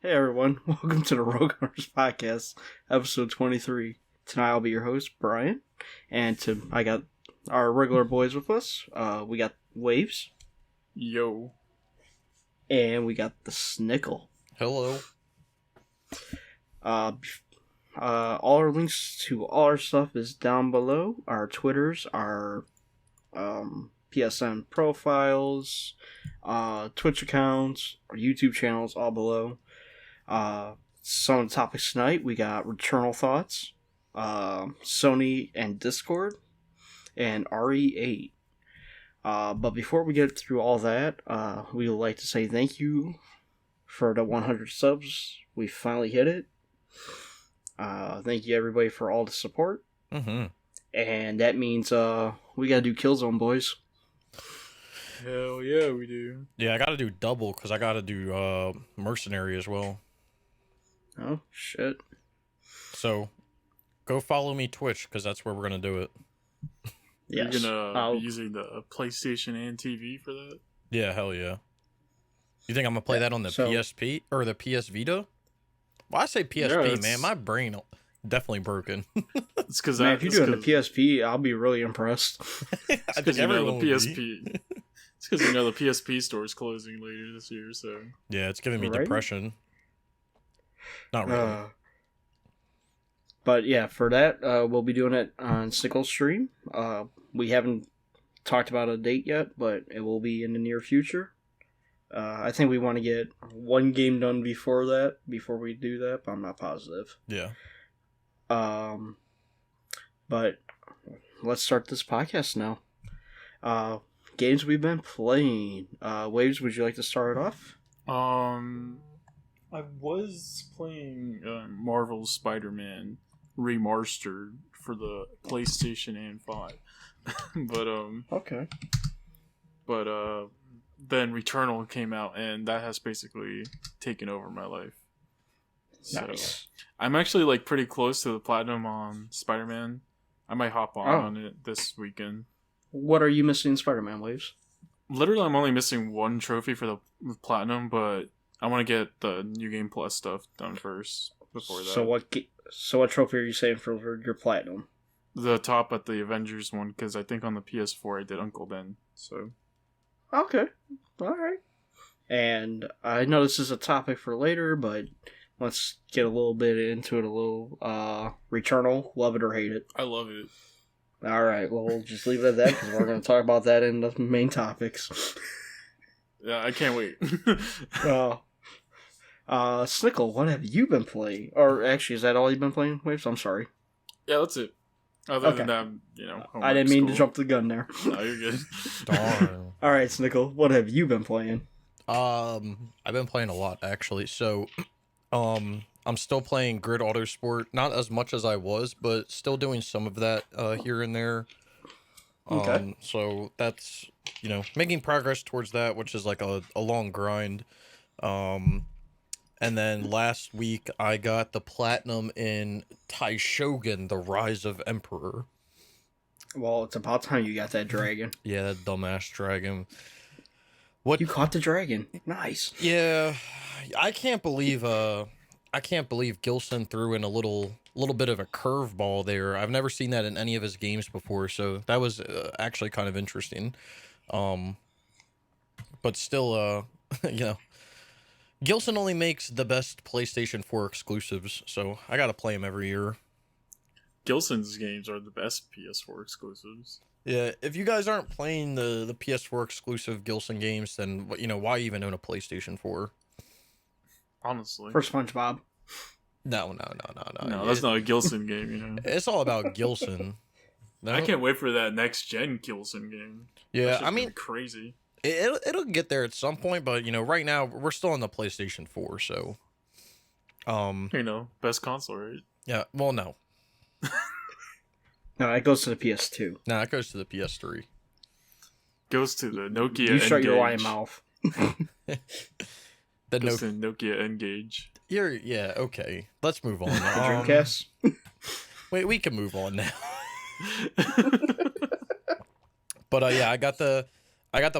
Hey everyone, welcome to the Rogue Hunters Podcast, episode 23. Tonight I'll be your host, Brian, and I got our regular boys with us. We got Waves. Yo. And we got the Snickel. Hello. All our links to all our stuff is down below. Our Twitters, our PSN profiles, Twitch accounts, our YouTube channels, all below. Some of the topics tonight, we got Returnal Thoughts, Sony and Discord, and RE7. But before we get through all that, we would like to say thank you for the 100 subs. We finally hit it. Thank you everybody for all the support. Mm-hmm. And that means we gotta do Killzone, boys. Hell yeah, we do. Yeah, I gotta do double because I gotta do Mercenary as well. Oh, shit. So, go follow me Twitch because that's where we're gonna do it. Yes. You're gonna be using the PlayStation and TV for that? Yeah, hell yeah. You think I'm gonna play that on the PSP or the PS Vita? Well, I say PSP, man. My brain definitely broken. It's because if you do it on the PSP, I'll be really impressed. I think everyone the PSP. It's because the PSP store is closing later this year, so yeah, it's giving me depression. Not really. But yeah, for that, we'll be doing it on Snickel's stream. We haven't talked about a date yet, but it will be in the near future. I think we want to get one game done before we do that, but I'm not positive. Yeah. But let's start this podcast now. Games we've been playing. Waves, would you like to start it off? I was playing Marvel's Spider-Man Remastered for the PlayStation and 5. But okay. But then Returnal came out, and that has basically taken over my life. Nice. So, I'm actually pretty close to the platinum on Spider-Man. I might hop on it this weekend. What are you missing in Spider-Man, Waves? Literally, I'm only missing one trophy for the platinum, but I want to get the New Game Plus stuff done first before that. So what trophy are you saving for your platinum? The top at the Avengers one, because I think on the PS4 I did Uncle Ben. So. Okay. All right. And I know this is a topic for later, but let's get a little bit into it. Returnal, love it or hate it. I love it. All right. Well, we'll just leave it at that because we're going to talk about that in the main topics. Yeah, I can't wait. Snickel, what have you been playing? Or actually, is that all you've been playing, Waves? I'm sorry. Yeah, that's it. Other than that, I didn't mean to jump the gun there. No, you're good. Darn. All right, Snickel, what have you been playing? I've been playing a lot actually. So, I'm still playing Grid Autosport, not as much as I was, but still doing some of that here and there. Okay. So that's making progress towards that, which is like a long grind. And then last week I got the platinum in Taishogun, The Rise of Emperor. Well, it's about time you got that dragon. Yeah, that dumbass dragon. What? You caught the dragon. Nice. Yeah, I can't believe Gilson threw in a little bit of a curveball there. I've never seen that in any of his games before, so that was actually kind of interesting. But still, Gilson only makes the best PlayStation 4 exclusives, so I gotta play him every year. Gilson's games are the best PS4 exclusives. Yeah, if you guys aren't playing the PS4 exclusive Gilson games, then why even own a PlayStation 4? Honestly. For SpongeBob. No. No, that's not a Gilson game, It's all about Gilson. No? I can't wait for that next gen Gilson game. Yeah, I mean, crazy. It'll get there at some point, but right now we're still on the PlayStation 4, so best console, right? Yeah, well, no. No, that goes to the PS2. No, it goes to the PS3. Goes to the Nokia You shut your lying mouth. Goes to Nokia N-Gage. Yeah, okay. Let's move on. Dreamcast? Wait, we can move on now. But yeah, I got the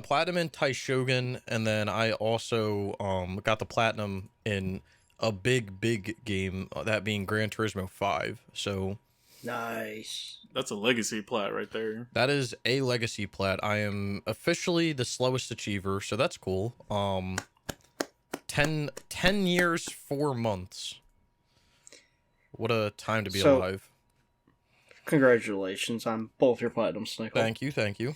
platinum in Taishogun, and then I also got the platinum in a big game, that being Gran Turismo 5. So nice. That's a legacy plat right there. That is a legacy plat. I am officially the slowest achiever, so that's cool. 10 years, 4 months. What a time to be alive. Congratulations on both your platinums, Snickel. Thank you.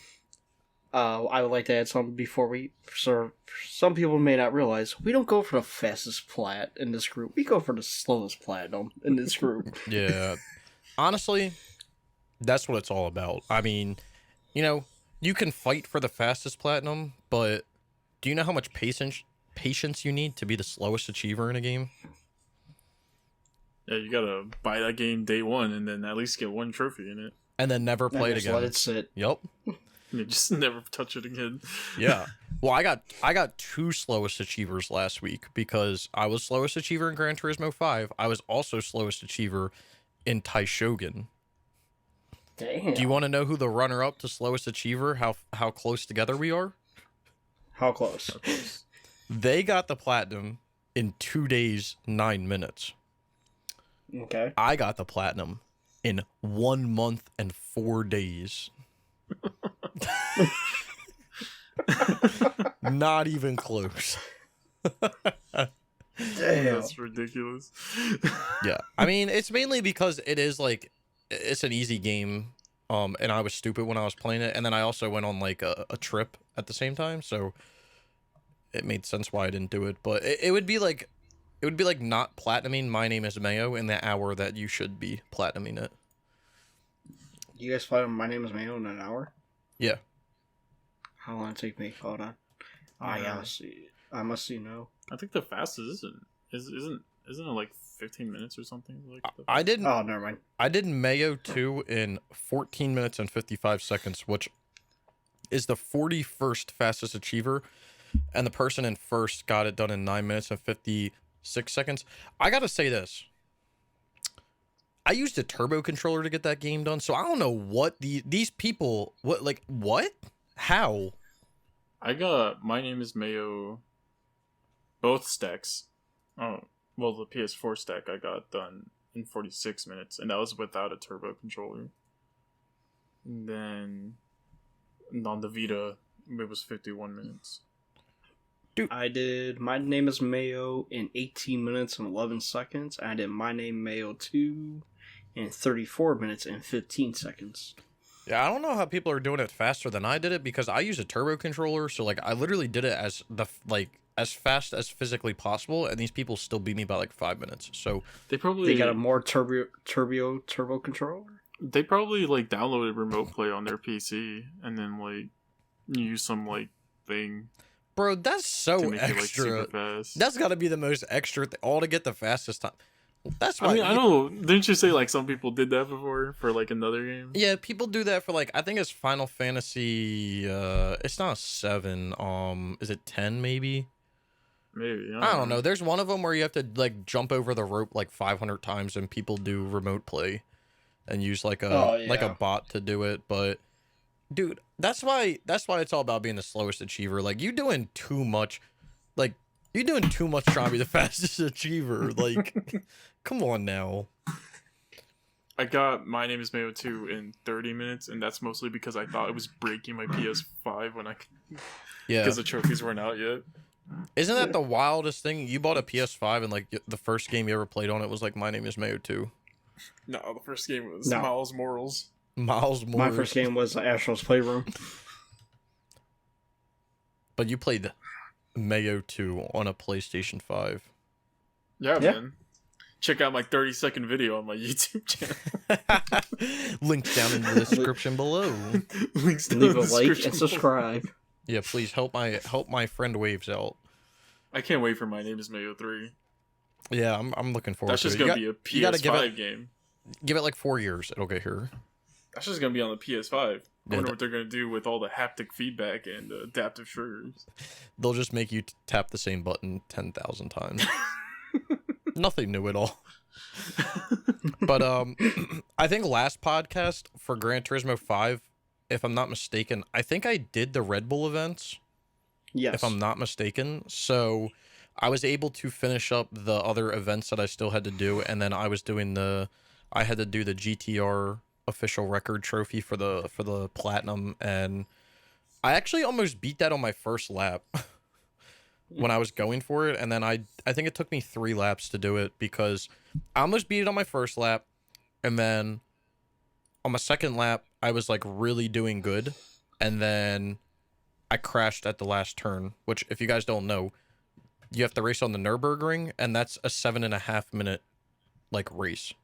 I would like to add something before so some people may not realize, we don't go for the fastest plat in this group. We go for the slowest platinum in this group. Yeah. Honestly, that's what it's all about. I mean, you can fight for the fastest platinum, but do you know how much patience you need to be the slowest achiever in a game? Yeah, you gotta buy that game day one and then at least get one trophy in it. And then never play it again. Let it sit. Yep. You just never touch it again. Yeah. Well, I got 2 slowest achievers last week because I was slowest achiever in Gran Turismo 5. I was also slowest achiever in Taishogun. Damn. Do you want to know who the runner-up to slowest achiever? How close together we are? How close? They got the platinum in 2 days, 9 minutes. Okay. I got the platinum in 1 month and 4 days. Not even close. Damn. That's ridiculous. Yeah. I mean, it's mainly because it's an easy game. And I was stupid when I was playing it. And then I also went on like a trip at the same time. So it made sense why I didn't do it. But it would be like not platinuming My Name is Mayo in the hour that you should be platinuming it. You guys platinum My Name is Mayo in an hour? Yeah. How long did it take me? Hold on. I must see no. I think the fastest isn't it like 15 minutes or something like that? I didn't. Oh, never mind. I did Mayo 2 in 14 minutes and 55 seconds, which is the 41st fastest achiever, and the person in first got it done in 9 minutes and 56 seconds. I gotta say this. I used a turbo controller to get that game done, so I don't know what these people what? How? I got My Name is Mayo both stacks. Oh, well, the PS4 stack I got done in 46 minutes, and that was without a turbo controller. And then on the Vita, it was 51 minutes. Dude. I did My Name is Mayo in 18 minutes and 11 seconds. I did My Name Mayo 2 in 34 minutes and 15 seconds. Yeah, I don't know how people are doing it faster than I did it because I use a turbo controller, so I literally did it as fast as physically possible, and these people still beat me by 5 minutes. So they got a more turbo controller. They probably downloaded Remote Play on their PC and then use some thing. Bro, that's so extra. That's got to be the most extra all to get the fastest time. That's why. I mean, I don't know. Didn't you say some people did that before for another game? Yeah, people do that for I think it's Final Fantasy. It's not 7. Is it 10 maybe? Maybe. I don't know. There's one of them where you have to jump over the rope 500 times, and people do Remote Play, and use a bot to do it. But dude, that's why it's all about being the slowest achiever. You doing too much. You're doing too much trying to be the fastest achiever. Come on now. I got My Name is Mayo 2 in 30 minutes, and that's mostly because I thought it was breaking my PS5 when because the trophies weren't out yet. Isn't that the wildest thing? You bought a PS5 and the first game you ever played on it was My Name is Mayo 2. No, the first game was Miles Morales. My first game was Astro's Playroom. But you played Mayo 2 on a PlayStation 5. Yeah, man. Check out my 30-second video on my YouTube channel. Links down in the description below. Links down Leave a like and subscribe. Yeah, please help my friend Waves out. I can't wait for My Name is Mayo 3. Yeah, I'm looking forward to it. That's just going to be a PS5 game. Give it 4 years. It'll get here. That's just going to be on the PS5. I wonder what they're going to do with all the haptic feedback and adaptive triggers. They'll just make you tap the same button 10,000 times. Nothing new at all. But I think last podcast for Gran Turismo 5, if I'm not mistaken, I think I did the Red Bull events. Yes. If I'm not mistaken. So I was able to finish up the other events that I still had to do, and then I was doing I had to do the GTR official record trophy for the platinum, and I actually almost beat that on my first lap when I was going for it, and then I think it took me 3 laps to do it because I almost beat it on my first lap, and then on my second lap I was like really doing good, and then I crashed at the last turn, which if you guys don't know, you have to race on the Nürburgring, and that's a 7.5 minute like race.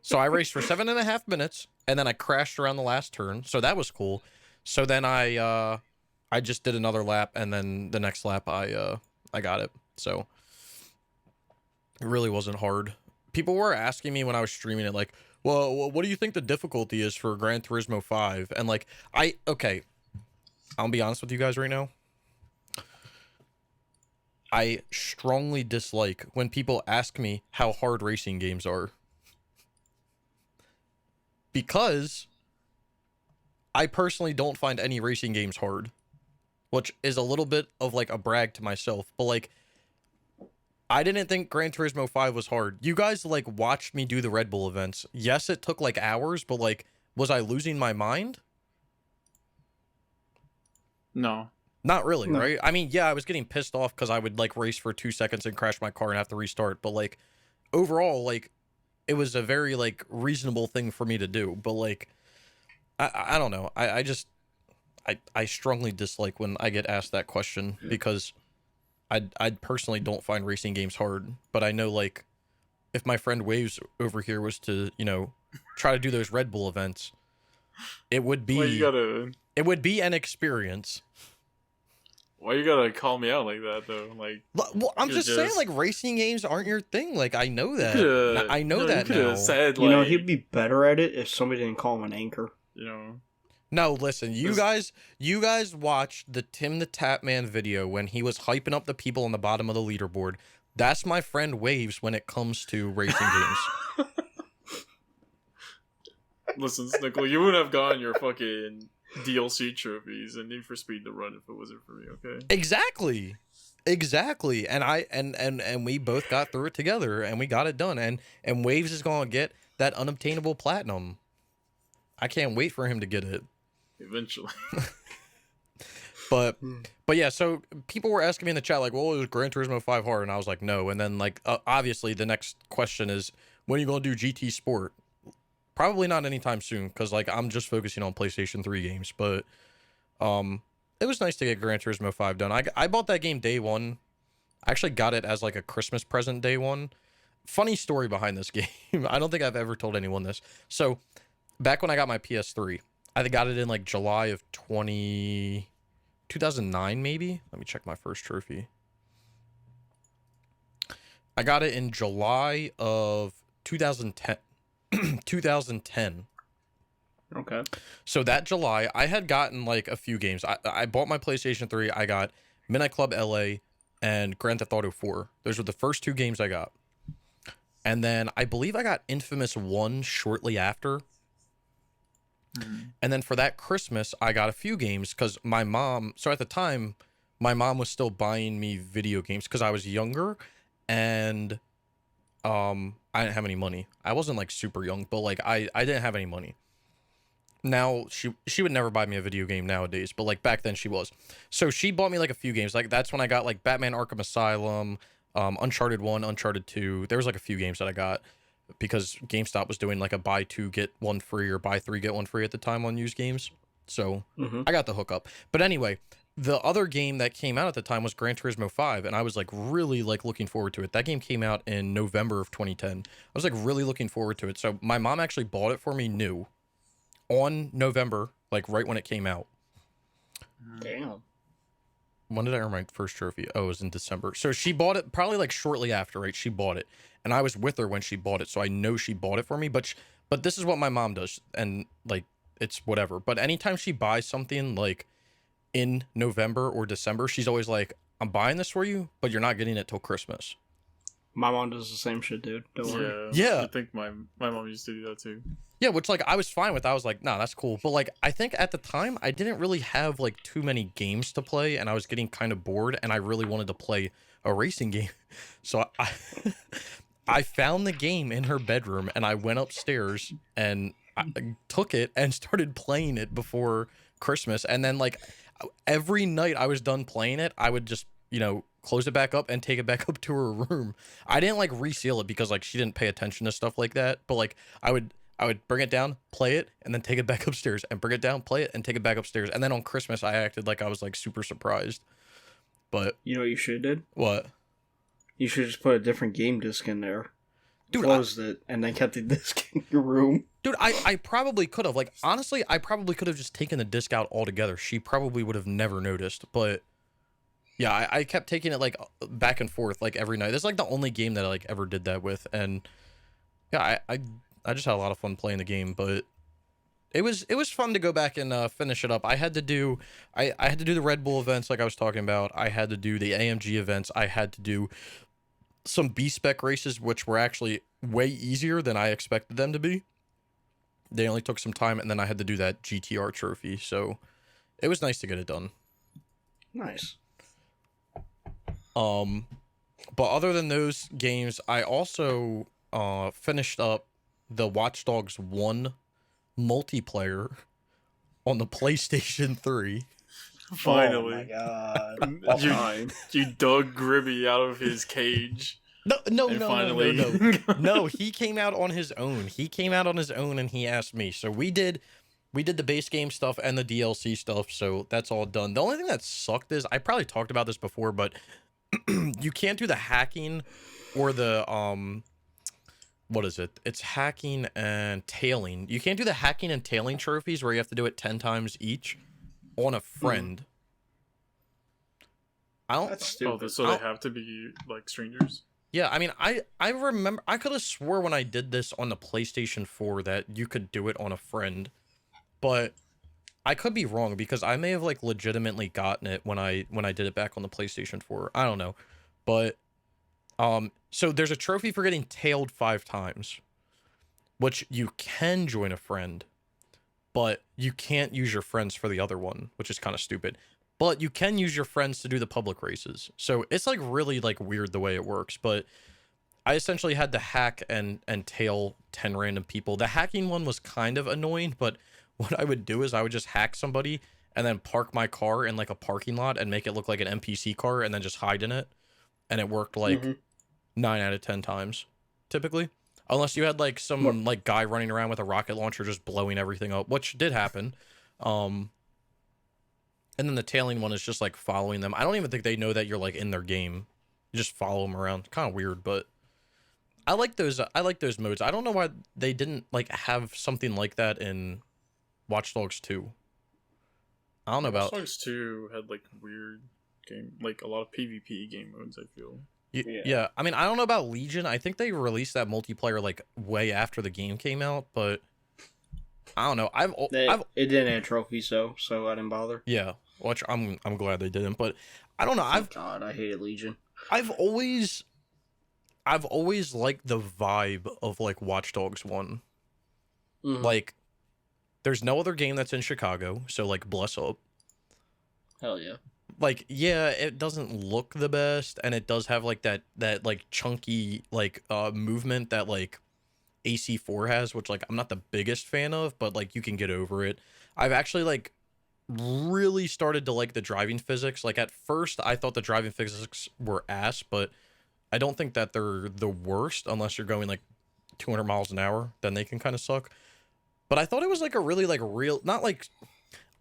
So I raced for 7.5 minutes, and then I crashed around the last turn, so that was cool. So then I just did another lap, and then the next lap I got it. So it really wasn't hard. People were asking me when I was streaming it, like, well, what do you think the difficulty is for Gran Turismo 5? And like, okay, I'll be honest with you guys right now. I strongly dislike when people ask me how hard racing games are. Because I personally don't find any racing games hard. Which is a little bit of like a brag to myself. But like, I didn't think Gran Turismo 5 was hard. You guys like watched me do the Red Bull events. Yes, it took like hours, but like, was I losing my mind? No. Not really, No. right? I mean, yeah, I was getting pissed off because I would like race for 2 seconds and crash my car and have to restart. But like, overall, like, it was a very like reasonable thing for me to do. But like, I don't know. I strongly dislike when I get asked that question because I personally don't find racing games hard. But I know like, if my friend Waves over here was to, you know, try to do those Red Bull events, it would be it would be an experience. Why you gotta call me out like that though? Like, Well, I'm just saying, like, racing games aren't your thing. Like, I know that. I know that now. Said, You know, he'd be better at it if somebody didn't call him an anchor. You know. No, listen, you guys watched the Tim the Tapman video when he was hyping up the people on the bottom of the leaderboard. That's my friend Waves when it comes to racing games. Listen, Snickel, you wouldn't have gotten your fucking DLC trophies and Need for Speed to Run if it wasn't for me, okay? Exactly. And and we both got through it together and we got it done, and Waves is gonna get that unobtainable platinum. I can't wait for him to get it. Eventually. But yeah, so people were asking me in the chat, like, well, is Gran Turismo 5 hard? And I was like, no. And then, like, obviously the next question is, when are you going to do GT Sport? Probably not anytime soon, because, like, I'm just focusing on PlayStation 3 games. But it was nice to get Gran Turismo 5 done. I bought that game day one. I actually got it as, like, a Christmas present day one. Funny story behind this game. I don't think I've ever told anyone this. So, back when I got my PS3, I got it in, like, July of 2009, maybe? Let me check my first trophy. I got it in July of 2010. 2010. Okay. So that July, I had gotten like a few games. I bought my PlayStation 3. I got Midnight Club LA and Grand Theft Auto 4. Those were the first 2 games I got. And then I believe I got Infamous 1 shortly after. And then for that Christmas, I got a few games because my mom... So at the time, my mom was still buying me video games because I was younger. And I didn't have any money. I wasn't like super young, but like I didn't have any money. Now she would never buy me a video game nowadays, but like back then she was. So she bought me like a few games. Like that's when I got like Batman Arkham Asylum, Uncharted 1, Uncharted 2. There was like a few games that I got because GameStop was doing like a buy 2 get 1 free or buy 3 get 1 free at the time on used games. So I got the hookup. But anyway, the other game that came out at the time was Gran Turismo 5, and I was like really like looking forward to it. That game came out in November of 2010. I was like really looking forward to it. So my mom actually bought it for me new on November, like right when it came out. Damn. When did I earn my first trophy? Oh, it was in December. So she bought it probably like shortly after, right? She bought it, and I was with her when she bought it, so I know she bought it for me. But this is what my mom does, and like it's whatever. But anytime she buys something like in November or December, she's always like, I'm buying this for you, but you're not getting it till Christmas. My mom does the same shit, dude. Don't worry. Yeah. I think my mom used to do that too. Yeah, which like I was fine with. I was like, nah, that's cool. But like I think at the time I didn't really have like too many games to play, and I was getting kind of bored, and I really wanted to play a racing game. So I I found the game in her bedroom, and I went upstairs and I took it and started playing it before Christmas. And then like every night I was done playing it, I would just, close it back up and take it back up to her room. I didn't like reseal it because like she didn't pay attention to stuff like that. But like I would bring it down, play it, and then take it back upstairs, and bring it down, play it, and take it back upstairs. And then on Christmas I acted like I was like super surprised. But You know what you should have did? what? You should just put a different game disc in there. Dude, closed it, and then kept the disc in your room. Dude, I probably could have. Like, honestly, I probably could have just taken the disc out altogether. She probably would have never noticed. But, yeah, I kept taking it, like, back and forth, like, every night. That's, like, the only game that I, like, ever did that with. And, yeah, I just had a lot of fun playing the game. But it was fun to go back and finish it up. I had to do the Red Bull events, like I was talking about. I had to do the AMG events. I had to do some B-spec races, which were actually way easier than I expected them to be. They only took some time, and then I had to do that GTR trophy, so it was nice to get it done. Nice. But other than those games, I also finished up the Watch Dogs 1 multiplayer on the PlayStation 3. Finally. Oh my god. You dug Gribby out of his cage. No. Finally... No, he came out on his own. And he asked me. So we did the base game stuff and the DLC stuff, so that's all done. The only thing that sucked is, I probably talked about this before, but you can't do the hacking or the what is it? It's hacking and tailing. You can't do the hacking and tailing trophies where you have to do it 10 times each on a friend. I don't. That's stupid. Oh, so they have to be like strangers? Yeah, I mean, I remember, I could have swore when I did this on the PlayStation 4 that you could do it on a friend, but I could be wrong because I may have like legitimately gotten it when I did it back on the PlayStation 4. I don't know, but so there's a trophy for getting tailed 5 times, which you can join a friend, but you can't use your friends for the other one, which is kind of stupid. But you can use your friends to do the public races. So it's like really like weird the way it works. But I essentially had to hack and tail 10 random people. The hacking one was kind of annoying, but what I would do is I would just hack somebody and then park my car in like a parking lot and make it look like an NPC car and then just hide in it. And it worked like 9 out of 10 times, typically. Unless you had like some like guy running around with a rocket launcher just blowing everything up, which did happen. And then the tailing one is just like following them. I don't even think they know that you're like in their game. You just follow them around. Kind of weird, but I like those modes. I don't know why they didn't like have something like that in Watch Dogs 2. I don't know about Watch Dogs 2 had like weird game, like a lot of PvP game modes, I feel. Yeah. I mean, I don't know about Legion. I think they released that multiplayer like way after the game came out, but I don't know. It didn't add trophies though, so I didn't bother. Yeah, which I'm glad they didn't. But I don't know. God, I hated Legion. I've always liked the vibe of like Watch Dogs 1. Like, there's no other game that's in Chicago, so like bless up. Hell yeah. Like, yeah, it doesn't look the best, and it does have like that like chunky like movement that like AC4 has, which like I'm not the biggest fan of, but like you can get over it. I've actually like really started to like the driving physics. Like at first I thought the driving physics were ass, but I don't think that they're the worst unless you're going like 200 miles an hour, then they can kind of suck. But I thought it was like a really like real, not like,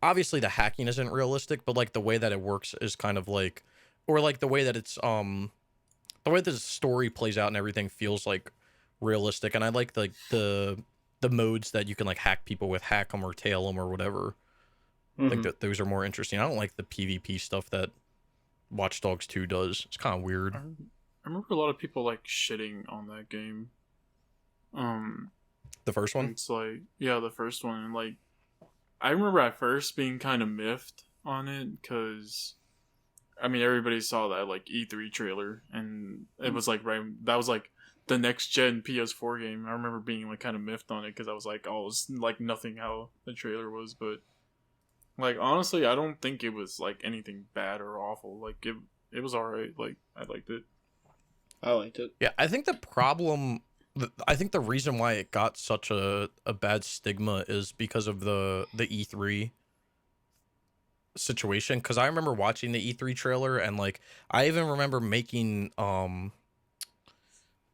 obviously the hacking isn't realistic, but like the way that it works is kind of like, or like the way that it's the way that the story plays out and everything feels like realistic. And I like the modes that you can like hack people with, hack them or tail them or whatever. I think that those are more interesting. I don't like the PvP stuff that Watch Dogs 2 does. It's kind of weird. I remember a lot of people like shitting on that game. The first one? It's like, yeah, the first one. And like, I remember at first being kind of miffed on it because, I mean, everybody saw that like E3 trailer, and it was like that was like the next gen PS4 game. I remember being like kind of miffed on it because I was like, oh, it's like nothing how the trailer was, but like honestly, I don't think it was like anything bad or awful. Like it was alright. Like I liked it. I liked it. Yeah, I think I think the reason why it got such a bad stigma is because of the E3 situation. Because I remember watching the E3 trailer, and like I even remember making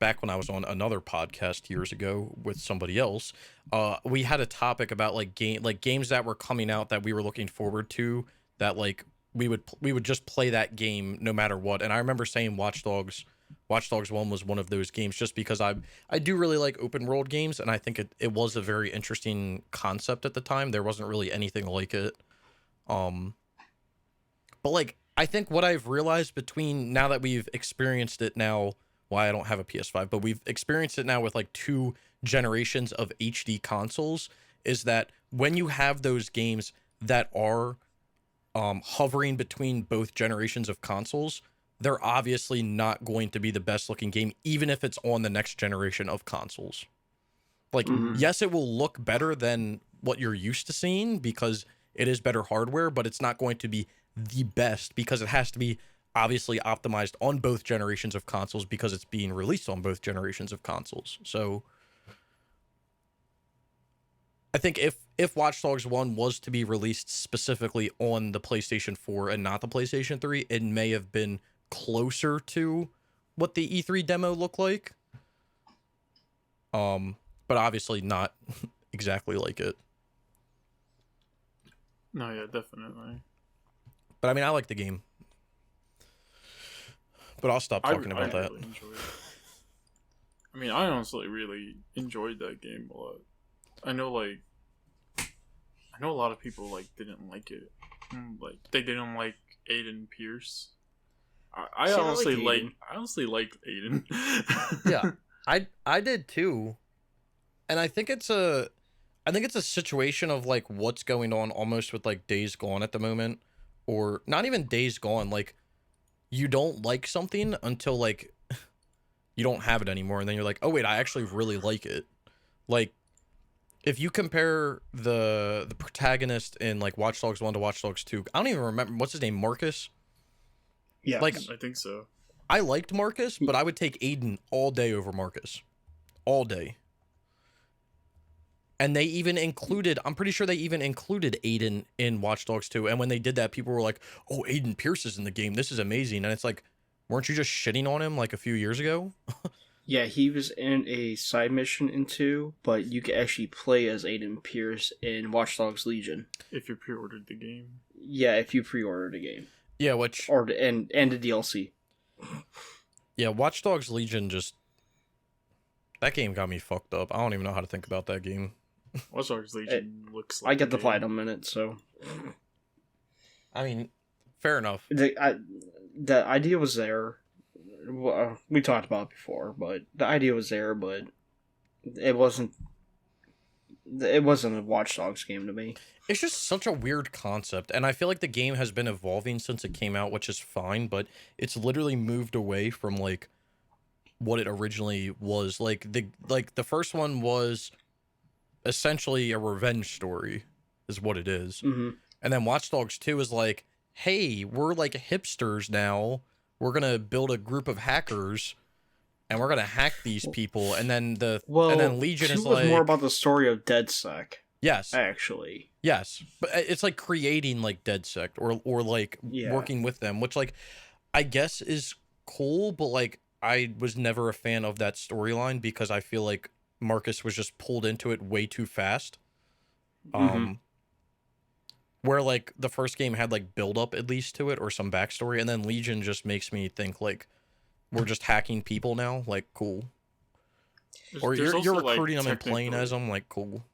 back when I was on another podcast years ago with somebody else, we had a topic about like games that were coming out that we were looking forward to, that like we would just play that game no matter what. And I remember saying Watch Dogs 1 was one of those games, just because I do really like open world games, and I think it was a very interesting concept at the time. There wasn't really anything like it. But like I think what I've realized between now that we've experienced it now, why I don't have a PS5, but we've experienced it now with like 2 generations of HD consoles, is that when you have those games that are hovering between both generations of consoles, they're obviously not going to be the best looking game, even if it's on the next generation of consoles. Like, yes, it will look better than what you're used to seeing because it is better hardware, but it's not going to be the best because it has to be obviously optimized on both generations of consoles because it's being released on both generations of consoles. So I think if Watch Dogs 1 was to be released specifically on the PlayStation 4 and not the PlayStation 3, it may have been closer to what the E3 demo looked like. But obviously not exactly like it. No, yeah, definitely. But I mean, I like the game. But I'll stop talking about that. Really enjoyed it. I mean, I honestly really enjoyed that game a lot. I know a lot of people like didn't like it. Like they didn't like Aiden Pierce. I honestly liked Aiden. Yeah, I did too, and I think it's a situation of like what's going on almost with like Days Gone at the moment, or not even Days Gone. Like you don't like something until like you don't have it anymore, and then you're like, oh wait, I actually really like it. Like if you compare the protagonist in like Watch Dogs 1 to Watch Dogs 2, I don't even remember what's his name, Marcus. Yeah, like I think so. I liked Marcus, but I would take Aiden all day over Marcus. All day. And they even included, I'm pretty sure they even included Aiden in Watch Dogs 2. And when they did that, people were like, oh, Aiden Pierce is in the game. This is amazing. And it's like, weren't you just shitting on him like a few years ago? Yeah, he was in a side mission in 2, but you can actually play as Aiden Pierce in Watch Dogs Legion. If you pre-ordered the game. Yeah, if you pre-ordered the game. Yeah, and the DLC. Yeah, Watch Dogs Legion just... That game got me fucked up. I don't even know how to think about that game. Watch Dogs Legion looks like I get the platinum in it, so... I mean, fair enough. The idea was there. We talked about it before, but the idea was there, but it wasn't a Watch Dogs game to me. It's just such a weird concept, and I feel like the game has been evolving since it came out, which is fine, but it's literally moved away from like what it originally was. Like the first one was essentially a revenge story, is what it is. Mm-hmm. And then Watch Dogs 2 is like, hey, we're like hipsters now. We're gonna build a group of hackers, and we're gonna hack these people. And then and then Legion is like more about the story of DedSec. Yes, actually, yes, but it's like creating like DedSec or like working with them, which like I guess is cool, but like I was never a fan of that storyline because I feel like Marcus was just pulled into it way too fast. Where like the first game had like build up at least to it or some backstory, and then Legion just makes me think like we're just hacking people now, like cool. Or you're recruiting them and playing as them, like cool.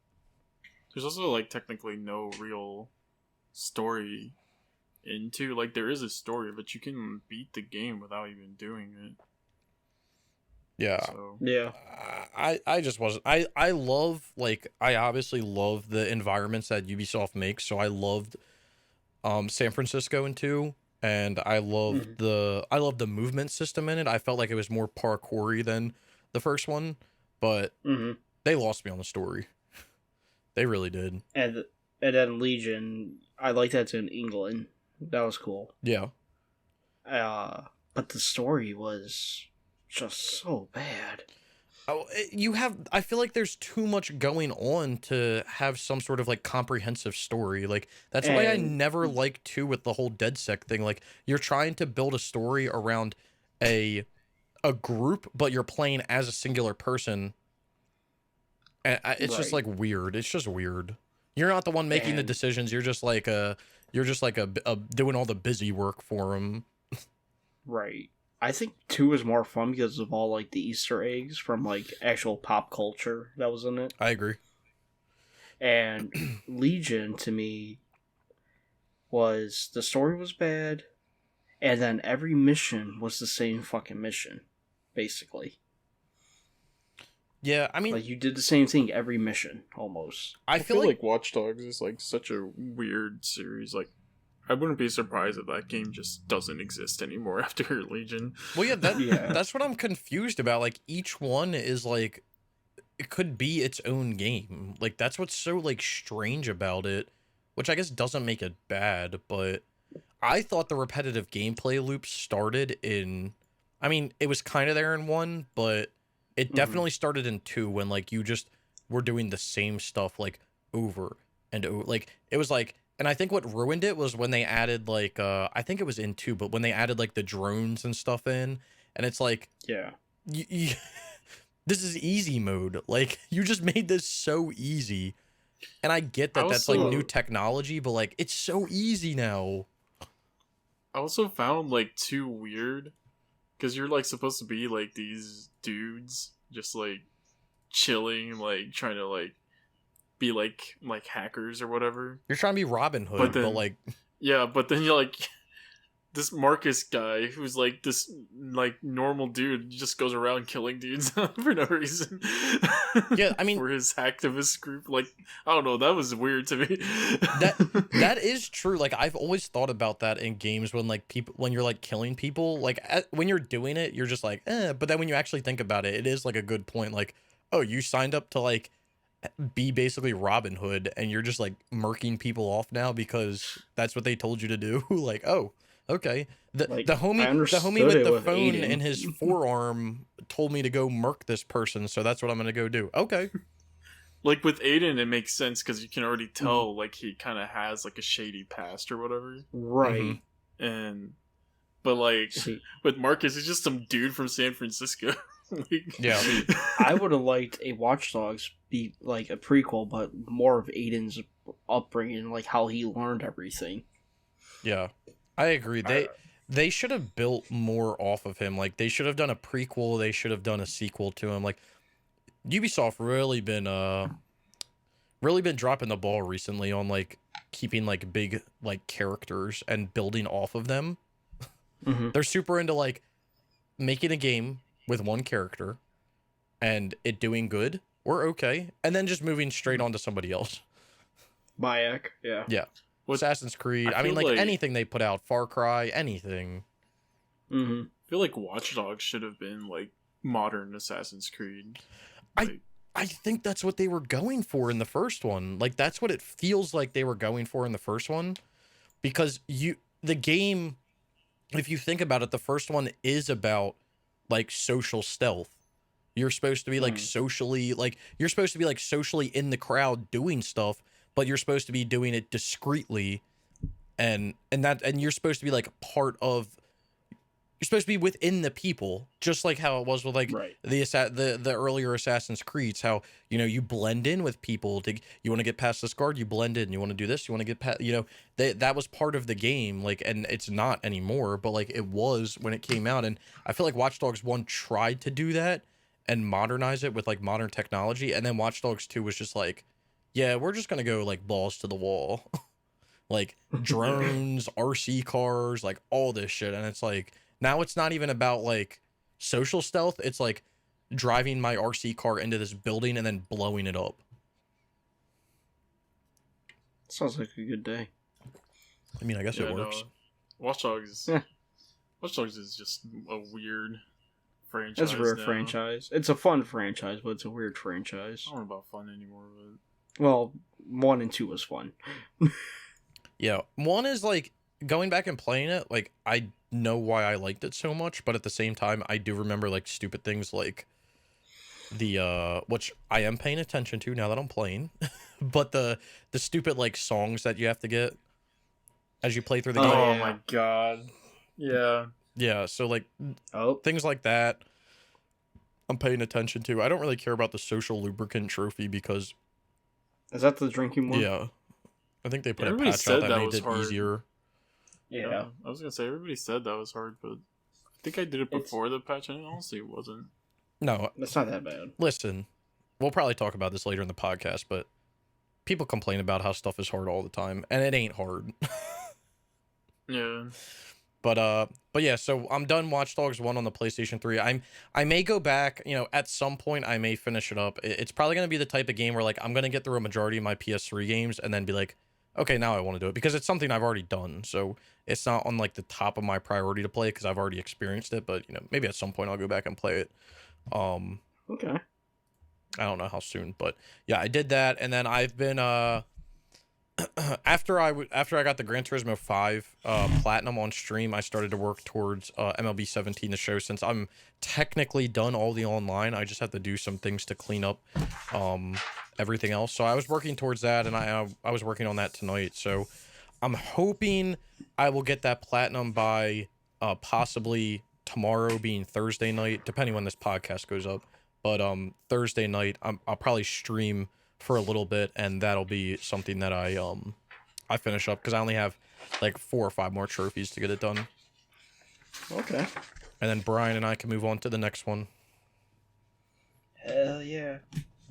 There's also like technically no real story into like there is a story, but you can beat the game without even doing it. Yeah. So. Yeah. I just wasn't. I love like I obviously love the environments that Ubisoft makes. So I loved San Francisco in 2, and I loved the movement system in it. I felt like it was more parkoury than the first one, but they lost me on the story. They really did. And then Legion, I like that's in England. That was cool. Yeah. But the story was just so bad. Oh, I feel like there's too much going on to have some sort of like comprehensive story. Like that's why I never liked 2 with the whole DedSec thing. Like you're trying to build a story around a group, but you're playing as a singular person. And it's just like weird. It's just weird. You're not the one making the decisions. You're just like doing all the busy work for them. Right. I think 2 is more fun because of all like the Easter eggs from like actual pop culture that was in it. I agree. And Legion to me was the story was bad, and then every mission was the same fucking mission, basically. Yeah, I mean, like you did the same thing every mission almost. I feel like Watch Dogs is like such a weird series. Like I wouldn't be surprised if that game just doesn't exist anymore after Legion. Well, yeah, that's what I'm confused about. Like, each one is, like, it could be its own game. Like, that's what's so, like, strange about it, which I guess doesn't make it bad, but I thought the repetitive gameplay loop started in... I mean, it was kind of there in 1, but it definitely started in 2 when, like, you just were doing the same stuff, like, over and over. Like, it was, like... And I think what ruined it was when they added, like, I think it was in 2, but when they added, like, the drones and stuff in, and it's like... Yeah. This is easy mode. Like, you just made this so easy. And I get that that's, like, new technology, but, like, it's so easy now. I also found, like, 2 weird, because you're, like, supposed to be, like, these dudes just, like, chilling, like, trying to, like, be like hackers or whatever. You're trying to be Robin Hood, but like... Yeah, but then you're like... This Marcus guy, who's like this like normal dude, just goes around killing dudes for no reason. Yeah, I mean... For his hacktivist group. Like, I don't know, that was weird to me. That is true. Like, I've always thought about that in games when, like, when you're, like, killing people. Like, when you're doing it, you're just like, But then when you actually think about it, it is, like, a good point. Like, oh, you signed up to, like... be basically Robin Hood, and you're just like murking people off now because that's what they told you to do. Like, oh, okay. The homie with the phone Aiden in his forearm told me to go murk this person, so that's what I'm gonna go do. Okay. Like with Aiden, it makes sense because you can already tell like he kind of has like a shady past or whatever. Right. But like with Marcus, he's just some dude from San Francisco. Yeah. I would have liked a Watch Dogs be like a prequel, but more of Aiden's upbringing, like how he learned everything. Yeah, I agree. They should have built more off of him. Like, they should have done a prequel. They should have done a sequel to him. Like, Ubisoft really been dropping the ball recently on like keeping like big like characters and building off of them. They're super into like making a game with one character and it doing good or okay, and then just moving straight on to somebody else. Bayek, yeah. Yeah. Assassin's Creed. I mean, like anything they put out, Far Cry, anything. I feel like Watch Dogs should have been like modern Assassin's Creed. Like, I think that's what they were going for in the first one. Like, that's what it feels like they were going for in the first one. Because the game, if you think about it, the first one is about like social stealth. You're supposed to be like socially, like you're supposed to be like socially in the crowd doing stuff, but you're supposed to be doing it discreetly, and you're supposed to be like part of. You're supposed to be within the people, just like how it was with like the earlier Assassin's Creeds. How you blend in with people. You want to get past this guard, you blend in. You want to do this, you want to get past. That was part of the game. Like, and it's not anymore, but like it was when it came out. And I feel like Watch Dogs 1 tried to do that and modernize it with like modern technology, and then Watch Dogs 2 was just like, yeah, we're just gonna go like balls to the wall, like drones, RC cars, like all this shit, and it's like. Now it's not even about, like, social stealth. It's, like, driving my RC car into this building and then blowing it up. Sounds like a good day. I mean, I guess it works. No. Watch Dogs is just a weird franchise. It's a weird now. franchise. It's a fun franchise, but it's a weird franchise. I don't know about fun anymore, but Well, 1 and 2 was fun. Yeah, 1 is like going back and playing it. Like I know why I liked it so much, but at the same time, I do remember like stupid things like the which I am paying attention to now that I'm playing, but the stupid like songs that you have to get as you play through the game. oh yeah. my god, yeah. Yeah, so like Oh, things like that I'm paying attention to. I don't really care about the social lubricant trophy because is that the drinking one? yeah, I think they put a Everybody patch said out that that made was it hard. easier. Yeah. I was gonna say everybody said that was hard, but I think I did it before the patch, and honestly, it wasn't. No, It's not that bad. listen, we'll probably talk about this later in the podcast, but people complain about how stuff is hard all the time, and it ain't hard. Yeah. But yeah, so I'm done Watch Dogs 1 on the PlayStation 3. I may go back, you know, at some point I may finish it up. It's probably going to be the type of game where like I'm going to get through a majority of my PS3 games and then be like, okay, now I want to do it because it's something I've already done. So it's not on like the top of my priority to play because I've already experienced it, but you know, maybe at some point I'll go back and play it. Okay. I don't know how soon, but yeah, I did that, and then I've been after I got the Gran Turismo 5 platinum on stream, I started to work towards MLB 17 the show. Since I'm technically done all the online, I just have to do some things to clean up everything else. So I was working towards that, and I was working on that tonight. So I'm hoping I will get that platinum by possibly tomorrow, being Thursday night, depending when this podcast goes up. But Thursday night, I'll probably stream for a little bit, and that'll be something that I finish up because I only have like 4 or 5 more trophies to get it done. Okay. And then Brian and I can move on to the next one. Hell yeah.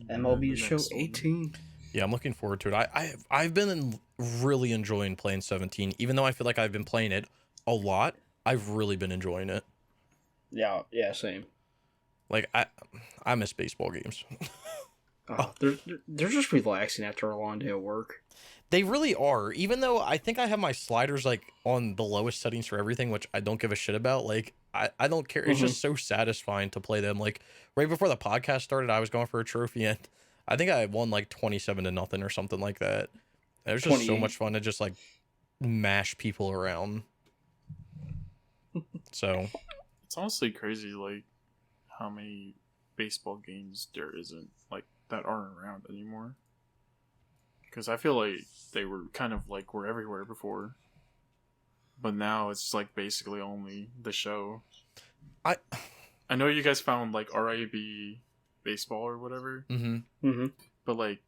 MLB the Show next one. 18. Yeah, I'm looking forward to it. I've been really enjoying playing 17, even though I feel like I've been playing it a lot. I've really been enjoying it. Yeah, same. Like I miss baseball games. Oh, they're just relaxing after a long day of work. They really are. Even though I think I have my sliders like on the lowest settings for everything, which I don't give a shit about. Like I don't care. It's just so satisfying to play them. Like right before the podcast started, I was going for a trophy, and I think I won like 27-0 or something like that. It was just so 28. much fun to just like mash people around. So It's honestly crazy, like how many baseball games there isn't like that aren't around anymore. Because I feel like they were kind of like were everywhere before, but now it's like basically only the show. I know you guys found like RIB baseball or whatever, but like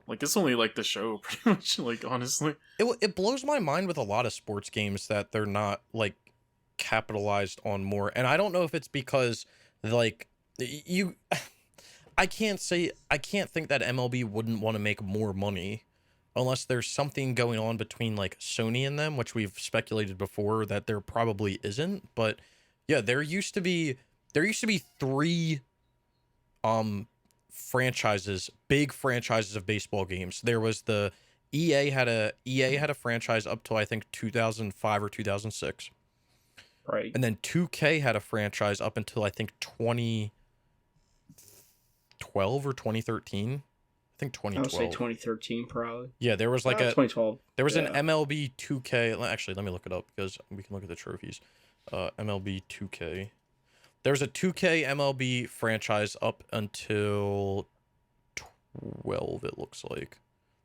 it's only like the show pretty much. Like honestly, it blows my mind with a lot of sports games that they're not like capitalized on more, and I don't know if it's because like I can't think that MLB wouldn't want to make more money unless there's something going on between like Sony and them, which we've speculated before that there probably isn't. But yeah, there used to be 3 big franchises of baseball games. There was the EA had a franchise up till I think 2005 or 2006. Right. And then 2K had a franchise up until I think 2012 or 2013. I think 2012. I would say 2013 probably. Yeah, there was like 2012. there was yeah. an MLB 2K. Actually, let me look it up because we can look at the trophies. MLB 2K. There's a 2K MLB franchise up until 12. It looks like.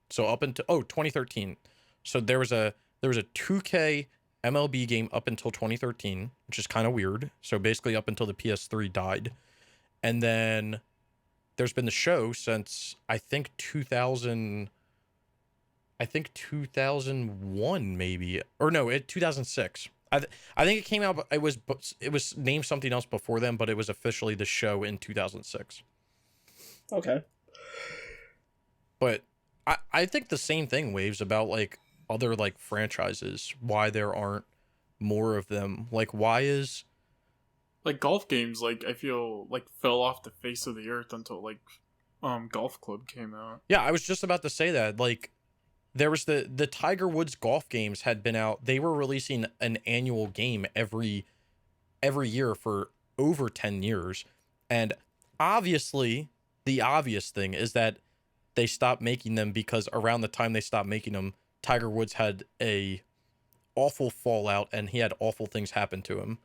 So up until 2013. So there was a 2K MLB game up until 2013, which is kind of weird. So basically up until the PS3 died. And then there's been the show since I think 2001 maybe. Or no, 2006. I think it came out, but it was named something else before then, but it was officially the show in 2006. Okay. But I think the same thing, Waves, about like other like franchises, why there aren't more of them. Like why is like golf games, like I feel like fell off the face of the earth until like Golf Club came out. Yeah, I was just about to say that. Like there was the Tiger Woods golf games had been out. They were releasing an annual game every year for over 10 years. And obviously, the obvious thing is that they stopped making them because around the time they stopped making them, Tiger Woods had a awful fallout and he had awful things happen to him.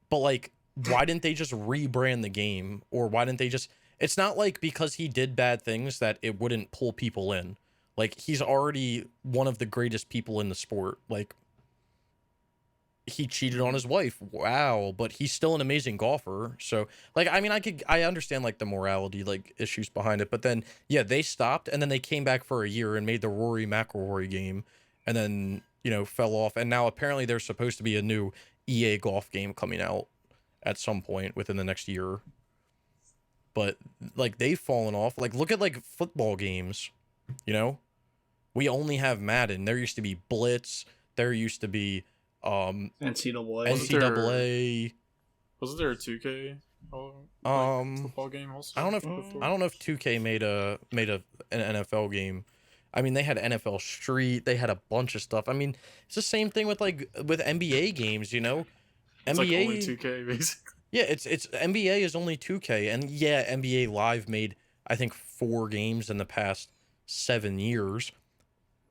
But like, why didn't they just rebrand the game? Or why didn't they just... It's not like because he did bad things that it wouldn't pull people in. Like, he's already one of the greatest people in the sport. Like, he cheated on his wife. Wow. But he's still an amazing golfer. So, like, I mean, I understand, like, the morality, like, issues behind it. But then, yeah, they stopped, and then they came back for a year and made the Rory McIlroy game. And then, you know, fell off. And now, apparently, there's supposed to be a new EA golf game coming out at some point within the next year. But, like, they've fallen off. Like, look at, like, football games, you know? We only have Madden. There used to be Blitz. There used to be NCAA. Wasn't there a 2K football game also? I don't know if 2K made an NFL game. I mean, they had NFL Street. They had a bunch of stuff. I mean, it's the same thing with NBA games, you know? It's NBA, like only 2K, basically. Yeah, it's NBA is only 2K, and yeah, NBA Live made, I think, 4 games in the past 7 years.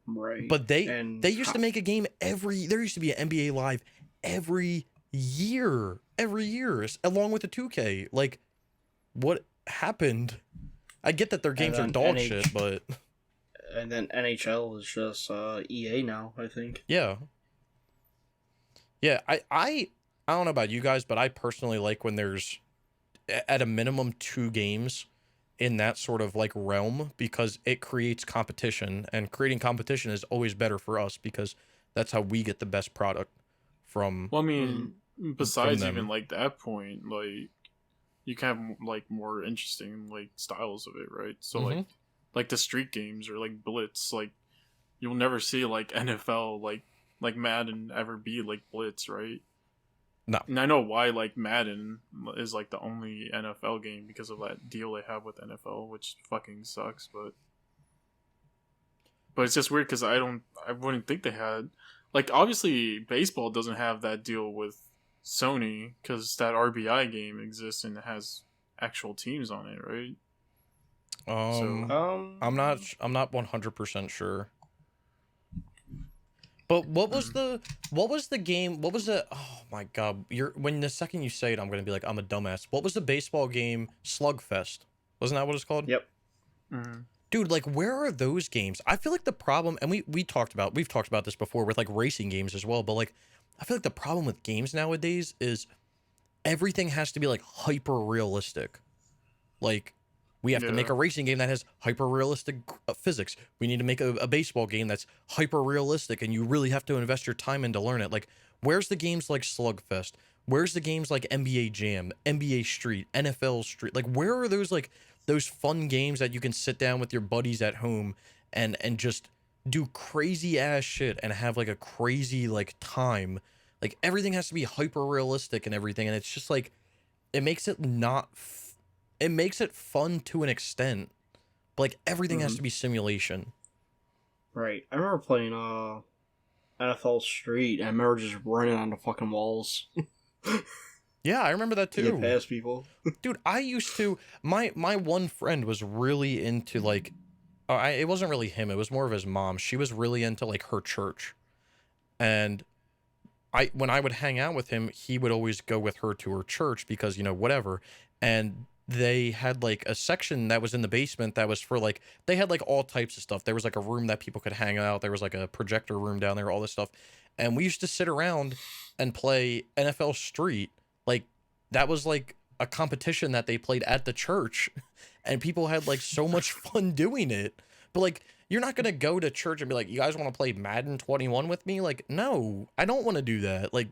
Right. But they used to make a game there used to be an NBA Live every year, along with the 2K. Like, what happened? I get that their games are dog shit, but... And then NHL is just EA now, I think. Yeah. Yeah, I don't know about you guys, but I personally like when there's, at a minimum, 2 games in that sort of, like, realm, because it creates competition, and creating competition is always better for us, because that's how we get the best product from... Well, I mean, besides even, like, that point, like, you can have, like, more interesting, like, styles of it, right? So, like the street games, or, like, Blitz, like, you'll never see, like, NFL, like Madden ever be, like, Blitz, right? No. And I know why, like, Madden is, like, the only NFL game because of that deal they have with NFL, which fucking sucks, but it's just weird because I wouldn't think they had, like, obviously baseball doesn't have that deal with Sony because that RBI game exists and it has actual teams on it, right? I'm not 100% sure. But what was the game? What was the... Oh my god! When the second you say it, I'm gonna be like, I'm a dumbass. What was the baseball game? Slugfest. Wasn't that what it's called? Yep. Mm-hmm. Dude, like, where are those games? I feel like the problem, and we've talked about this before with, like, racing games as well. But, like, I feel like the problem with games nowadays is everything has to be, like, hyper realistic. Like, we have to make a racing game that has hyper-realistic physics. We need to make a baseball game that's hyper-realistic, and you really have to invest your time in to learn it. Like, where's the games like Slugfest? Where's the games like NBA Jam, NBA Street, NFL Street? Like, where are those, like, those fun games that you can sit down with your buddies at home and just do crazy-ass shit and have, like, a crazy, like, time? Like, everything has to be hyper-realistic and everything, and it's just, like, it makes it not... It makes it fun to an extent, but, like, everything has to be simulation. Right. I remember playing NFL Street, and I remember just running on the fucking walls. Yeah, I remember that too. To get past people. Dude, I used to... My one friend was really into, like... it wasn't really him, it was more of his mom. She was really into, like, her church. And when I would hang out with him, he would always go with her to her church because, you know, whatever. And... they had, like, a section that was in the basement that was for, like, they had, like, all types of stuff. There was, like, a room that people could hang out. There was, like, a projector room down there, all this stuff. And we used to sit around and play NFL Street. Like, that was, like, a competition that they played at the church. And people had, like, so much fun doing it. But, like, you're not going to go to church and be like, you guys want to play Madden 21 with me? Like, no, I don't want to do that. Like,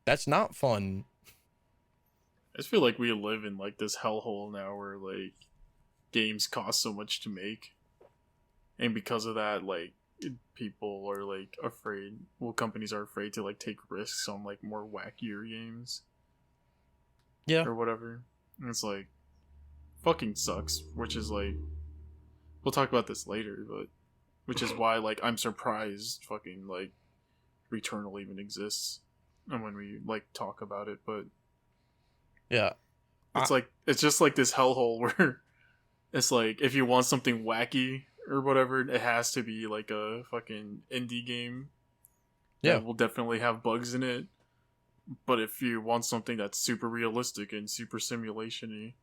that's not fun. I just feel like we live in, like, this hellhole now where, like, games cost so much to make. And because of that, like, people are, like, afraid... Well, companies are afraid to, like, take risks on, like, more wackier games. Yeah. Or whatever. And it's, like, fucking sucks. Which is, like... We'll talk about this later, but... Which is why, like, I'm surprised fucking, like, Returnal even exists. And when we, like, talk about it, but... Yeah. It's just like this hellhole where it's like if you want something wacky or whatever, it has to be like a fucking indie game that will definitely have bugs in it. But if you want something that's super realistic and super simulation-y,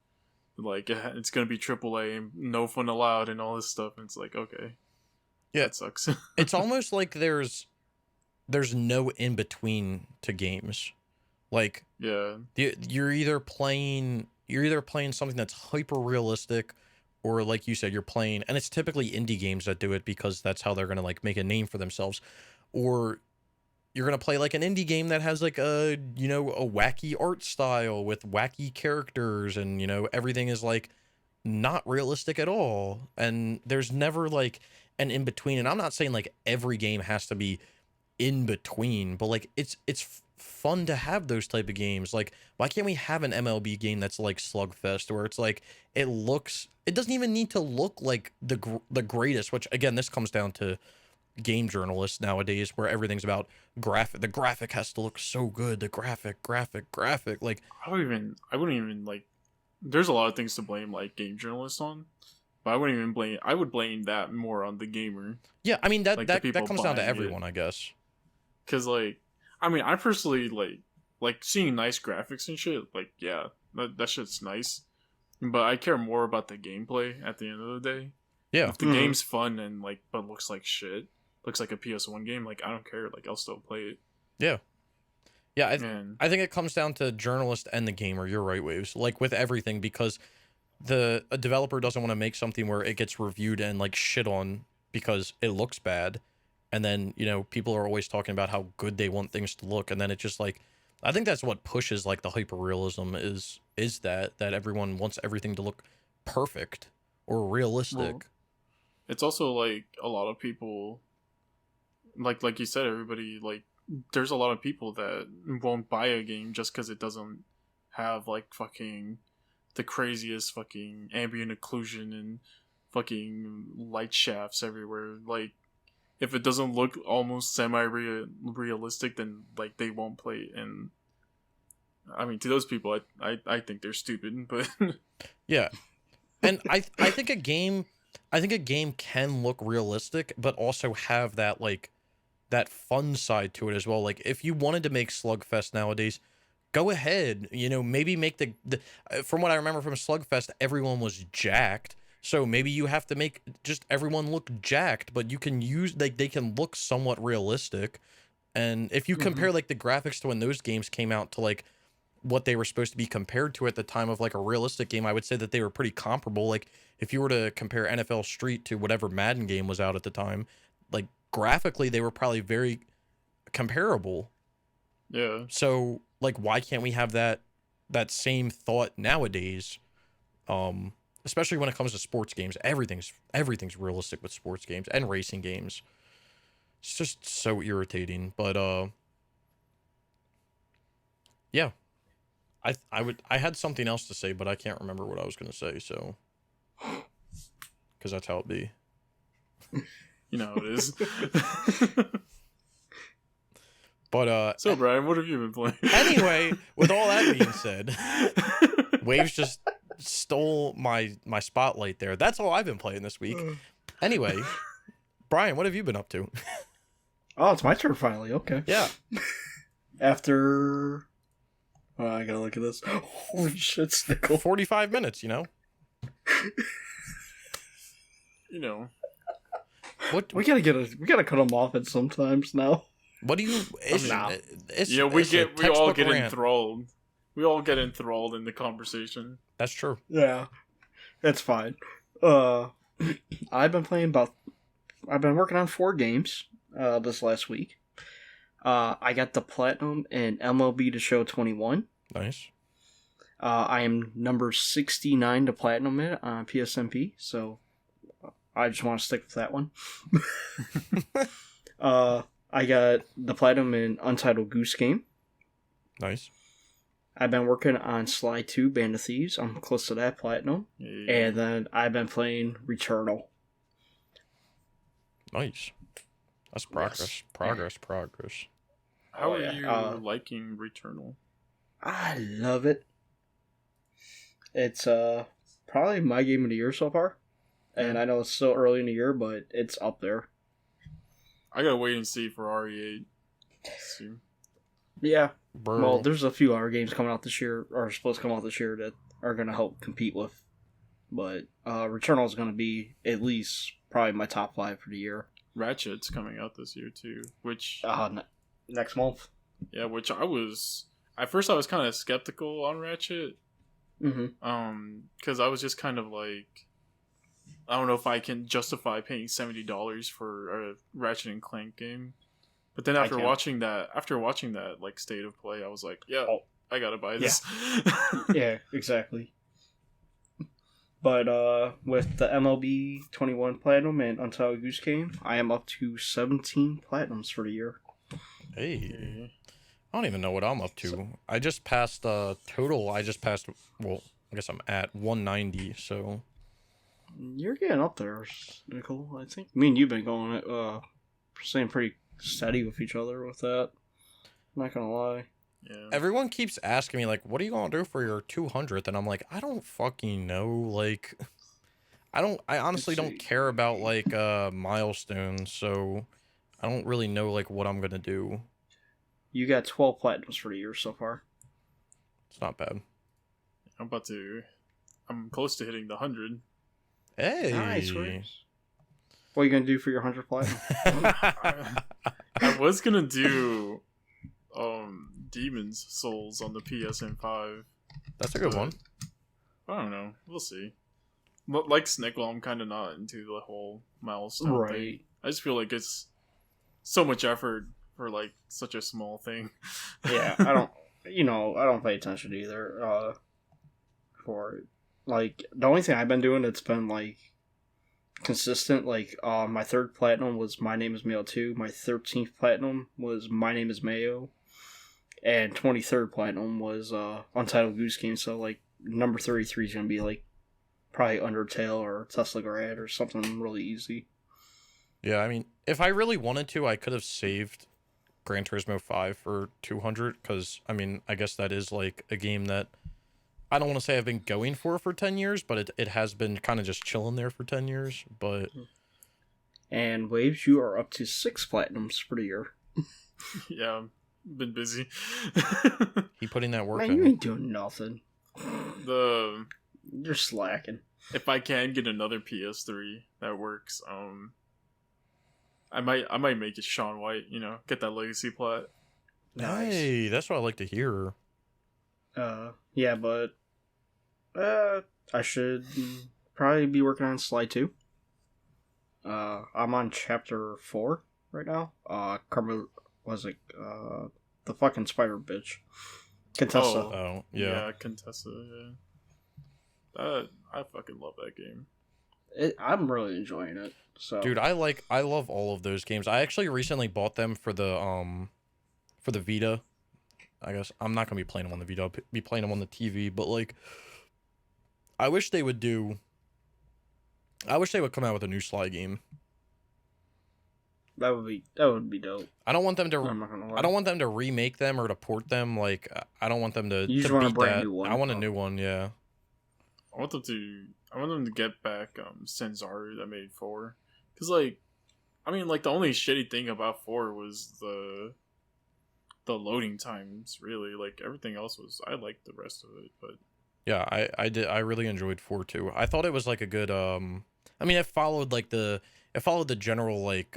like it's gonna be AAA and no fun allowed and all this stuff, and it's like, okay, that sucks. It's almost like there's no in between to games. Like, yeah, you're either playing something that's hyper realistic, or like you said, you're playing, and it's typically indie games that do it because that's how they're gonna like make a name for themselves, or you're gonna play like an indie game that has like a wacky art style with wacky characters, and everything is like not realistic at all, and there's never like an in between. And I'm not saying like every game has to be in between, but like it's fun to have those type of games. Like, why can't we have an MLB game that's like Slugfest, where it's like it doesn't even need to look like the greatest, which again, this comes down to game journalists nowadays, where everything's about graphic. The graphic has to look so good. The graphic. Like, I wouldn't even like. There's a lot of things to blame like game journalists on, but I wouldn't even blame. I would blame that more on the gamer. Yeah, I mean that like, that comes down to everyone, I guess. Because like, I mean, I personally like seeing nice graphics and shit. Like, yeah, that shit's nice, but I care more about the gameplay at the end of the day. Yeah, if the game's fun and like, but looks like shit. Looks like a PS1 game, like, I don't care, like, I'll still play it. Yeah. I think it comes down to journalist and the gamer. You're right, Waves. Like with everything, because a developer doesn't want to make something where it gets reviewed and like shit on because it looks bad, and then people are always talking about how good they want things to look, and then it just like, I think that's what pushes like the hyperrealism is that everyone wants everything to look perfect or realistic. Well, it's also like a lot of people. Like you said, everybody, like, there's a lot of people that won't buy a game just because it doesn't have like fucking the craziest fucking ambient occlusion and fucking light shafts everywhere. Like, if it doesn't look almost realistic, then like they won't play it. And I mean, to those people, I think they're stupid, but yeah. And I think a game can look realistic, but also have that like that fun side to it as well. Like, if you wanted to make Slugfest nowadays, go ahead. Maybe make the from what I remember from Slugfest, everyone was jacked. So maybe you have to make just everyone look jacked, but you can use like they can look somewhat realistic. And if you compare like the graphics to when those games came out to like what they were supposed to be compared to at the time of like a realistic game, I would say that they were pretty comparable. Like, if you were to compare NFL Street to whatever Madden game was out at the time, like graphically they were probably very comparable. Yeah. So like, why can't we have that same thought nowadays? Especially when it comes to sports games, everything's realistic with sports games and racing games. It's just so irritating. But yeah. I had something else to say, but I can't remember what I was going to say, so because that's how it be. You know how it is. But so Brian, what have you been playing? Anyway, with all that being said, Waves just stole my spotlight there. That's all I've been playing this week. Anyway, Brian, what have you been up to? Oh, it's my turn finally. Okay. Yeah. After I gotta look at this. Holy shit, Snickel. 45 minutes, What we gotta cut them off at sometimes now. What do you? We all get enthralled. We all get enthralled in the conversation. That's true. Yeah, that's fine. I've been working on 4 games this last week. I got the platinum in MLB The Show 21. Nice. I am number 69 to platinum it on PSMP, so I just want to stick with that one. I got the platinum in Untitled Goose Game. Nice. I've been working on Sly 2 Band of Thieves. I'm close to that platinum. Yeah. And then I've been playing Returnal. Nice. That's progress. Yes. Progress. How are you liking Returnal? I love it. It's probably my game of the year so far. And I know it's still early in the year, but it's up there. I gotta wait and see for RE8. See. Yeah. Bro. Well, there's a few other games coming out this year, or supposed to come out this year, that are going to help compete with. But Returnal is going to be at least probably my top 5 for the year. Ratchet's coming out this year too, which next month. Yeah, which at first I was kind of skeptical on Ratchet. Because I was just kind of like, I don't know if I can justify paying $70 for a Ratchet and Clank game. But then after watching that like state of play, I was like, yeah, I gotta buy this. Yeah, exactly. But with the MLB 21 Platinum and Untitled Goose Game, I am up to 17 Platinums for the year. Hey. I don't even know what I'm up to. I just passed total. Well, I guess I'm at 190, so. You're getting up there, Nicole. I think me and you've been going, staying pretty steady with each other with that. I'm not gonna lie. Yeah. Everyone keeps asking me, like, what are you gonna do for your 200th? And I'm like, I don't fucking know. Like, I honestly don't care about, like, milestones, so I don't really know, like, what I'm gonna do. You got 12 Platinums for the year so far. It's not bad. I'm close to hitting the 100. Hey! Nice. What are you gonna do for your 100 Platinum? I was gonna do Demon's Souls on the PSN5. That's a good one. I don't know. We'll see. Like Snickel, I'm kind of not into the whole milestone thing. I just feel like it's so much effort for like such a small thing. Yeah, I don't pay attention either. For it. Like, the only thing I've been doing that's been like consistent, like my 3rd Platinum was My Name is Mayo 2, my 13th Platinum was My Name is Mayo, and 23rd Platinum was Untitled Goose Game, so like number 33 is gonna be like probably Undertale or Tesla Grad or something really easy. Yeah, I mean, if I really wanted to, I could have saved Gran Turismo 5 for 200, because, I mean, I guess that is like a game that I don't want to say I've been going for 10 years, but it has been kind of just chilling there for 10 years, but... And Waves, you are up to 6 Platinums for the year. Yeah, been busy. He putting that work Man, in. you ain't doing nothing. You're slacking. If I can get another PS3 that works, I might make it Sean White, get that legacy plat. Nice. Hey, that's what I like to hear. Yeah, but I should probably be working on Slide 2. I'm on Chapter 4 right now. The fucking spider bitch. Contessa. Oh, yeah. Yeah, Contessa, yeah. I fucking love that game. I'm really enjoying it. So, dude, I love all of those games. I actually recently bought them for the Vita. I guess I'm not gonna be playing them on the Vita. I'll be playing them on the TV. But like, I wish they would come out with a new Sly game. That would be dope. I don't want them to. I'm not gonna lie. I don't want them to remake them or to port them. Like, I don't want them to. You just to want a beat brand that. new one. I want a new one. Yeah. I want them to get back Senzaru that made 4. Because like, I mean, like the only shitty thing about 4 was the loading times. Really, like everything else was. I liked the rest of it, but yeah, I really enjoyed 4 too. I thought it was like a good. I mean, it followed the general like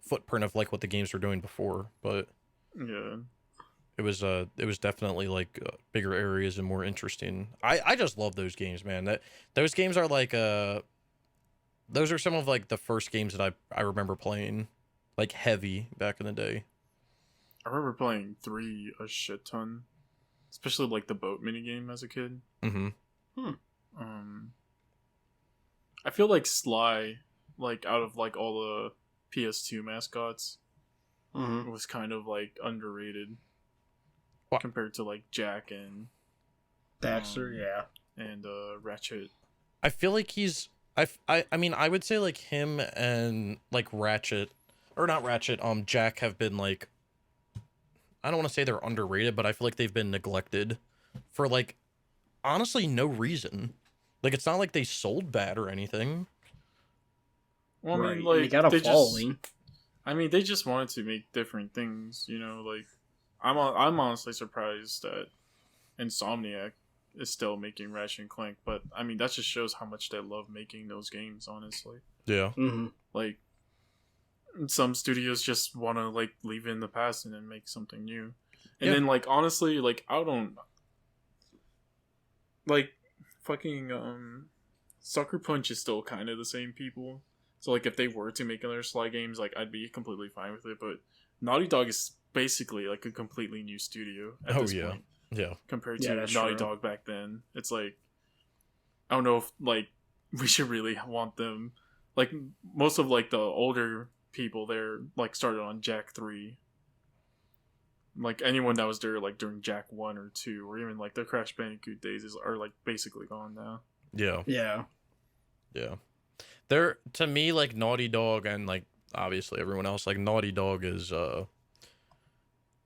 footprint of like what the games were doing before, but yeah. It was definitely like bigger areas and more interesting. I just love those games, man. Those games are like those are some of like the first games that I remember playing like heavy back in the day. I remember playing 3 a shit ton, especially like the boat minigame as a kid. Mm-hmm. I feel like Sly, like out of like all the PS2 mascots, was kind of like underrated. What? Compared to like Jack and Daxter, yeah, and Ratchet. I feel like he's I mean I would say like him and like Ratchet or not Ratchet Jack have been like, I don't want to say they're underrated, but I feel like they've been neglected for like honestly no reason. Like, it's not like they sold bad or anything. Well, I mean, Right. They like got a they just. following. I mean, they just wanted to make different things. You know, like I'm honestly surprised that Insomniac is still making Ratchet and Clank, but I mean that just shows how much they love making those games. Honestly, Yeah. Mm-hmm. like some studios just want to like leave it in the past and then make something new. And Yeah. then like honestly, like I don't like fucking Sucker Punch is still kind of the same people. So like if they were to make another Sly games, like I'd be completely fine with it. But Naughty Dog is basically like a completely new studio at this point. Yeah. Compared Yeah, to that's Naughty true. Dog back then. It's like I don't know if like we should really want them. Like most of like the older people there like started on Jack 3. Like anyone that was there like during Jack 1 or 2 or even like the Crash Bandicoot days are like basically gone now. Yeah. Yeah. Yeah. They're, to me, like Naughty Dog and like obviously everyone else, like Naughty Dog is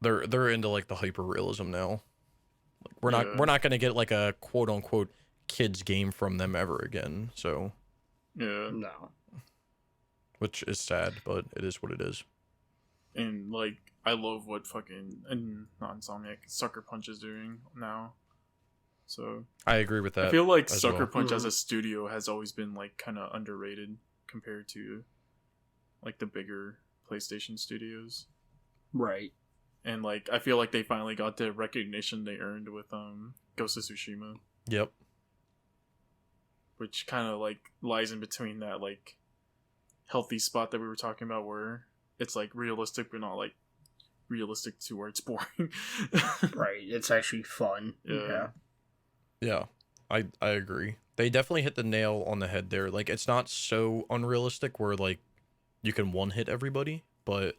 they're into like the hyper realism now. Like, we're not gonna get like a quote unquote kids game from them ever again. So Yeah. No. which is sad, but it is what it is. And like I love what fucking and not Insomniac Sucker Punch is doing now. So I agree with that. I feel like as Sucker well. Punch as a studio has always been like kind of underrated compared to like the bigger PlayStation studios. Right. And like I feel like they finally got the recognition they earned with Ghost of Tsushima, Yep. which kind of like lies in between that like healthy spot that we were talking about where it's like realistic but not like realistic to where it's boring. Right. It's actually fun. Yeah. Yeah. I agree. They definitely hit the nail on the head there. Like, it's not so unrealistic where like you can one hit everybody, but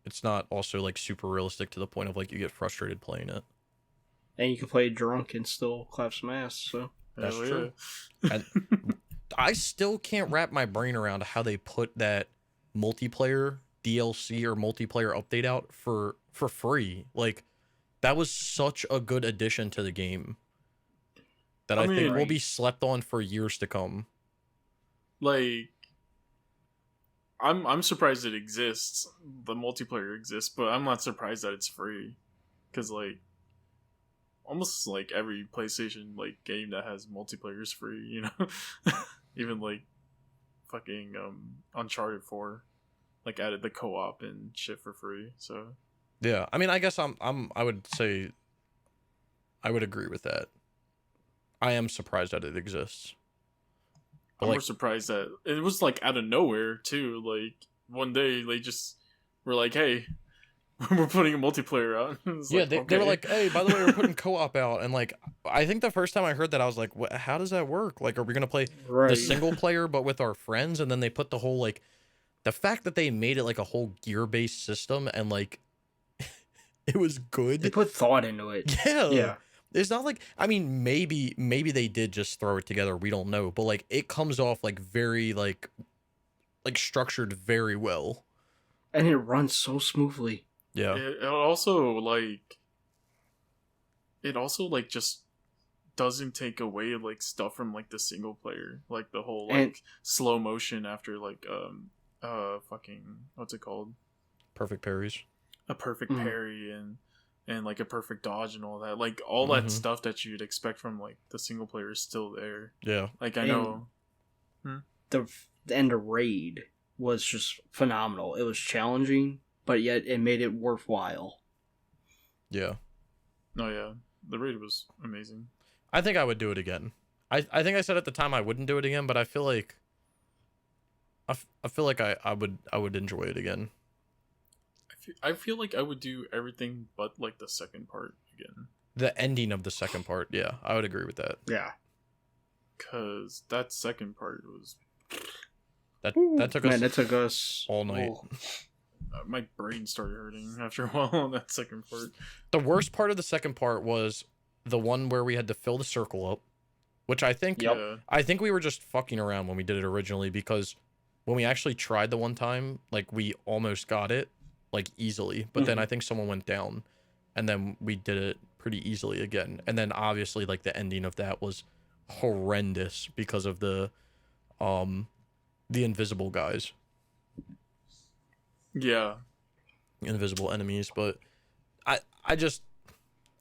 it's not also like super realistic to the point of like you get frustrated playing it. And you can play drunk and still clap some ass. So That's Hell true. yeah. And I still can't wrap my brain around how they put that multiplayer DLC or multiplayer update out for free. Like, that was such a good addition to the game that I think mean, will be slept on for years to come. Like I'm surprised it exists. The multiplayer exists, but I'm not surprised that it's free. Cause like almost like every PlayStation like game that has multiplayer is free, you know? Even like fucking Uncharted 4 like added the co-op and shit for free. So Yeah, I mean, I guess I would say I would agree with that. I am surprised that it exists. I'm Like- more surprised that it was like out of nowhere too. Like one day they just were like, "Hey, we're putting a multiplayer out." It's Yeah, like, they were okay. like, "Hey, by the way, we're putting co-op out," and like, I think the first time I heard that, I was like, "What? How does that work? Like, are we gonna play right. the single player but with our friends?" And then they put the whole like, the fact that they made it like a whole gear-based system and like, it was They good. put thought into it. Yeah, Yeah. It's not like, I mean, maybe they did just throw it together. We don't know, but like, it comes off like very like structured very well. And it runs so smoothly. Yeah. It also like just doesn't take away like stuff from like the single player, like the whole like And- slow motion after like fucking what's it called, Perfect parries. a perfect Mhm. parry and like a perfect dodge and all that, like all Mhm. that stuff that you'd expect from like the single player is still there. Yeah. Like I And- know The raid was just phenomenal. It was challenging, but yet it made it worthwhile. Yeah. no yeah the raid was amazing. I think I would do it again. I think I said at the time I wouldn't do it again, but I feel like I feel like I would enjoy it again. I feel like I would do everything but like the second part again. The ending of the second part, yeah, I would agree with that. Yeah. Cause that second part was That took Man, us that took us all night. oh, my brain started hurting after a while on that second part. The worst part of the second part was the one where we had to fill the circle up, which I think Yep. Yeah. I think we were just fucking around when we did it originally, because when we actually tried the one time, like, we almost got it like easily, but then Mhm. I think someone went down, and then we did it pretty easily again. And then obviously like the ending of that was horrendous because of the invisible guys, Yeah. invisible enemies. But I just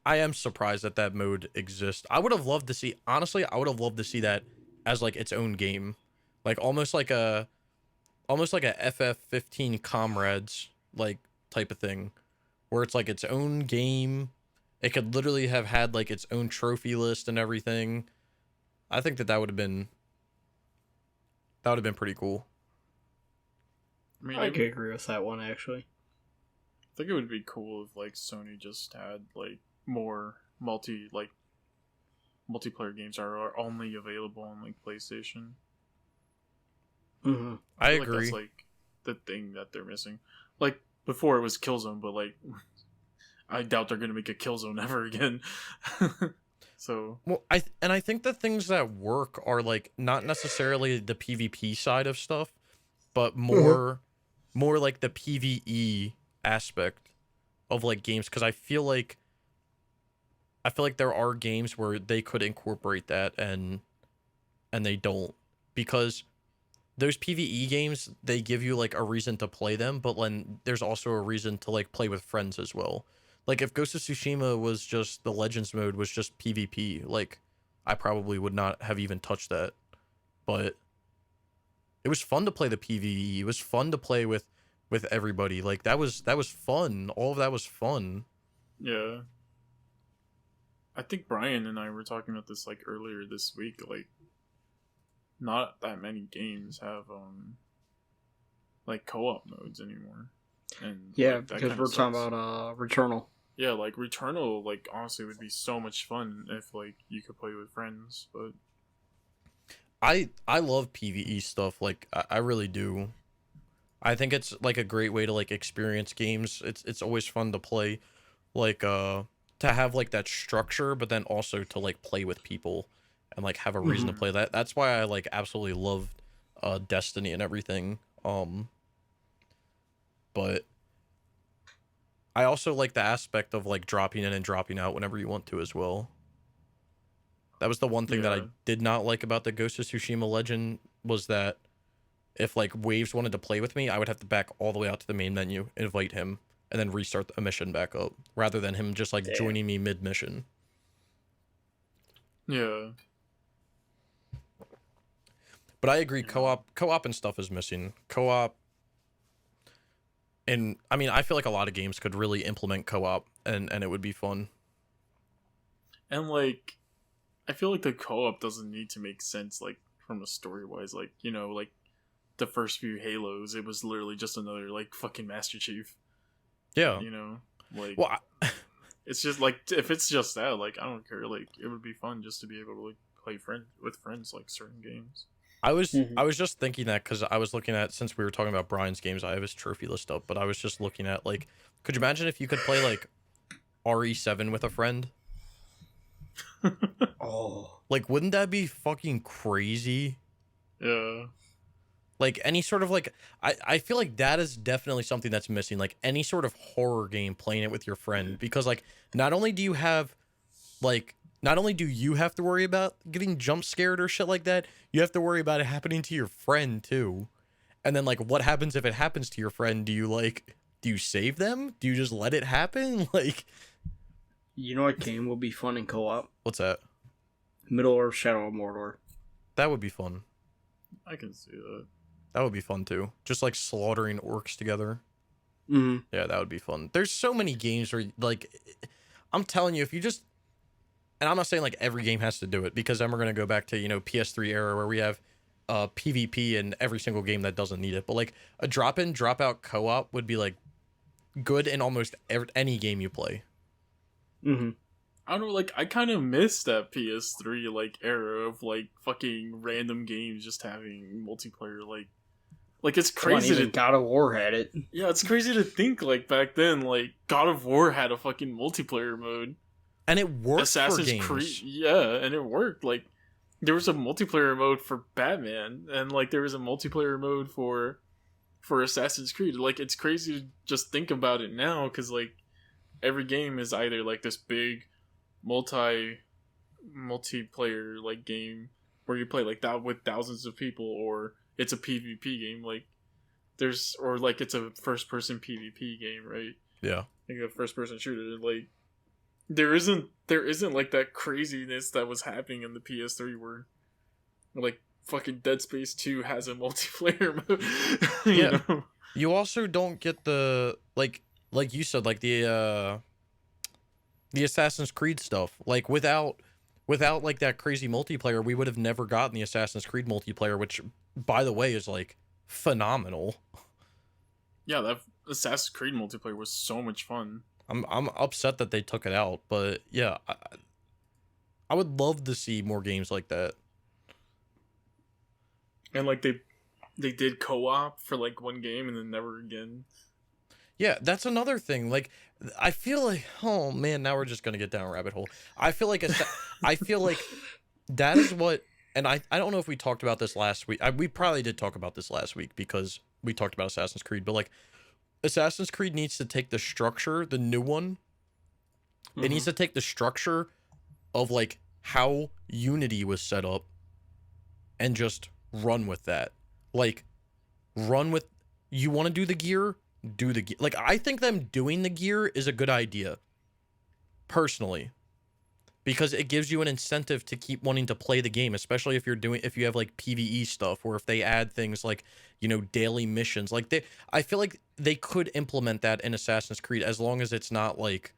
I am surprised that that mode exists. I would have loved to see, honestly, I would have loved to see that as like its own game, like almost like a FF15 Comrades like type of thing, where it's like its own game. It could literally have had like its own trophy list and everything. I think that would have been pretty cool. I mean, I could agree with that one, actually. I think it would be cool if like Sony just had like more multiplayer games are only available on like PlayStation. Mm-hmm. I feel agree. Like that's like the thing that they're missing. Like before it was Killzone, but like I doubt they're gonna make a Killzone ever again. So Well, I think the things that work are like not necessarily the PvP side of stuff, but more like the PvE aspect of like games, because I feel like there are games where they could incorporate that and they don't, because those PvE games, they give you like a reason to play them, but then there's also a reason to like play with friends as well. Like if Ghost of Tsushima was just the Legends mode was just PvP, like I probably would not have even touched that. But it was fun to play the PvE. It was fun to play with everybody. Like that was fun. All of that was fun. yeah. I think Brian and I were talking about this like earlier this week, like not that many games have like co-op modes anymore. And Yeah, like, that because kinda we're talking sucks. about Returnal. Yeah, like Returnal, like honestly would be so much fun if like you could play with friends, but I love PvE stuff. Like I really do. I think it's like a great way to like experience games. It's always fun to play, like to have like that structure, but then also to like play with people and like have a reason to play that. That's why I like absolutely loved Destiny and everything. But I also like the aspect of like dropping in and dropping out whenever you want to as well. That was the one thing that I Yeah. did not like about the Ghost of Tsushima Legend, was that if like Waves wanted to play with me, I would have to back all the way out to the main menu, invite him, and then restart a mission back up, rather than him just like Damn. joining me mid mission. yeah. But I agree, co-op and stuff is missing. Co-op, and I mean, I feel like a lot of games could really implement co-op, and it would be fun. And like I feel like the co-op doesn't need to make sense like from a story wise, like, you know, like the first few Halos, it was literally just another like fucking Master Chief. Yeah. You know? Like Well, it's just like if it's just that, like I don't care. Like it would be fun just to be able to like play with friends like certain games. I was just thinking that because I was looking at, since we were talking about Brian's games, I have his trophy list up, but I was just looking at like, could you imagine if you could play like RE7 with a friend? Oh, Like, wouldn't that be fucking crazy? Yeah. Like any sort of like, I feel like that is definitely something that's missing. Like any sort of horror game, playing it with your friend, because like not only do you have to worry about getting jump scared or shit like that, you have to worry about it happening to your friend too. And then like, what happens if it happens to your friend? Do you save them? Do you just let it happen? Like, you know what game will be fun in co-op? what's that? Middle Earth: Shadow of Mordor. That would be fun. I can see that. That would be fun too. Just like slaughtering orcs together. Mm-hmm. Yeah, that would be fun. There's so many games where like, I'm telling you, if you just, and I'm not saying like every game has to do it, because then we're gonna go back to, you know, PS3 era where we have PvP in every single game that doesn't need it. But like a drop in, drop out co-op would be like good in almost any game you play. Mm-hmm. I don't know, like I kind of miss that PS3 like era of like fucking random games just having multiplayer. Like it's crazy Even to God of War had it. yeah, it's crazy to think like back then like God of War had a fucking multiplayer mode. And it worked Assassin's for games. Creed, yeah, and it worked. Like there was a multiplayer mode for Batman, and like there was a multiplayer mode for Assassin's Creed. Like it's crazy to just think about it now, because like every game is either like this big multiplayer like game where you play like that with thousands of people, or it's a PvP game, like or like it's a first person PvP game, right? Yeah. Like a first person shooter, like there isn't like that craziness that was happening in the PS3 where like fucking Dead Space 2 has a multiplayer mode. Yeah. Know? You also don't get the like you said, like the Assassin's Creed stuff. Like without like that crazy multiplayer, we would have never gotten the Assassin's Creed multiplayer, which by the way is like phenomenal. Yeah, that Assassin's Creed multiplayer was so much fun. I'm upset that they took it out, but yeah, I would love to see more games like that. And like they did co-op for like one game and then never again. Yeah, that's another thing. Like, I feel like, oh man, now we're just gonna get down a rabbit hole. I feel like that is what, and I don't know if we talked about this last week. We probably did talk about this last week because we talked about Assassin's Creed, but like, Assassin's Creed needs to take the structure, the new one. It needs to take the structure of like how Unity was set up and just run with that. Like, you want to do the gear, do the gear. Like, I think them doing the gear is a good idea, personally, because it gives you an incentive to keep wanting to play the game, especially if you have like PvE stuff, or if they add things like, you know, daily missions. Like, I feel like they could implement that in Assassin's Creed, as long as it's not like,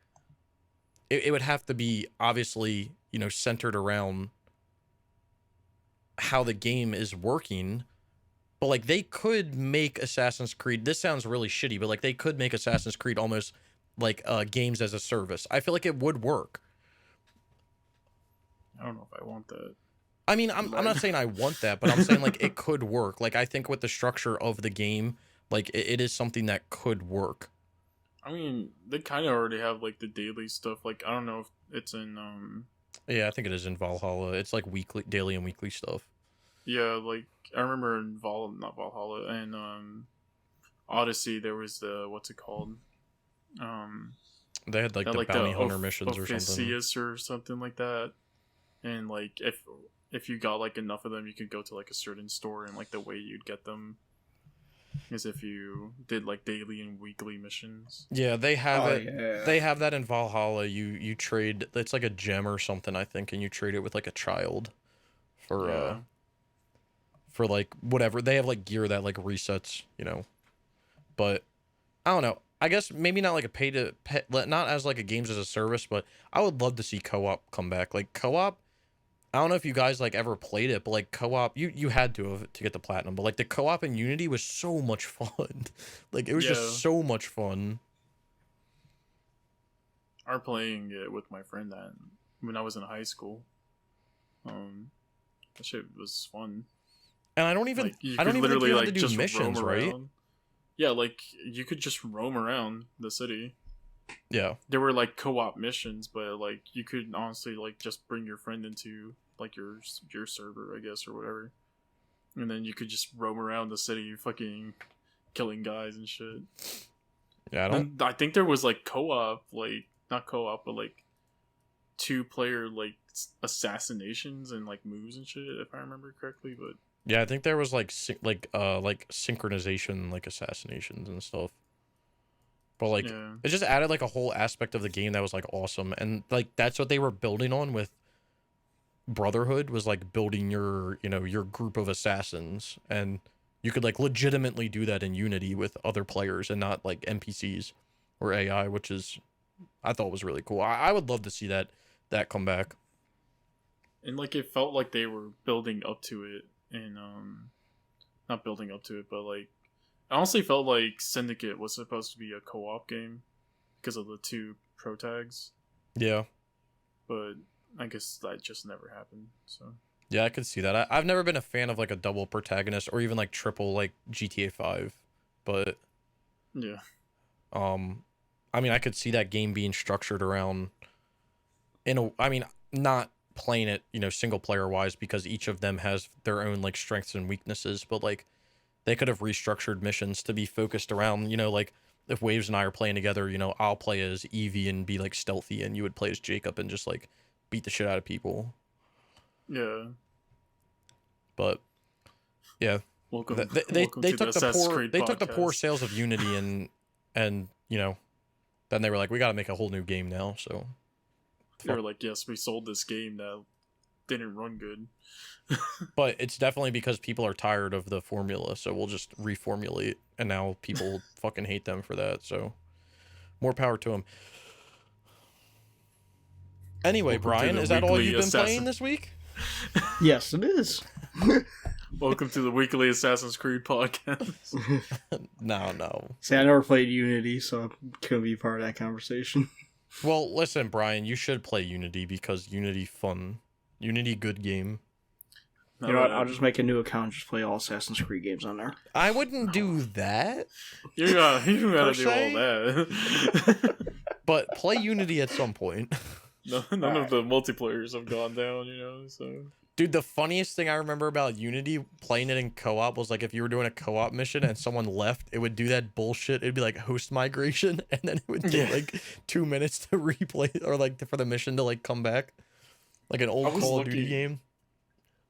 it would have to be obviously, you know, centered around how the game is working. But like, they could make Assassin's Creed, this sounds really shitty, but like they could make Assassin's Creed almost like games as a service. I feel like it would work. I don't know if I want that. I mean, I'm not saying I want that, but I'm saying like it could work. Like, I think with the structure of the game, like it is something that could work. I mean, they kind of already have like the daily stuff. Like, I don't know if it's in Yeah, I think it is in Valhalla. It's like daily and weekly stuff. Yeah, like I remember in not Valhalla, and Odyssey, there was the, what's it called? They had like the bounty hunter missions or something. Officius or something like that. And like if you got like enough of them, you could go to like a certain store, and like the way you'd get them is if you did like daily and weekly missions. Yeah, they have it. Yeah. They have that in Valhalla. You trade, it's like a gem or something, I think, and you trade it with like a child for like whatever. They have like gear that like resets, you know. But I don't know. I guess maybe not like a not as like a games as a service, but I would love to see co-op come back. Like co-op, I don't know if you guys like ever played it, but like co-op, you had to get the platinum, but like the co-op in Unity was so much fun. Like, it was just so much fun. I was playing it with my friend when I was in high school. That shit was fun. And I don't even like, I don't even think you had to do just missions, right? Yeah, like you could just roam around the city. Yeah. There were like co-op missions, but like you could honestly like just bring your friend into like your server, I guess, or whatever. And then you could just roam around the city fucking killing guys and shit. Yeah, I think there was like co-op, like not co-op, but like 2-player like assassinations and like moves and shit, if I remember correctly, but yeah, I think there was like synchronization, like assassinations and stuff. But like it just added like a whole aspect of the game that was like awesome, and like that's what they were building on with Brotherhood, was like building your group of assassins, and you could like legitimately do that in Unity with other players and not like NPCs or AI, which is I thought was really cool. I would love to see that come back. And like it felt like they were building up to it. And not building up to it, but like I honestly felt like Syndicate was supposed to be a co-op game because of the 2 pro tags. Yeah, but I guess that just never happened. So yeah, I could see that. I've never been a fan of like a double protagonist or even like triple like GTA 5, but yeah, I mean, I could see that game being structured around not playing it, you know, single player wise, because each of them has their own like strengths and weaknesses, but like they could have restructured missions to be focused around, you know, like if Waves and I are playing together, you know, I'll play as Eevee and be like stealthy, and you would play as Jacob and just like beat the shit out of people. Yeah. But yeah, Welcome. they welcome they to took the Assassin's Creed they took the poor podcast. sales of Unity and you know, then they were like, we got to make a whole new game now. So They were like, yes, we sold this game that didn't run good. but it's definitely because people are tired of the formula, so we'll just reformulate, and now people fucking hate them for that. So more power to them. Anyway, Welcome to Brian, the is that all weekly you've been Assassin- playing this week? Yes, it is. Welcome to the weekly Assassin's Creed podcast. No. See, I never played Unity, so I couldn't be part of that conversation. Well, listen, Brian, you should play Unity because Unity fun. Unity good game. You know what? I'll just make a new account and just play all Assassin's Creed games on there. I wouldn't do that. You gotta do all se? that. But play Unity at some point. None of the multiplayers have gone down, you know, so... Dude, the funniest thing I remember about Unity playing it in co-op was like if you were doing a co-op mission and someone left, it would do that bullshit. It'd be like host migration, and then it would take like 2 minutes to replay or like for the mission to like come back, like an old Call of Duty game.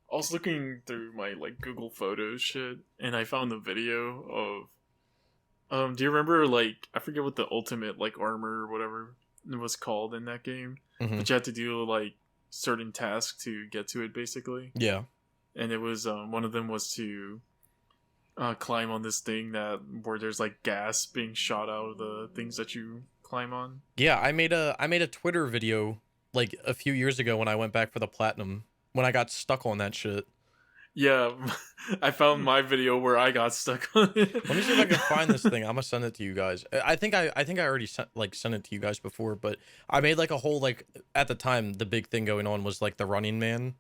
I was looking through my like Google Photos shit, and I found the video of. Do you remember like I forget what the ultimate like armor or whatever it was called in that game, but you had to do like certain tasks to get to it basically. Yeah. And it was one of them was to climb on this thing where there's like gas being shot out of the things that you climb on. Yeah, I made a Twitter video like a few years ago when I went back for the platinum when I got stuck on that shit. Yeah, I found my video where I got stuck on it. Let me see if I can find this thing. I'm gonna send it to you guys. I think I already sent it to you guys before, but I made like a whole like at the time the big thing going on was like the Running Man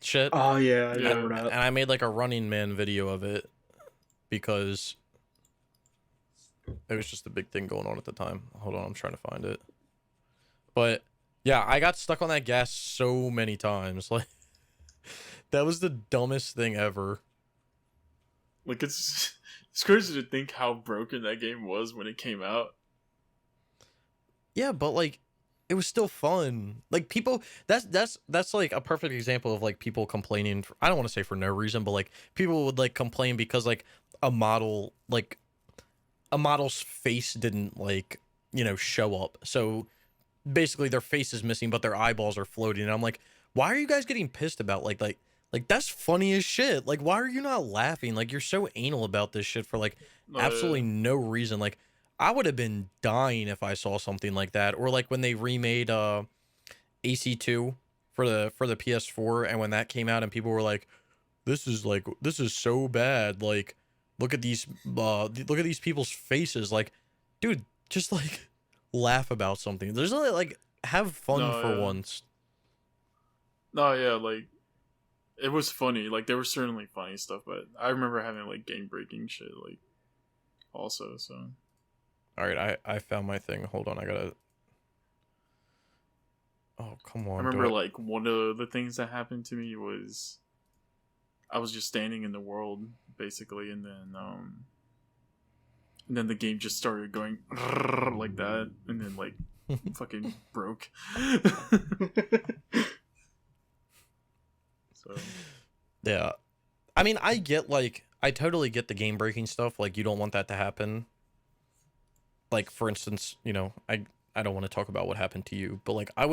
shit. Oh yeah, I remember that. And I made like a Running Man video of it because it was just a big thing going on at the time. Hold on, I'm trying to find it. But yeah, I got stuck on that gas so many times. Like that was the dumbest thing ever. Like it's crazy to think how broken that game was when it came out. Yeah, but like it was still fun. Like people that's like a perfect example of like people complaining I don't want to say for no reason, but like people would like complain because like a model's face didn't like, you know, show up. So basically their face is missing but their eyeballs are floating, and I'm like, why are you guys getting pissed about like that's funny as shit. Like why are you not laughing? Like you're so anal about this shit for like absolutely no reason. Like I would have been dying if I saw something like that. Or like when they remade AC2 for the PS4, and when that came out and people were like, this is so bad. Like look at these people's faces. Like, dude, just like laugh about something. There's no like have fun for once. No, yeah, like it was funny. Like there was certainly funny stuff, but I remember having like game breaking shit like also, so. All right, I found my thing. Hold on, I gotta. Oh come on! I remember like one of the things that happened to me was I was just standing in the world basically, and then the game just started going like that, and then like fucking broke. So yeah, I mean, I totally get the game breaking stuff. Like you don't want that to happen. Like for instance, you know, I don't want to talk about what happened to you, but like I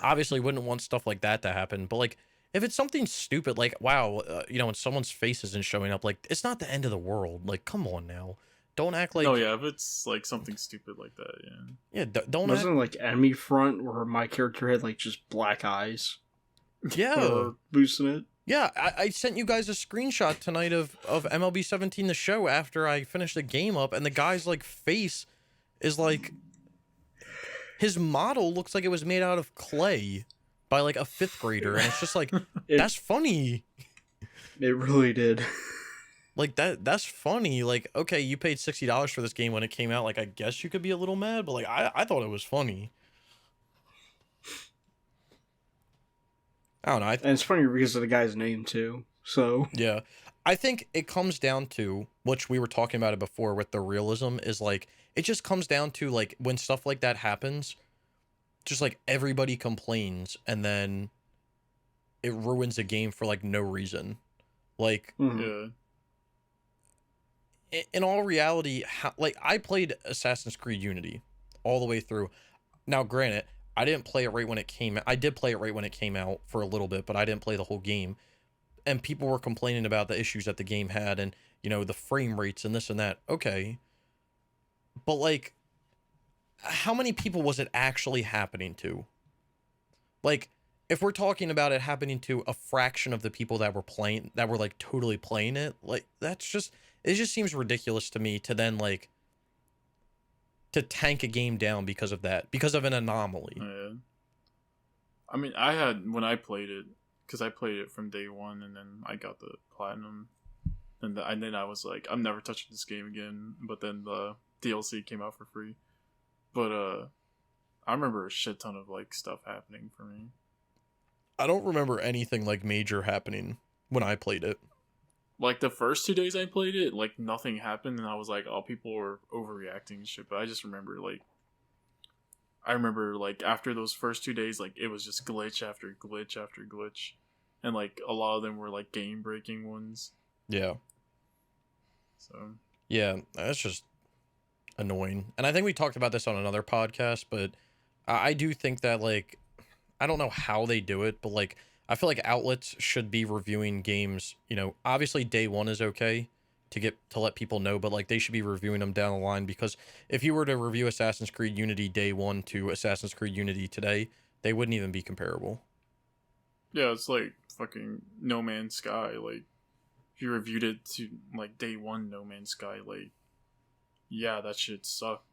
obviously wouldn't want stuff like that to happen. But like if it's something stupid, like wow, you know, when someone's face isn't showing up, like it's not the end of the world. Like come on now, don't act like. Oh yeah, if it's like something stupid like that, yeah. Yeah, don't. Wasn't like Enemy Front where my character had like just black eyes? Yeah, boosting it. Yeah, I sent you guys a screenshot tonight of MLB 17 the show after I finished the game up, and the guy's like face is like his model looks like it was made out of clay by like a 5th grader, and it's just like that's funny. It really did. Like that's funny. Like okay, you paid $60 for this game when it came out. Like I guess you could be a little mad, but like I thought it was funny. I don't know. And it's funny because of the guy's name too. So yeah, I think it comes down to, which we were talking about it before with the realism, is like, it just comes down to like when stuff like that happens, just like everybody complains and then it ruins a game for like no reason. Like, Yeah. in all reality, like I played Assassin's Creed Unity all the way through. Now, granted, I didn't play it right when it came out. I did play it right when it came out for a little bit, but I didn't play the whole game. And people were complaining about the issues that the game had and, you know, the frame rates and this and that. Okay. But like, how many people was it actually happening to? Like, if we're talking about it happening to a fraction of the people that were playing, that were like totally playing it, like that's just, it just seems ridiculous to me to then like, to tank a game down because of that, because of an anomaly. Yeah. I mean, I had, when I played it, because I played it from day one, and then I got the platinum, and then I was like, I'm never touching this game again. But then the DLC came out for free. But I remember a shit ton of like stuff happening for me. I don't remember anything like major happening when I played it. Like the first 2 days I played it, like nothing happened, and I was like, oh, people were overreacting and shit. But I just remember like after those first 2 days, like it was just glitch after glitch after glitch, and like a lot of them were like game breaking ones. Yeah. So Yeah, that's just annoying. And I think we talked about this on another podcast, but I do think that like, I don't know how they do it, but like, I feel like outlets should be reviewing games, you know, obviously day one is okay to let people know, but like they should be reviewing them down the line, because if you were to review Assassin's Creed Unity day one to Assassin's Creed Unity today, they wouldn't even be comparable. yeah, it's like fucking No Man's Sky. Like if you reviewed it to like day one No Man's Sky, like yeah, that shit sucked.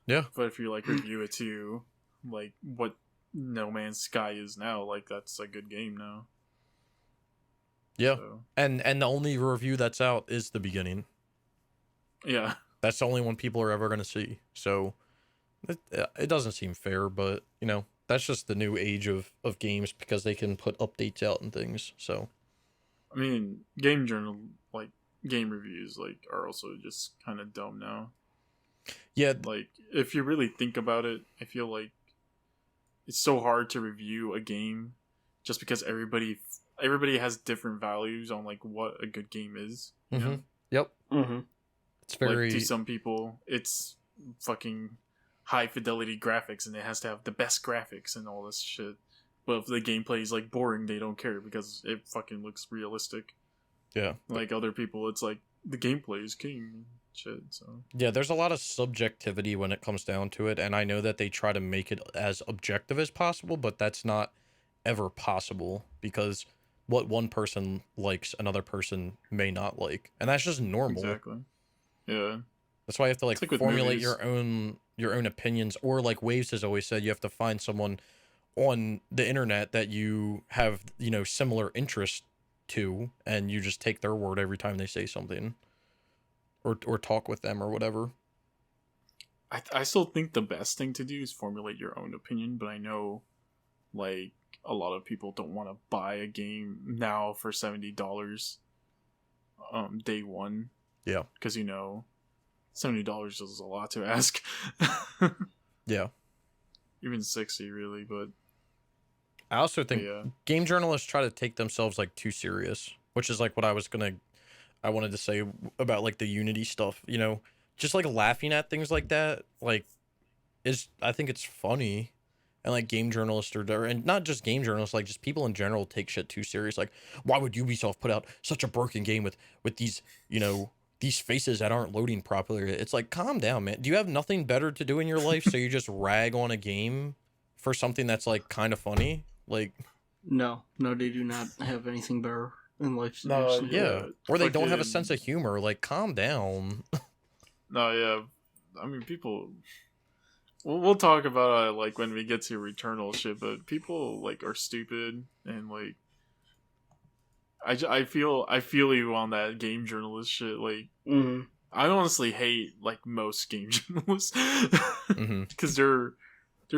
Yeah. But if you like review it to like what No Man's Sky is now, like that's a good game now. Yeah. So, And the only review that's out is the beginning. yeah. That's the only one people are ever going to see. So it doesn't seem fair, but you know, that's just the new age of games, because they can put updates out and things. So I mean, game journal, like game reviews, like are also just kind of dumb now. yeah, Like if you really think about it, I feel like it's so hard to review a game just because everybody has different values on like what a good game is. You know? Yep. Mm-hmm. It's very, like to some people it's fucking high fidelity graphics and it has to have the best graphics and all this shit. But if the gameplay is like boring, they don't care because it fucking looks realistic. yeah. Like other people, it's like the gameplay is king shit. So Yeah, there's a lot of subjectivity when it comes down to it, and I know that they try to make it as objective as possible, but that's not ever possible, because what one person likes, another person may not like, and that's just normal. exactly. Yeah. That's why you have to like It's like with formulate movies. your own opinions, or like Waves has always said, you have to find someone on the internet that you have, you know, similar interest to, and you just take their word every time they say something, or talk with them or whatever. I still think the best thing to do is formulate your own opinion, but I know like a lot of people don't want to buy a game now for $70 day one. Yeah. Because you know $70 is a lot to ask. Yeah. Even 60 really, but I also think yeah. game journalists try to take themselves like too serious, which is like what I wanted to say about like the Unity stuff, you know, just like laughing at things like that, like I think it's funny. And like game journalists and not just game journalists, like just people in general take shit too serious. Like, why would Ubisoft put out such a broken game with these, you know, these faces that aren't loading properly? It's like, calm down, man. Do you have nothing better to do in your life, so you just rag on a game for something that's like kind of funny? Like, No, they do not have anything better in life. No, seriously. yeah, or they don't have a fucking- sense of humor. Like, calm down. No, yeah. I mean, people. We'll talk about it like when we get to Returnal shit, but people like are stupid and like. I feel you on that game journalist shit. Like, Mm-hmm. I honestly hate like most game journalists Mm-hmm. because they're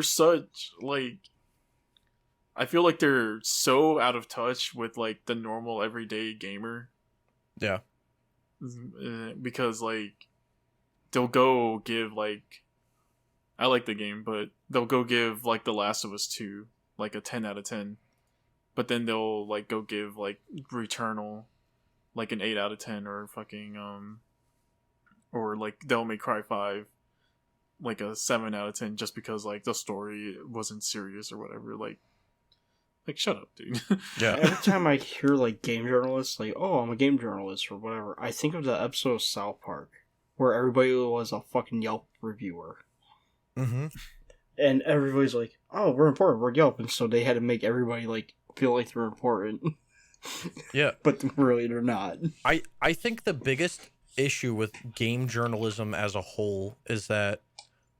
such like. I feel like they're so out of touch with like the normal everyday gamer. Yeah. Because like they'll go give like I like the game, but they'll go give like The Last of Us 2 like a 10 out of 10. But then they'll like go give like Returnal like an 8 out of 10 or fucking or like Devil May Cry 5 like a 7 out of 10 just because like the story wasn't serious or whatever. Like shut up, dude. Yeah. Every time I hear like game journalists, like, oh, I'm a game journalist or whatever, I think of the episode of South Park where everybody was a fucking Yelp reviewer. Mm-hmm. And everybody's like, oh, we're important, we're Yelp. And so they had to make everybody like feel like they're important. Yeah. But really they're not. I think the biggest issue with game journalism as a whole is that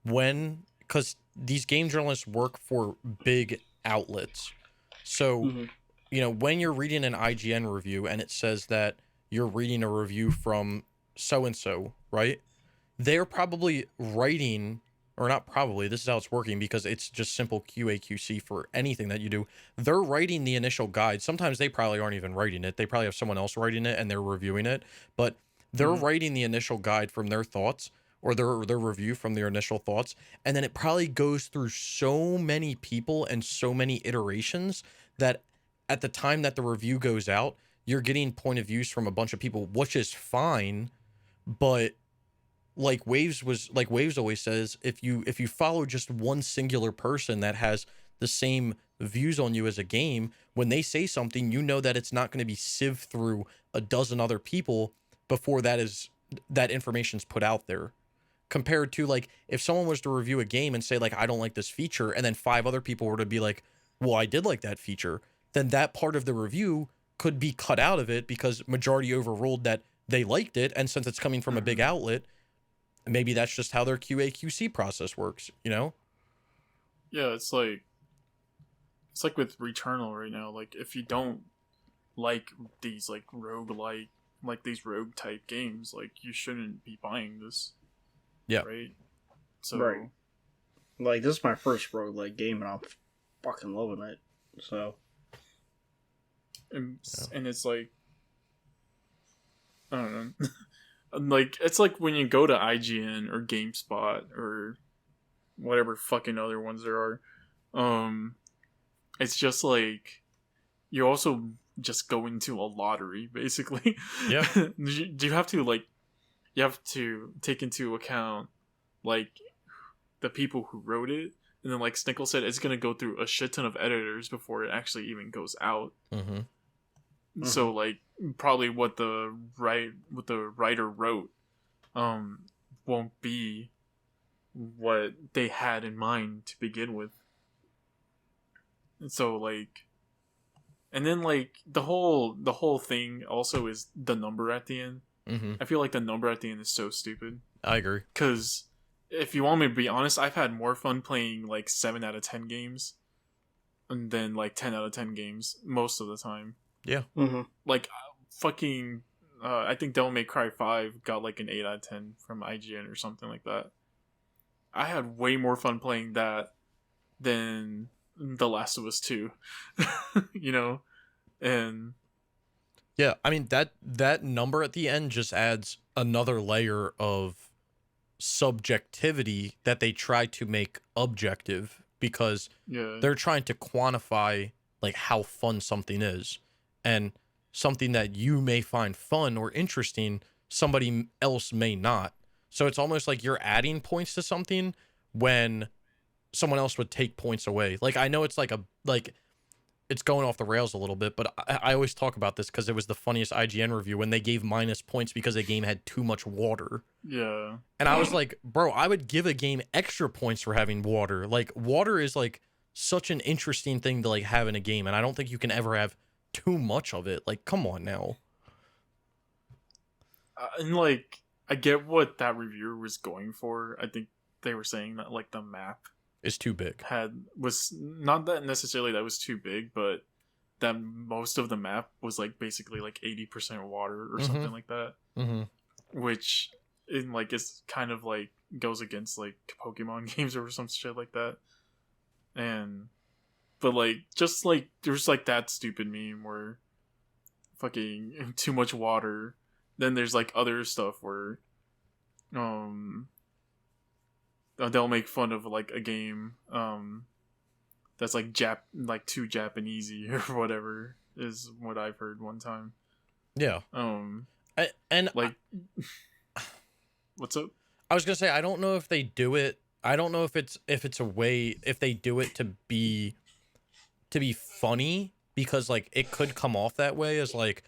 because these game journalists work for big outlets. So, when you're reading an IGN review and it says that you're reading a review from so-and-so, right? They're probably writing, or not probably, this is how it's working because it's just simple QA/QC for anything that you do. They're writing the initial guide. Sometimes they probably aren't even writing it. They probably have someone else writing it and they're reviewing it. But they're writing the initial guide from their thoughts or their review from their initial thoughts. And then it probably goes through so many people and so many iterations that at the time that the review goes out, you're getting point of views from a bunch of people, which is fine. But like Waves always says, if you follow just one singular person that has the same views on you as a game, when they say something, you know that it's not going to be sieved through a dozen other people before that information's put out there. Compared to like if someone was to review a game and say like I don't like this feature, and then 5 other people were to be like, well, I did like that feature, then that part of the review could be cut out of it because majority overruled that they liked it, and since it's coming from a big outlet, maybe that's just how their QA/QC process works, Yeah, it's like with Returnal right now. Like if you don't like these like roguelike, like these rogue type games, like you shouldn't be buying this. Yeah. Right. So. Right. Like this is my first roguelike game, and I'm fucking loving it. So. And it's like, I don't know. Like it's like when you go to IGN or GameSpot or whatever fucking other ones there are, it's just like you also just go into a lottery basically. Yeah. Do you have to like you have to take into account like the people who wrote it, and then like Snickel said, it's gonna go through a shit ton of editors before it actually even goes out. So like probably what the writer wrote won't be what they had in mind to begin with. And so like, and then like the whole thing also is the number at the end. I feel like the number at the end is so stupid. I agree. Because if you want me to be honest, I've had more fun playing like 7 out of 10 games than like 10 out of 10 games most of the time. Yeah. Like fucking I think Devil May Cry 5 got like an 8 out of 10 from IGN or something like that. I had way more fun playing that than The Last of Us 2. And yeah, I mean that number at the end just adds another layer of subjectivity that they try to make objective because they're trying to quantify like how fun something is, and something that you may find fun or interesting, somebody else may not. So it's almost like you're adding points to something when someone else would take points away. Like I know it's like it's going off the rails a little bit, but I always talk about this because it was the funniest IGN review when they gave minus points because a game had too much water. Yeah. And I was like, bro, I would give a game extra points for having water. Like water is like such an interesting thing to like have in a game, and I don't think you can ever have too much of it. Like, come on now. And like, I get what that reviewer was going for. I think they were saying that like the map is too big. Was not that necessarily that was too big, but that most of the map was like basically like 80% water or something like that. Which in like is kind of like goes against like Pokemon games or some shit like that. But like just like there's like that stupid meme where fucking too much water then there's like other stuff where they'll make fun of like a game that's like too Japanesey or whatever is what I've heard one time. Yeah. What's up? I was gonna say I don't know if they do it. I don't know if it's a way if they do it to be funny, because like it could come off that way as like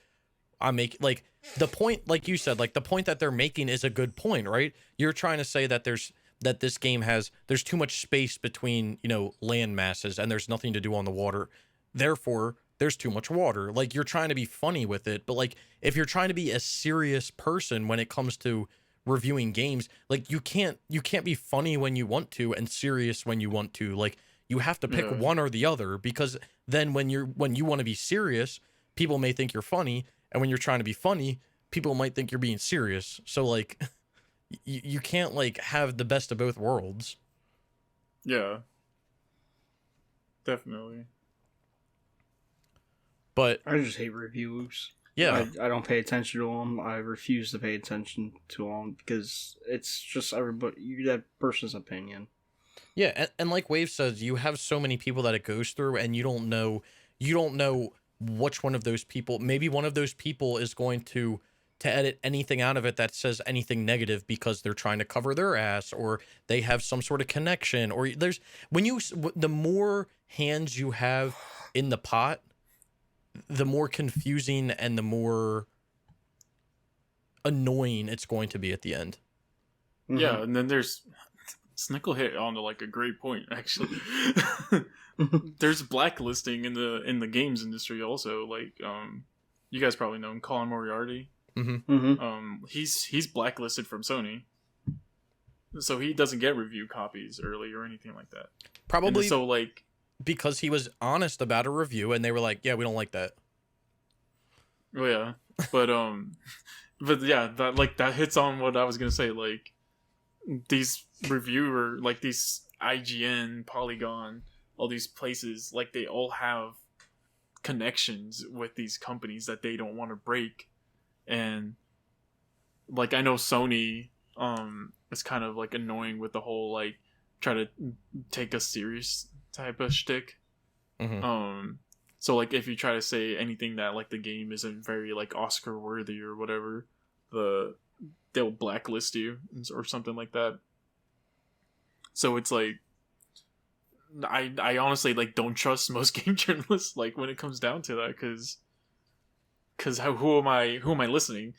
I'm making like the point, like you said, like the point that they're making is a good point, right? You're trying to say that this game there's too much space between, you know, land masses and there's nothing to do on the water. Therefore, there's too much water. Like you're trying to be funny with it, but like if you're trying to be a serious person when it comes to reviewing games, like you can't be funny when you want to and serious when you want to. Like you have to pick one or the other, because then when you want to be serious, people may think you're funny, and when you're trying to be funny, people might think you're being serious. So like you can't like have the best of both worlds. Yeah. Definitely. But I just hate reviews. Yeah. I don't pay attention to them. I refuse to pay attention to them because it's just that person's opinion. Yeah, and like Wave says, you have so many people that it goes through, and you don't know which one of those people. Maybe one of those people is going to edit anything out of it that says anything negative because they're trying to cover their ass, or they have some sort of connection, or the more hands you have in the pot, the more confusing and the more annoying it's going to be at the end. Mm-hmm. Yeah, and then there's Snickel hit onto like a great point actually. There's blacklisting in the games industry also. Like you guys probably know him, Colin Moriarty. Mm-hmm. Mm-hmm. He's blacklisted from Sony, so he doesn't get review copies early or anything like that. Probably so like because he was honest about a review, and they were like, "Yeah, we don't like that." Oh yeah, but yeah, that hits on what I was gonna say. Like these reviewer, like these IGN, Polygon, all these places, like they all have connections with these companies that they don't want to break, and like I know Sony is kind of like annoying with the whole like try to take a serious type of shtick. Mm-hmm. So like if you try to say anything that like the game isn't very like Oscar worthy or whatever, they'll blacklist you or something like that. So it's like I honestly like don't trust most game journalists like when it comes down to that, because who am I listening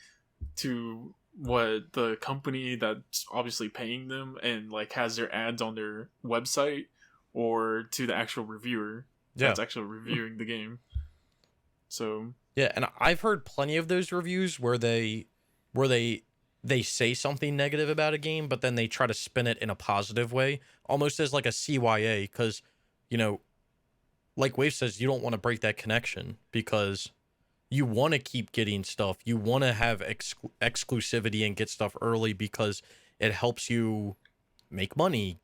to? What the company that's obviously paying them and like has their ads on their website, or to the actual reviewer that's actually reviewing the game? So yeah, and I've heard plenty of those reviews where they say something negative about a game, but then they try to spin it in a positive way, almost as like a CYA, because, you know, like Wave says, you don't want to break that connection because you want to keep getting stuff. You want to have exclusivity and get stuff early because it helps you make money,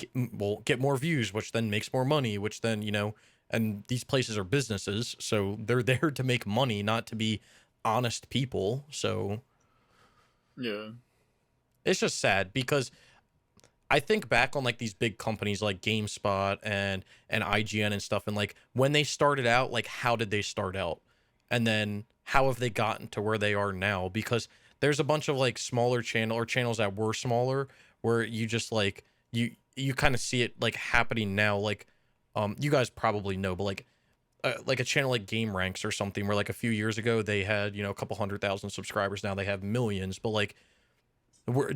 get more views, which then makes more money, which then, you know, and these places are businesses, so they're there to make money, not to be honest people. So yeah, it's just sad because I think back on like these big companies like GameSpot and IGN and stuff, and like when they started out, like how did they start out? And then how have they gotten to where they are now? Because there's a bunch of like smaller channels that were smaller where you just like you kind of see it like happening now. Like you guys probably know, but like a channel like Game Ranks or something, where like a few years ago they had, you know, a couple 100,000 subscribers. Now they have millions. But like,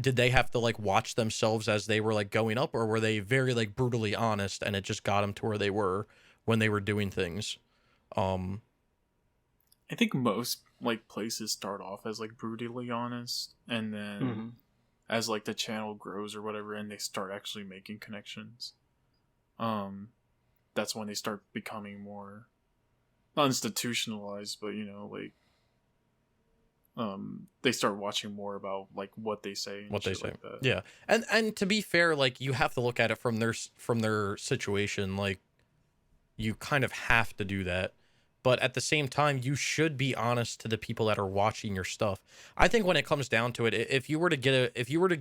did they have to like watch themselves as they were like going up, or were they very like brutally honest and it just got them to where they were when they were doing things? I think most like places start off as like brutally honest, and then as like the channel grows or whatever, and they start actually making connections, that's when they start becoming more not institutionalized, but you know, like they start watching more about like what they say and what they say. Like that. Yeah, and to be fair, like you have to look at it from their situation. Like you kind of have to do that. but at the same time, you should be honest to the people that are watching your stuff. I think when it comes down to it, if you were to get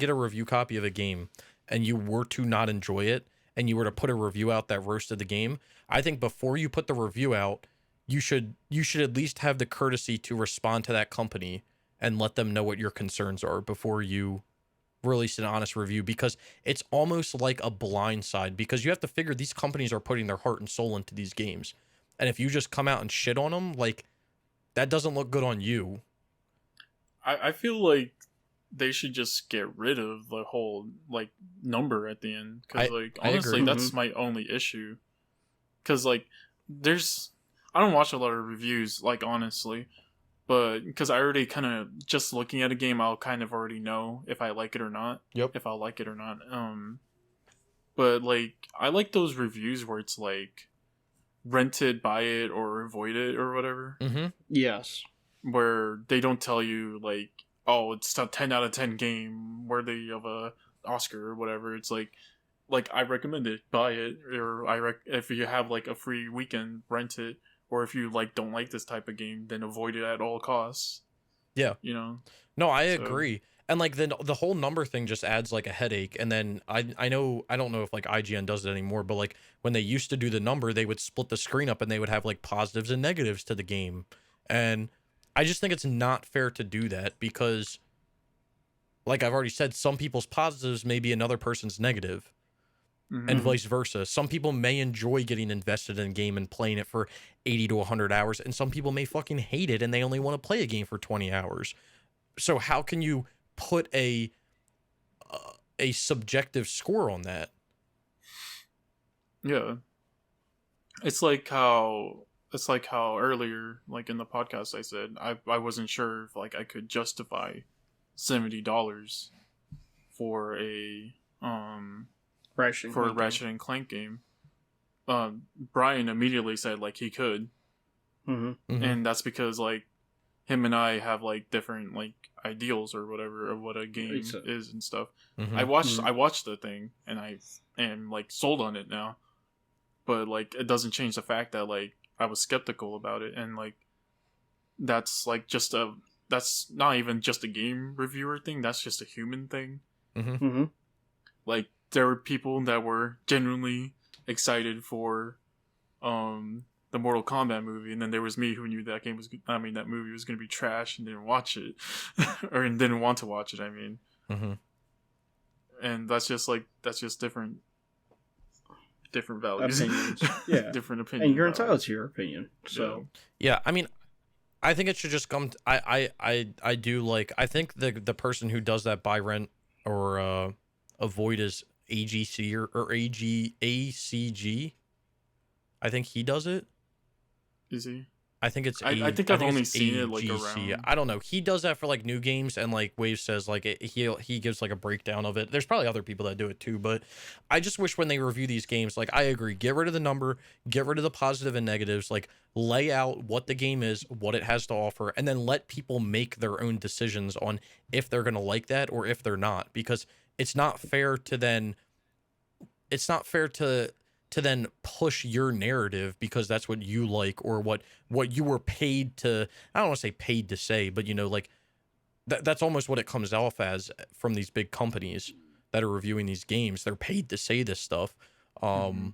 a review copy of a game and you were to not enjoy it and you were to put a review out that roasted the game, I think before you put the review out, you should at least have the courtesy to respond to that company and let them know what your concerns are before you release an honest review, because it's almost like a blind side, because you have to figure these companies are putting their heart and soul into these games. And if you just come out and shit on them, like, that doesn't look good on you. I feel like they should just get rid of the whole, like, number at the end. Because, like, honestly, that's my only issue. Because, like, I don't watch a lot of reviews, like, honestly. But, because I already kind of, just looking at a game, I'll kind of already know if I like it or not. Yep. If I'll like it or not. But, like, I like those reviews where it's, like, rent it, buy it, or avoid it, or whatever. Mm-hmm. Yes. Where they don't tell you, like, oh, it's a 10 out of 10 game worthy of a Oscar or whatever. It's like I recommend it, buy it, or if you have, like, a free weekend, rent it. Or if you, like, don't like this type of game, then avoid it at all costs. Yeah. You know? No, I agree. And, like, the whole number thing just adds, like, a headache. And then I don't know if, like, IGN does it anymore, but, like, when they used to do the number, they would split the screen up and they would have, like, positives and negatives to the game. And I just think it's not fair to do that because, like I've already said, some people's positives may be another person's negative. Mm-hmm. And vice versa. Some people may enjoy getting invested in a game and playing it for 80 to 100 hours, and some people may fucking hate it and they only want to play a game for 20 hours. So how can you put a subjective score on that? Yeah. It's like how earlier, like in the podcast, I said I wasn't sure if, like, I could justify $70 for a Ratchet and Clank game. Brian immediately said, like, he could. Mm-hmm. Mm-hmm. And that's because, like, him and I have, like, different, like, ideals or whatever of what a game is and stuff. Mm-hmm. I watched the thing and I am, like, sold on it now. But, like, it doesn't change the fact that, like, I was skeptical about it, and, like, that's, like, that's not even just a game reviewer thing, that's just a human thing. Mm-hmm. Mm-hmm. Like, there were people that were genuinely excited for the Mortal Kombat movie, and then there was me who knew that that movie was going to be trash and didn't watch it, or didn't want to watch it, I mean. Mm-hmm. And that's just different values. Opinions. Yeah. Different opinions. And you're entitled to your opinion. So yeah, I mean, I think it should just come I do, like, I think the person who does that buy, rent, or avoid is AGC or ACG. I think he does it. Is he? I think it's. I think I've only seen it, like, around. I don't know. He does that for, like, new games, and, like, Wave says, like, he gives, like, a breakdown of it. There's probably other people that do it too, but I just wish when they review these games, like, I agree, get rid of the number, get rid of the positive and negatives, like, lay out what the game is, what it has to offer, and then let people make their own decisions on if they're gonna like that or if they're not, because it's not fair to then push your narrative because that's what you like or what you were paid to. I don't want to say paid to say, but, you know, like, that's almost what it comes off as from these big companies that are reviewing these games. They're paid to say this stuff. And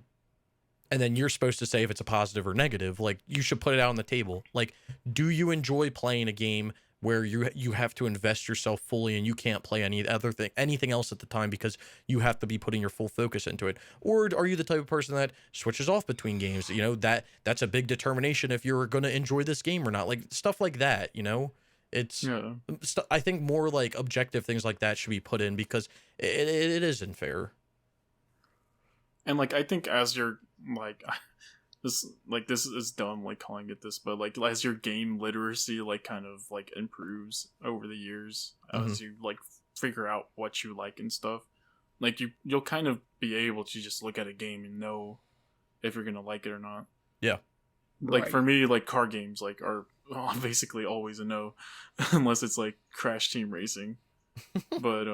then you're supposed to say if it's a positive or negative. Like, you should put it out on the table. Like, do you enjoy playing a game where you have to invest yourself fully and you can't play anything else at the time because you have to be putting your full focus into it? Or are you the type of person that switches off between games? You know, that's a big determination if you're going to enjoy this game or not. Like, stuff like that, you know? It's, I think more, like, objective things like that should be put in because it isn't fair. And, like, I think as you're, like, this is dumb, like, calling it this, but, like, as your game literacy, like, kind of, like, improves over the years, as you, like, figure out what you like and stuff, like, you'll kind of be able to just look at a game and know if you're gonna like it or not. Yeah. Like, for me, like, car games, like, are basically always a no, unless it's, like, Crash Team Racing. but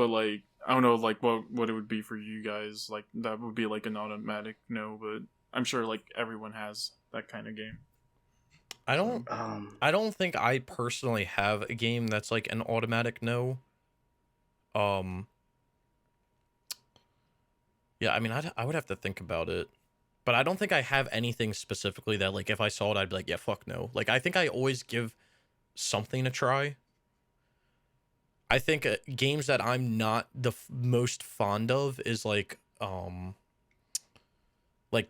like, I don't know, like, what it would be for you guys. Like, that would be, like, an automatic no, but I'm sure like everyone has that kind of game. I don't think I personally have a game that's like an automatic no. Yeah, I mean, I would have to think about it, but I don't think I have anything specifically that like if I saw it, I'd be like, yeah, fuck no. Like I think I always give something a try. I think games that I'm not the most fond of is like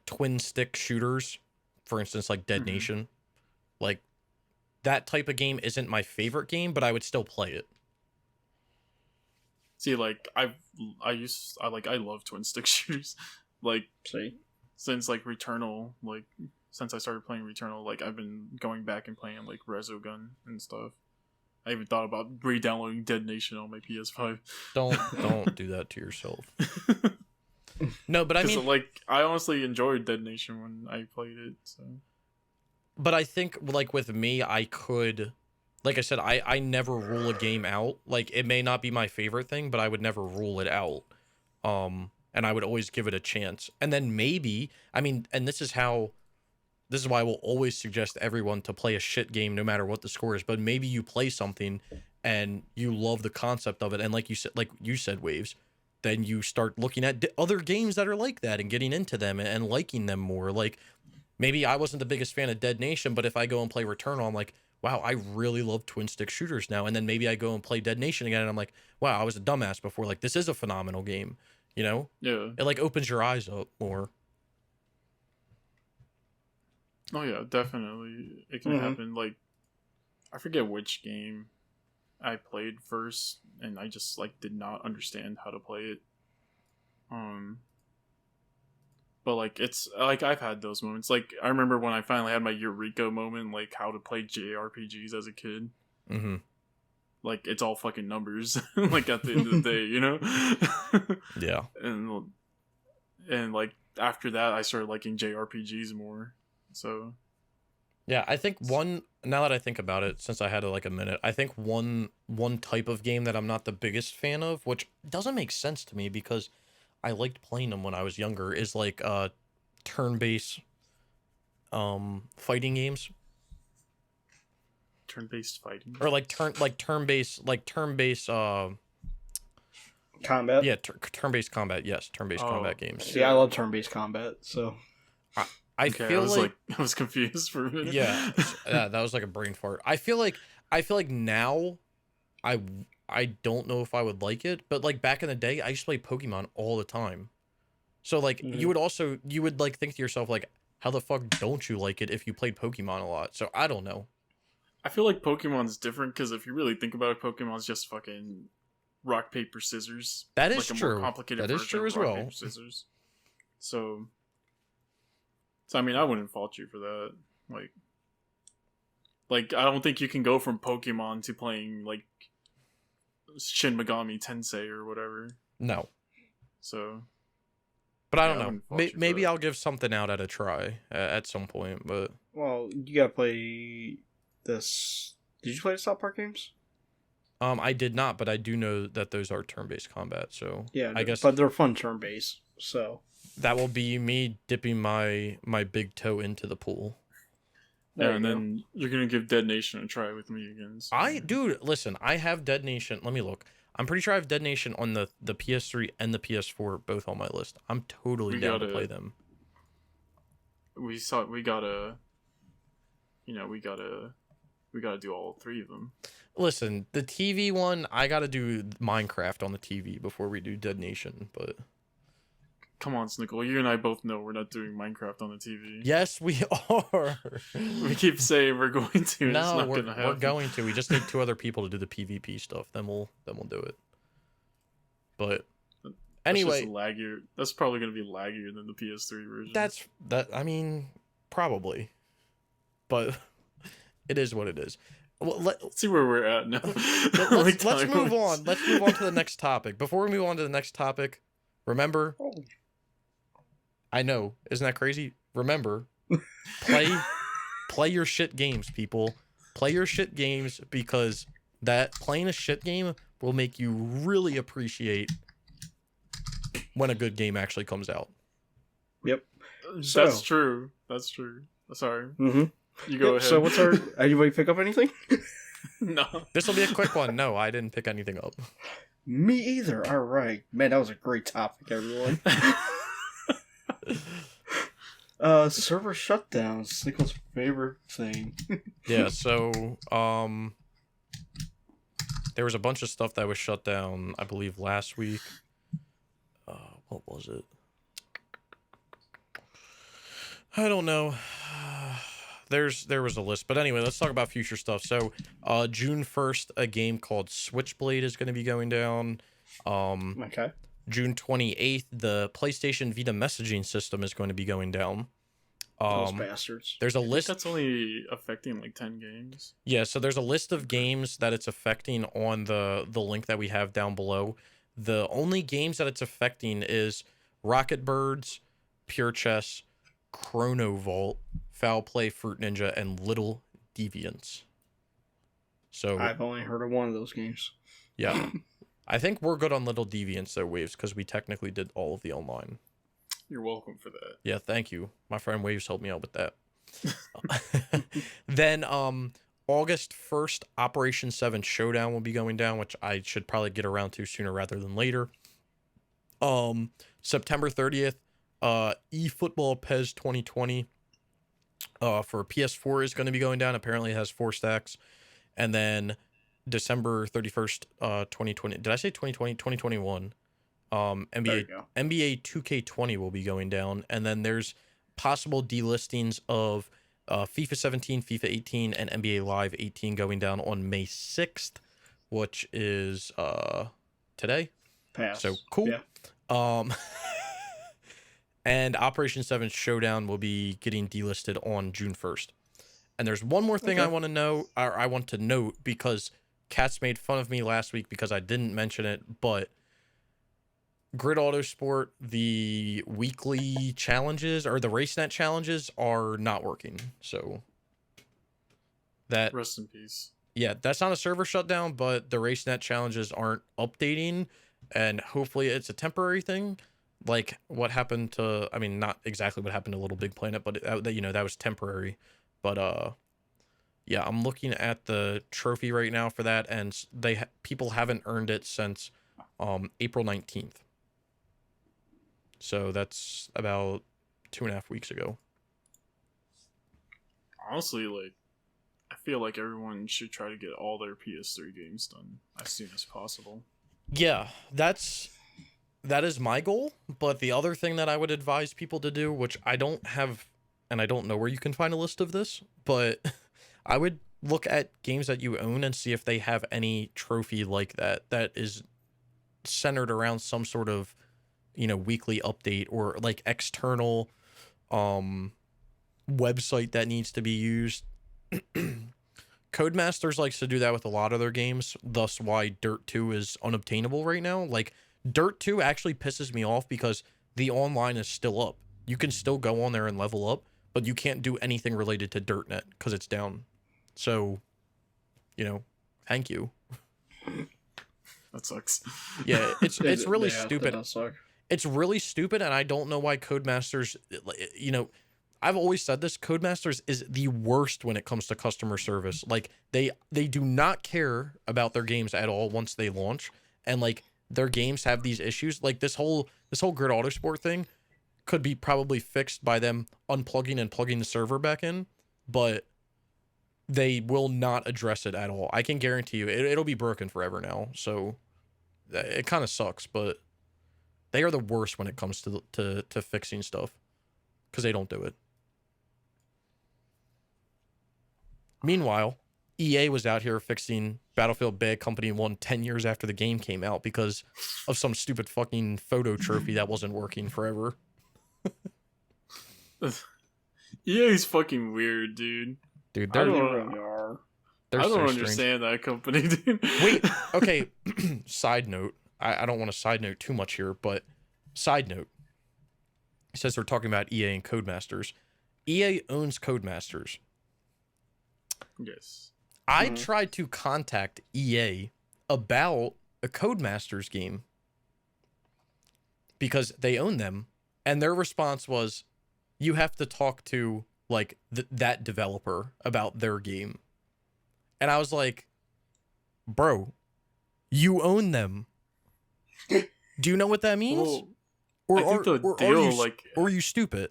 twin stick shooters, for instance, like Dead Nation. Like that type of game isn't my favorite game, but I would still play it. See, like I love twin stick shooters. Like since like Returnal, like since I started playing Returnal, like I've been going back and playing like Resogun and stuff. I even thought about re-downloading Dead Nation on my PS5. Don't do that to yourself. No, but I mean, like I honestly enjoyed Dead Nation when I played it. So. But I think like with me, I could, like I said, I never rule a game out. Like it may not be my favorite thing, but I would never rule it out. And I would always give it a chance. And then maybe, I mean, and this is why I will always suggest everyone to play a shit game no matter what the score is. But maybe you play something and you love the concept of it, and like you said, Waves, then you start looking at other games that are like that and getting into them and liking them more. Like maybe I wasn't the biggest fan of Dead Nation, but if I go and play Returnal, I'm like, wow, I really love twin stick shooters now. And then maybe I go and play Dead Nation again, and I'm like, wow, I was a dumbass before. Like this is a phenomenal game, you know? Yeah. It like opens your eyes up more. Oh yeah, definitely. It can happen. Like, I forget which game I played first, and I just like did not understand how to play it. But like it's like I've had those moments. Like I remember when I finally had my Eureka moment, like how to play JRPGs as a kid. Mm-hmm. Like it's all fucking numbers. Like at the end of the day, you know. Yeah. And like after that, I started liking JRPGs more. So, yeah, I think now that I think about it, since I had like a minute, I think one type of game that I'm not the biggest fan of, which doesn't make sense to me because I liked playing them when I was younger, is like turn-based fighting games. Turn-based fighting? Or turn-based combat. Yeah, turn-based combat. Yes, turn-based combat games. See, I love turn-based combat, so I feel like I was confused for a minute. Yeah, that was like a brain fart. I feel like now I don't know if I would like it, but like back in the day, I used to play Pokemon all the time. So like you would like think to yourself like, how the fuck don't you like it if you played Pokemon a lot? So I don't know. I feel like Pokemon's different because if you really think about it, Pokemon's just fucking rock paper scissors. That is like true. A more complicated that is true as well. Paper, scissors. So I mean, I wouldn't fault you for that. Like I don't think you can go from Pokemon to playing like Shin Megami Tensei or whatever. No. So, but I don't know. Maybe I'll give something out at a try at some point. But you gotta play this. Did you play the South Park games? I did not, but I do know that those are turn-based combat. So yeah, I guess, but they're fun turn-based. So that will be me dipping my big toe into the pool. Yeah, and then you're gonna give Dead Nation a try with me again. So. Listen, I have Dead Nation. Let me look. I'm pretty sure I have Dead Nation on the PS3 and the PS4 both on my list. I'm totally down to play them. We gotta do all three of them. Listen, the TV one, I gotta do Minecraft on the TV before we do Dead Nation, but come on, Snickel. You and I both know we're not doing Minecraft on the TV. Yes, we are. We keep saying we're going to. No, we're going to. We just need 2 other people to do the PvP stuff. Then we'll do it. But anyway, that's probably going to be laggier than the PS3 version. I mean, probably. But it is what it is. Well, let's see where we're at now. Let's move on. Let's move on to the next topic. Before we move on to the next topic, remember. I know, isn't that crazy? Remember, play your shit games, people. Play your shit games because playing a shit game will make you really appreciate when a good game actually comes out. Yep. So, That's true. That's true. Sorry. mm-hmm. You go ahead. So what's our? Anybody pick up anything? No. This will be a quick one. No, I didn't pick anything up. Me either. All right, man, that was a great topic, everyone. Server shutdowns. Snickle's favorite thing. Yeah, so there was a bunch of stuff that was shut down, I believe, last week. What was it? I don't know. There was a list, but anyway, let's talk about future stuff. So, June 1st, a game called Switchblade is going to be going down. Okay. June 28th, the PlayStation Vita messaging system is going to be going down. Those bastards. There's a I think list. that's only affecting like 10 games. Yeah, so there's a list of games that it's affecting on the link that we have down below. The only games that it's affecting is Rocket Birds, Pure Chess, Chrono Vault, Foul Play, Fruit Ninja, and Little Deviants. So I've only heard of one of those games. yeah, I think we're good on Little Deviants though, Waves, because we technically did all of the online. You're welcome for that. Yeah, thank you. My friend Waves helped me out with that. Then August 1st, Operation 7 Showdown will be going down, which I should probably get around to sooner rather than later. September 30th, eFootball PES 2020 for PS4 is going to be going down. Apparently it has 4 stacks. And then December 31st, 2020. Did I say 2020? 2021. NBA 2K20 will be going down. And then there's possible delistings of FIFA 17, FIFA 18, and NBA Live 18 going down on May 6th, which is today. Pass. So cool. Yeah. And Operation 7 Showdown will be getting delisted on June 1st. And there's one more thing I want to know, or I want to note, because Cats made fun of me last week because I didn't mention it, but Grid Autosport, the weekly challenges or the RaceNet challenges are not working. So that Rest in peace. Yeah, that's not a server shutdown, but the RaceNet challenges aren't updating, and hopefully it's a temporary thing. Like what happened to, I mean, not exactly what happened to Little Big Planet, but that was temporary. But yeah, I'm looking at the trophy right now for that, and people haven't earned it since April 19th. So that's about 2.5 weeks ago. Honestly, like, I feel like everyone should try to get all their PS3 games done as soon as possible. Yeah, that is my goal. But the other thing that I would advise people to do, which I don't have, and I don't know where you can find a list of this, but I would look at games that you own and see if they have any trophy like that is centered around some sort of, weekly update or like external website that needs to be used. Codemasters likes to do that with a lot of their games, thus why Dirt 2 is unobtainable right now. Like, Dirt 2 actually pisses me off because the online is still up. You can still go on there and level up, but you can't do anything related to DirtNet because it's down. So, thank you. That sucks. Yeah, it's really stupid. That does suck. It's really stupid, and I don't know why Codemasters, I've always said this, Codemasters is the worst when it comes to customer service. Like, they do not care about their games at all once they launch, and like their games have these issues. Like this whole Grid Autosport thing could be probably fixed by them unplugging and plugging the server back in, but they will not address it at all. I can guarantee you it'll be broken forever now. So it kind of sucks, but they are the worst when it comes to fixing stuff because they don't do it. Meanwhile, EA was out here fixing Battlefield Bad Company 1 10 years after the game came out because of some stupid fucking photo trophy that wasn't working forever. EA's fucking weird, dude. Dude, I they're don't so understand that company, dude. Wait, okay. Side note. I don't want to side note too much here, but side note. It says we're talking about EA and Codemasters. EA owns Codemasters. Yes. I tried to contact EA about a Codemasters game because they own them, and their response was, you have to talk to like that developer about their game. And I was like, bro, you own them. Do you know what that means? Well, Or I think the or deal, like, or are you stupid?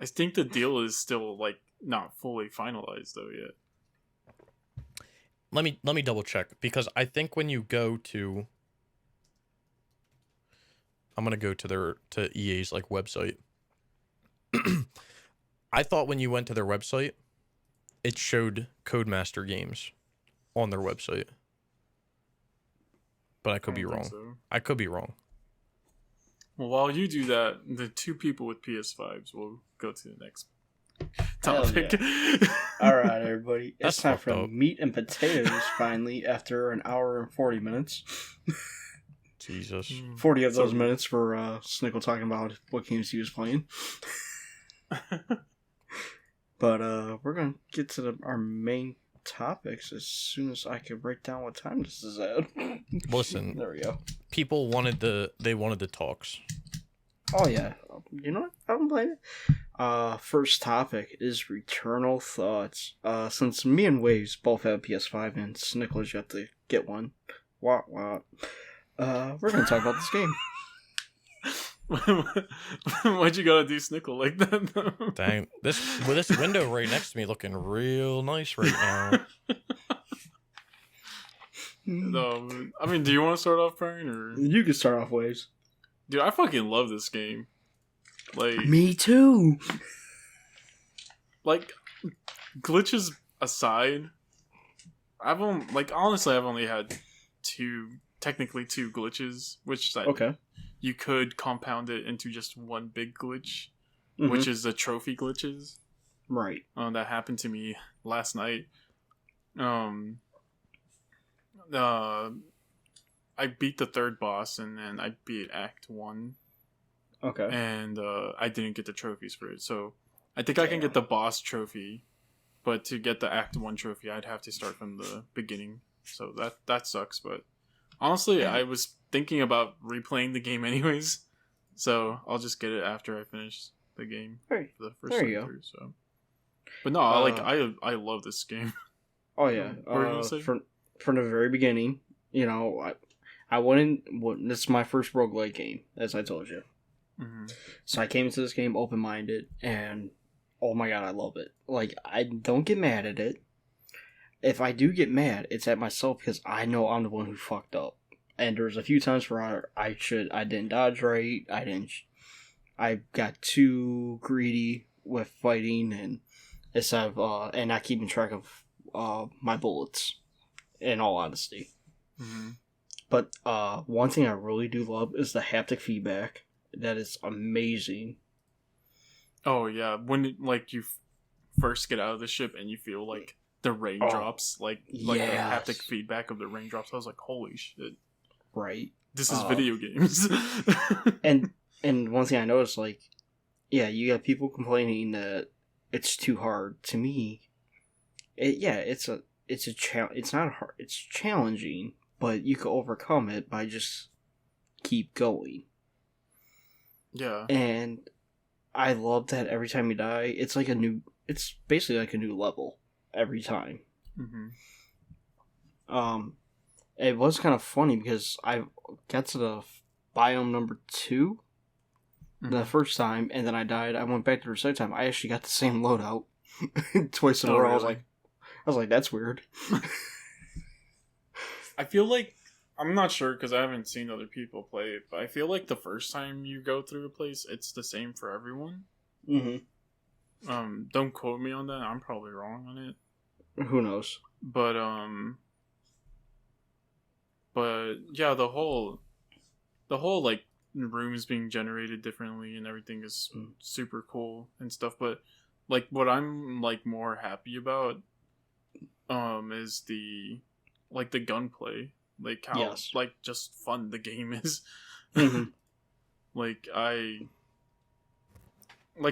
I think the deal is still like not fully finalized though yet. Let me double check, because I think when you go to, I'm gonna go to EA's like website. I thought when you went to their website, it showed Codemaster games on their website, but I could be don't think wrong. so. I could be wrong. Well, while you do that, the two people with PS5s will go to the next Hell topic. All right, everybody. That's It's time fucked for up. meat and potatoes. Finally, after an hour and 40 minutes, Jesus. 40 of those So- minutes for Snickel talking about what games he was playing. But we're gonna get to our main topics as soon as I can break down what time this is at. Listen, There we go. people wanted the talks. Oh yeah, you know what? I'm playing it. First topic is Returnal Thoughts. Since me and Waves both have PS5 and Snickler's yet to get one, what? We're gonna talk about this game. Why'd you gotta do Snickel like that though? Dang, this window right next to me looking real nice right now. No, I mean, do you want to start off, Brian? Or You can start off, Waves. dude, I fucking love this game. Like, Me too. like glitches aside, honestly, I've only had technically two glitches, which Okay. you could compound it into just one big glitch, Mhm. which is the trophy glitches. Right. That happened to me last night. I beat the third boss, and then I beat Act 1, Okay. and I didn't get the trophies for it. So I think I can get the boss trophy, but to get the Act 1 trophy, I'd have to start from the beginning. So that sucks, but honestly, I was thinking about replaying the game anyways, so I'll just get it after I finish the game Right. for the first There time you go. through. So, but no, I love this game. Oh yeah. What were you gonna say? From the very beginning, you know, I wouldn't. This is my first roguelike game, as I told you. Mm-hmm. So I came into this game open minded, and oh my god, I love it. Like, I don't get mad at it. If I do get mad, it's at myself because I know I'm the one who fucked up. And there's a few times where I didn't dodge right. I got too greedy with fighting and instead of and not keeping track of my bullets. In all honesty, Mm-hmm. but one thing I really do love is the haptic feedback. That is amazing. Oh yeah, when you first get out of the ship and you feel like the raindrops, like the yes. haptic feedback of the raindrops, I was like, holy shit, Right. this is video games. And one thing I noticed, like, yeah, you got people complaining that it's too hard. To me, it's not hard. It's challenging, but you can overcome it by just keep going. Yeah. And I love that every time you die, it's basically like a new level every time. Mm-hmm. It was kind of funny because I got to the biome number 2 the first time, and then I died. I went back to the second time. I actually got the same loadout twice in a row. Really? I was like, that's weird. I feel like, I'm not sure because I haven't seen other people play it, but I feel like the first time you go through a place, it's the same for everyone. Mm-hmm. Don't quote me on that. I'm probably wrong on it. Who knows? But yeah, the whole like rooms being generated differently and everything is super cool and stuff. But like what I'm like more happy about is the gunplay, like how like just fun the game is. Mm-hmm. Like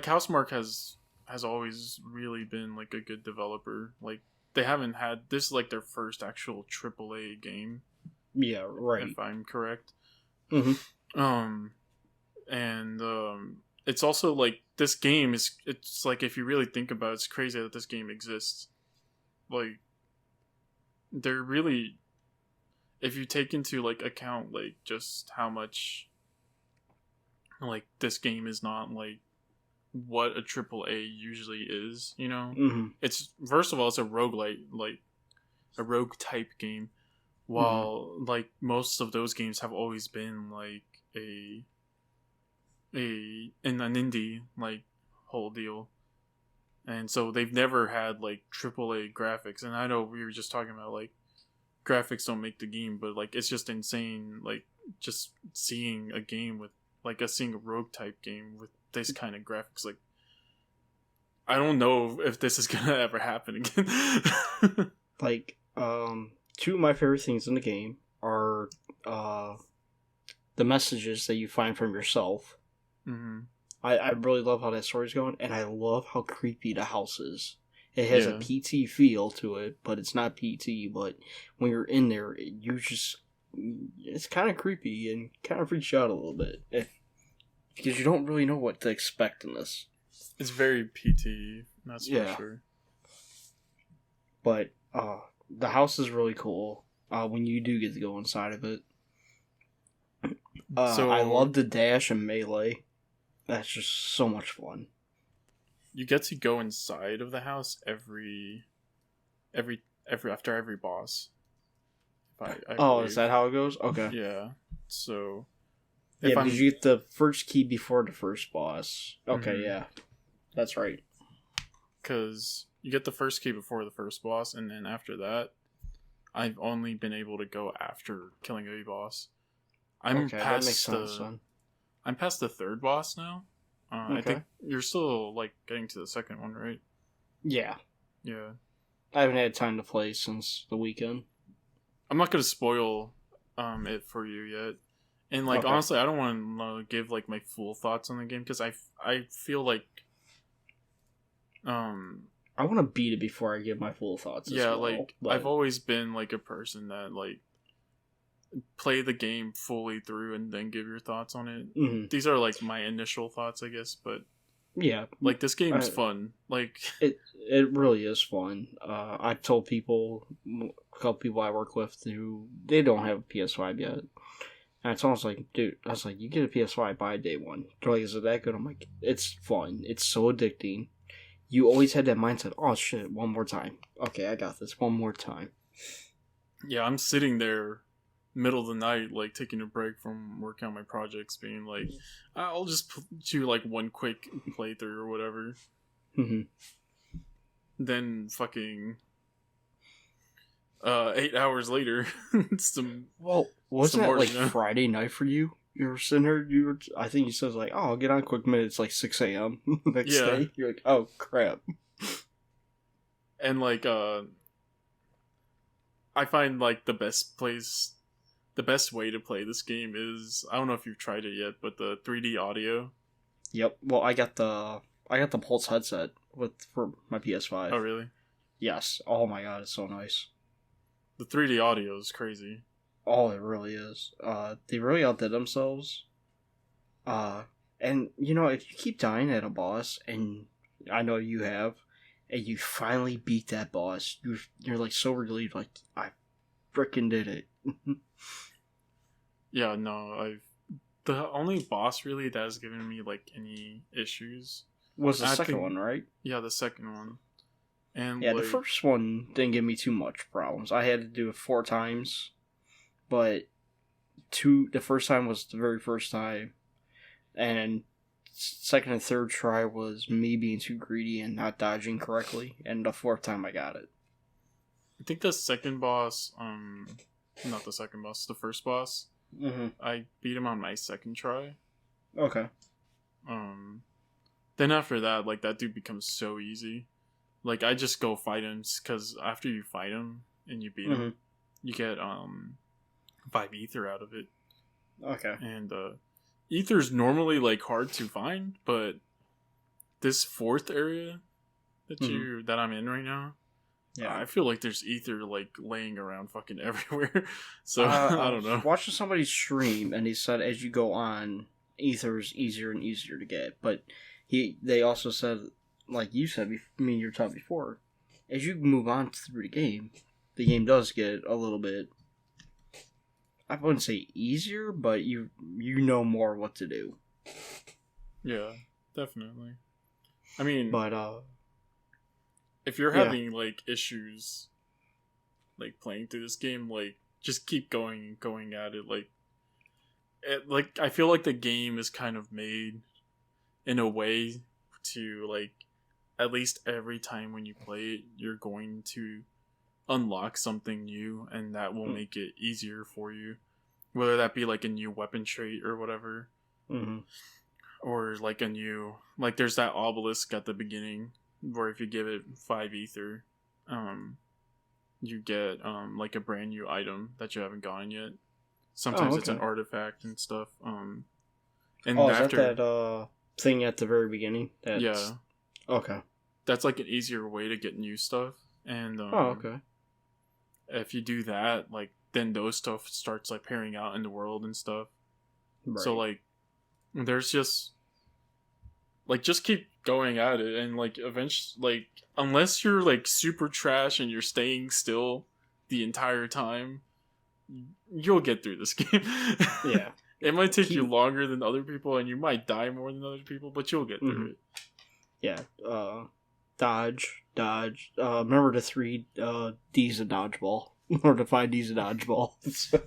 Housemarque has always really been like a good developer. Like they haven't had this is like their first actual AAA game. Yeah, right. If I'm correct. Mm-hmm. And it's also like this game is. It's like if you really think about it, it's crazy that this game exists. Like, they're really, if you take into like account like just how much like this game is not like what a AAA usually is, you know? Mm-hmm. It's, first of all, it's a roguelite, like a rogue type game, while like most of those games have always been like an indie like whole deal. And so they've never had like AAA graphics. And I know we were just talking about like graphics don't make the game, but like it's just insane, like just seeing a game with like seeing a rogue type game with this kind of graphics. Like, I don't know if this is gonna ever happen again. Like, two of my favorite things in the game are the messages that you find from yourself. Mm-hmm. I really love how that story's going, and I love how creepy the house is. It has a PT feel to it, but it's not PT. But when you're in there, it's kind of creepy and kind of freaks you out a little bit. Because you don't really know what to expect in this. It's very PT, that's for sure. But the house is really cool when you do get to go inside of it. So I love the dash and melee. That's just so much fun. You get to go inside of the house every after every boss. I believe. Is that how it goes? Okay. Yeah. So. Because you get the first key before the first boss. Okay, yeah. That's right. Because you get the first key before the first boss, and then after that, I've only been able to go after killing a boss. I'm past the third boss now. I think you're still like getting to the second one, right? Yeah. Yeah. I haven't had time to play since the weekend. I'm not gonna spoil it for you yet. And like honestly, I don't want to give like my full thoughts on the game because I feel like I want to beat it before I give my full thoughts. I've always been like a person that like play the game fully through and then give your thoughts on it. Mm-hmm. These are like my initial thoughts, I guess, but yeah, like this game's fun. Like it really is fun. I've told people, a couple people I work with who they don't have a PS5 yet. And it's almost like, dude, I was like, you get a PS5 by day one. They're like, is it that good? I'm like, it's fun. It's so addicting. You always had that mindset, oh shit, one more time. Okay, I got this. One more time. Yeah, I'm sitting there middle of the night, like taking a break from working on my projects, being like, I'll just do like one quick playthrough or whatever. Mm-hmm. Then fucking 8 hours later, wasn't that like Friday night for you? You were sitting here, I think you said like, oh, I'll get on a quick minute. It's like 6 a.m. next day. You're like, oh crap. And like, I find like the best way to play this game is, I don't know if you've tried it yet, but the 3D audio. Yep. Well, I got the Pulse headset for my PS5. Oh really? Yes. Oh my god, it's so nice. The 3D audio is crazy. Oh, it really is. They really outdid themselves. And you know, if you keep dying at a boss, and I know you have, and you finally beat that boss, you're like so relieved, like I freaking did it. Yeah, no, the only boss really that has given me like any issues was the second one, right? Yeah, the second one. And yeah, the first one didn't give me too much problems. I had to do it 4 times, but the first time was the very first time, and second and third try was me being too greedy and not dodging correctly, and the 4th time I got it. I think the second boss, not the second boss, the first boss, I beat him on my second try. Okay. Then after that, like, that dude becomes so easy. Like, I just go fight him, because after you fight him and you beat him, you get 5 ether out of it. Okay. And ether's normally like hard to find, but this 4th area that I'm in right now, yeah, I feel like there's ether like laying around fucking everywhere. So I don't know. Watching somebody stream, and he said as you go on, ether is easier and easier to get. But they also said, like you said, me and you were talking before, as you move on through the game does get a little bit, I wouldn't say easier, but you know more what to do. Yeah, definitely. I mean, but if you're having like issues, like playing through this game, like just keep going at it. Like I feel like the game is kind of made in a way to like at least every time when you play it, you're going to unlock something new, and that will make it easier for you. Whether that be like a new weapon trait or whatever. Mm-hmm. Or like a new, like there's that obelisk at the beginning where if you give it 5 ether, you get like a brand new item that you haven't gotten yet. Sometimes it's an artifact and stuff. And is that thing at the very beginning? Yeah. Okay. That's like an easier way to get new stuff. And okay. If you do that, like then those stuff starts like pairing out in the world and stuff. Right. So like there's just keep going at it, and like eventually, like unless you're like super trash and you're staying still the entire time, you'll get through this game. Yeah. It might take you longer than other people, and you might die more than other people, but you'll get through it. Yeah. Dodge. Remember the 3 D's of dodgeball, or the 5 D's of dodgeball. So,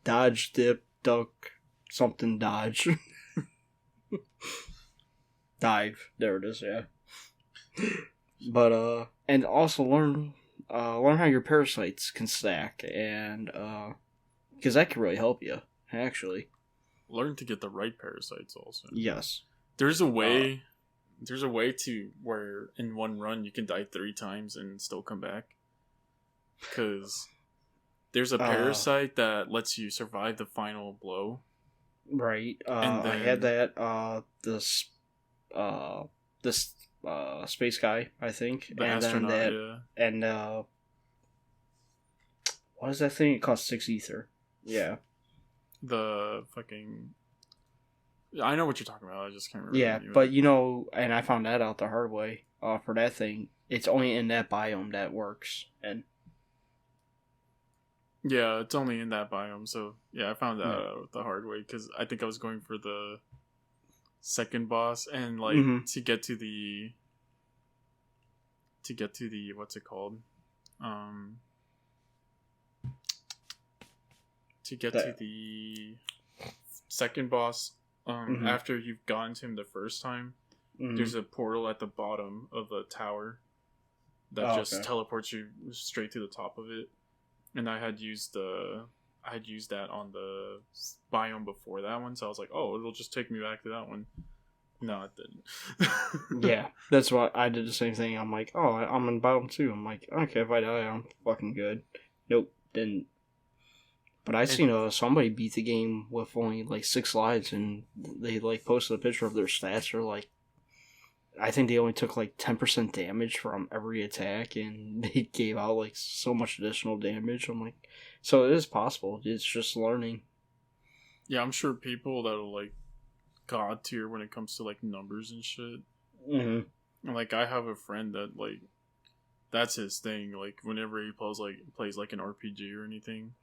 dodge, dip, duck, something, dodge. Dive. There it is, yeah. But, and also learn how your parasites can stack, and, because that can really help you, actually. Learn to get the right parasites also. Yes. There's a way to where in one run you can die 3 times and still come back. Because there's a parasite that lets you survive the final blow. Right. I had that, this space guy, I think. The astronaut, and what is that thing? It costs 6 ether. Yeah. The fucking... I know what you're talking about, I just can't remember. Yeah, but and I found that out the hard way, for that thing. It's only in that biome that works, and... Yeah, it's only in that biome, so yeah, I found that out the hard way, because I think I was going for the second boss, and like, to get to the what's it called? To get to the second boss, after you've gotten to him the first time, there's a portal at the bottom of the tower that teleports you straight to the top of it. And I had used that on the biome before that one, so I was like, oh, it'll just take me back to that one. No, it didn't. Yeah, that's what I did the same thing. I'm like, oh, I'm in biome 2. I'm like, okay, if I die, I'm fucking good. Nope, didn't. But I seen somebody beat the game with only like 6 lives, and they like posted a picture of their stats. Or like, I think they only took like 10% damage from every attack, and they gave out like so much additional damage. I'm like, so it is possible. It's just learning. Yeah, I'm sure people that'll like god tier when it comes to like numbers and shit. And like I have a friend that like that's his thing. Like whenever he plays like an RPG or anything,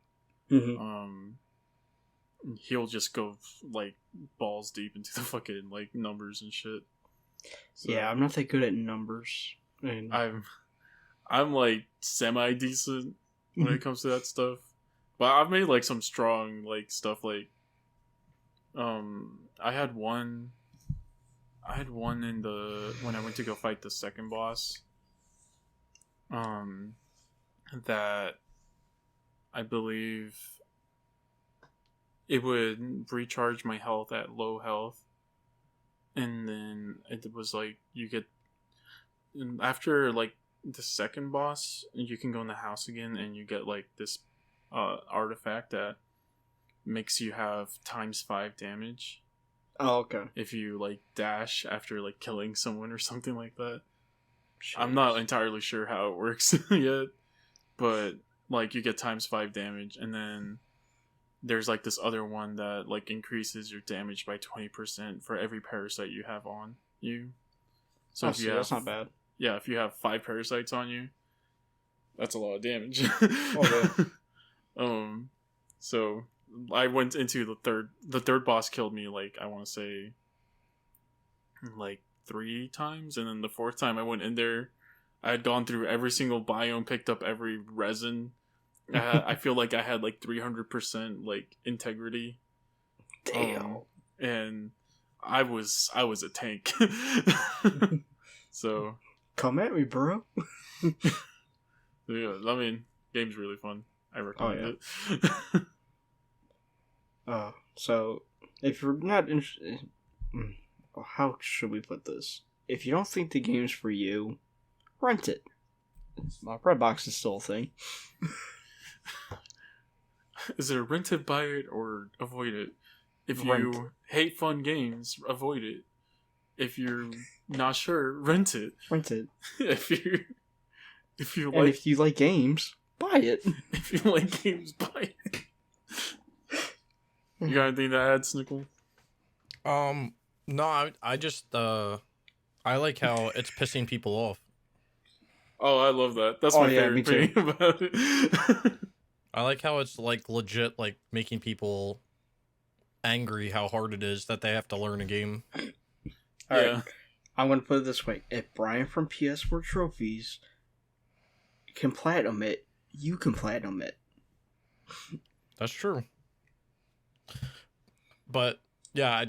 he'll just go like balls deep into the fucking like numbers and shit. So, yeah, I'm not that good at numbers. And I'm like semi decent when it comes to that stuff. But I've made like some strong like stuff like I had one in when I went to go fight the second boss. That I believe it would recharge my health at low health. And then it was like you get after like the second boss, you can go in the house again and you get like this artifact that makes you have ×5 damage. Oh, okay. If you like dash after like killing someone or something like that. Jeez. I'm not entirely sure how it works yet, but like you get ×5 damage, and then there's like this other one that like increases your damage by 20% for every parasite you have on you. So if you have, that's not bad. Yeah, if you have 5 parasites on you, that's a lot of damage. Oh, yeah. So I went into the third boss killed me like I want to say like 3 times, and then the 4th time I went in there, I had gone through every single biome, picked up every resin. I feel like I had like 300% like integrity. Damn. And I was a tank. So come at me, bro. yeah, I mean, game's really fun. I recommend it. So if you're not interested, how should we put this? If you don't think the game's for you, rent it. Redbox is still a thing. Is it a rent it, buy it, or avoid it? If Rent. you hate fun games, avoid it. If you're not sure, rent it. Rent it. If you And if you like games, buy it. If you like games, buy it. You got anything to add, Snickel? No, I just I like how it's pissing people off. Oh, I love that. That's my favorite thing about it. I like how it's like legit like making people angry how hard it is that they have to learn a game. Alright. I'm gonna put it this way. If Brian from PS4 Trophies can platinum it, you can platinum it. That's true. But yeah,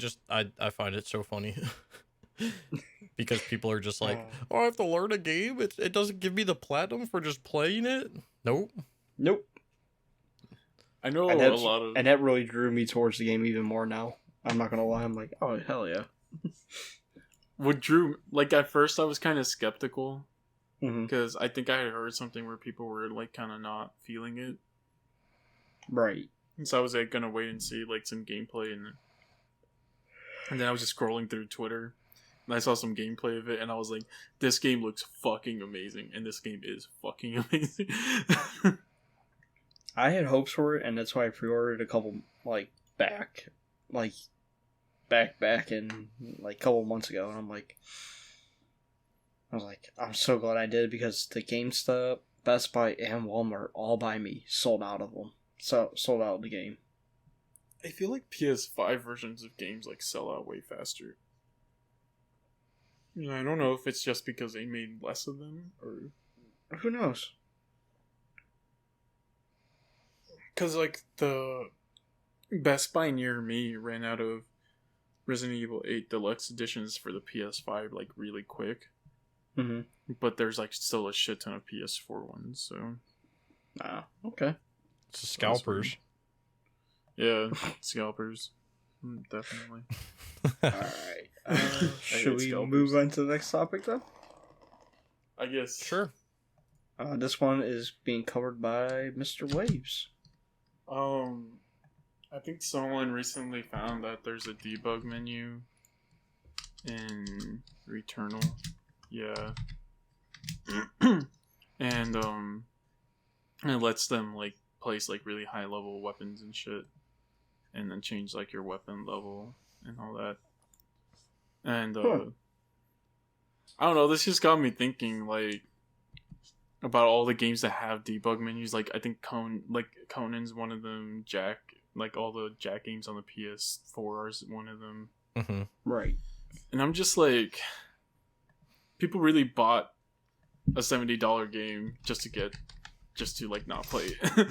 I find it so funny. Because people are just like, oh, I have to learn a game? It doesn't give me the platinum for just playing it? Nope. I know a lot of... And that really drew me towards the game even more now. I'm not gonna lie, I'm like, oh, hell yeah. What drew... Like, at first I was kind of skeptical. Mm-hmm. Because I think I had heard something where people were, like, kind of not feeling it. Right. And so I was, like, gonna wait and see, like, some gameplay. And then I was just scrolling through Twitter. And I saw some gameplay of it, and I was like, this game looks fucking amazing. And this game is fucking amazing. I had hopes for it, and that's why I pre-ordered a couple, back in, a couple months ago, and I was like, I'm so glad I did, because the GameStop, Best Buy, and Walmart all by me sold out of them. So, sold out of the game. I feel like PS5 versions of games, sell out way faster. I don't know if it's just because they made less of them, or... Who knows? Because, the Best Buy near me ran out of Resident Evil 8 Deluxe Editions for the PS5, really quick. Mm-hmm. But there's, still a shit ton of PS4 ones, so... Ah, okay. It's the scalpers. Yeah, scalpers. Definitely. Alright. Should we move on to the next topic, then? I guess. Sure. This one is being covered by Mr. Waves. I think someone recently found that there's a debug menu in Returnal. Yeah. And it lets them place really high level weapons and shit, and then change your weapon level and all that. And I don't know, this just got me thinking about all the games that have debug menus. I think Conan's one of them. Jack, all the Jack games on the PS4 is one of them. Mm-hmm. Right. And I'm just people really bought a $70 game just to not play it.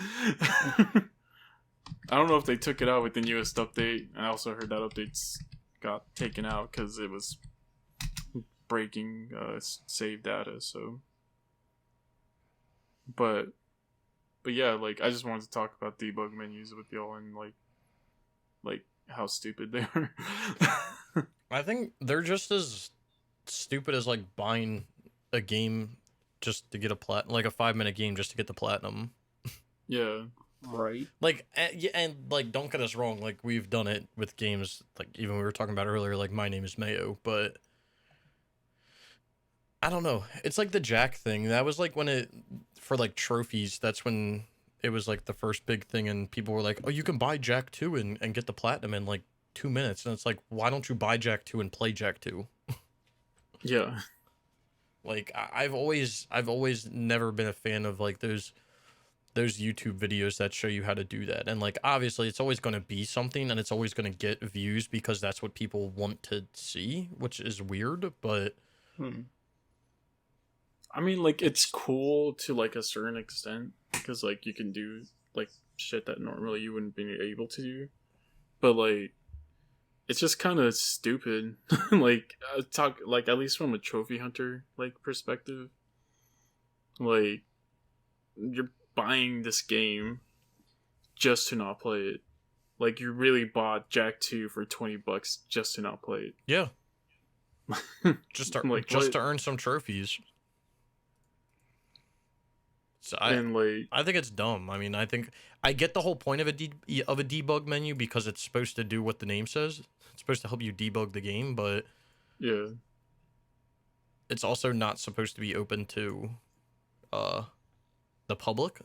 I don't know if they took it out with the newest update. I also heard that updates got taken out because it was breaking save data. So, but yeah, I just wanted to talk about debug menus with y'all and how stupid they are. I think they're just as stupid as buying a game just to get a a 5-minute game just to get the platinum. Yeah. Right. And don't get us wrong, we've done it with games even we were talking about earlier, My Name is Mayo, but I don't know. It's the Jack thing. That was when it for trophies, that's when it was like the first big thing, and people were like, "Oh, you can buy Jak 2 and get the platinum in like 2 minutes," and it's like, why don't you buy Jak 2 and play Jak 2? Yeah. Like I've always never been a fan of like those YouTube videos that show you how to do that. And like obviously it's always going to be something, and it's always going to get views because that's what people want to see, which is weird, but I mean, like, it's cool to like a certain extent because like you can do like shit that normally you wouldn't be able to do, but like it's just kind of stupid. Like talk like at least from a trophy hunter like perspective, like you're buying this game just to not play it. Like you really bought Jak 2 for $20 just to not play it. yeah. just to, Like, just to earn some trophies. So and like I think it's dumb. I mean, I think I get the whole point of a debug menu because it's supposed to do what the name says. It's supposed to help you debug the game, but yeah, it's also not supposed to be open to the public.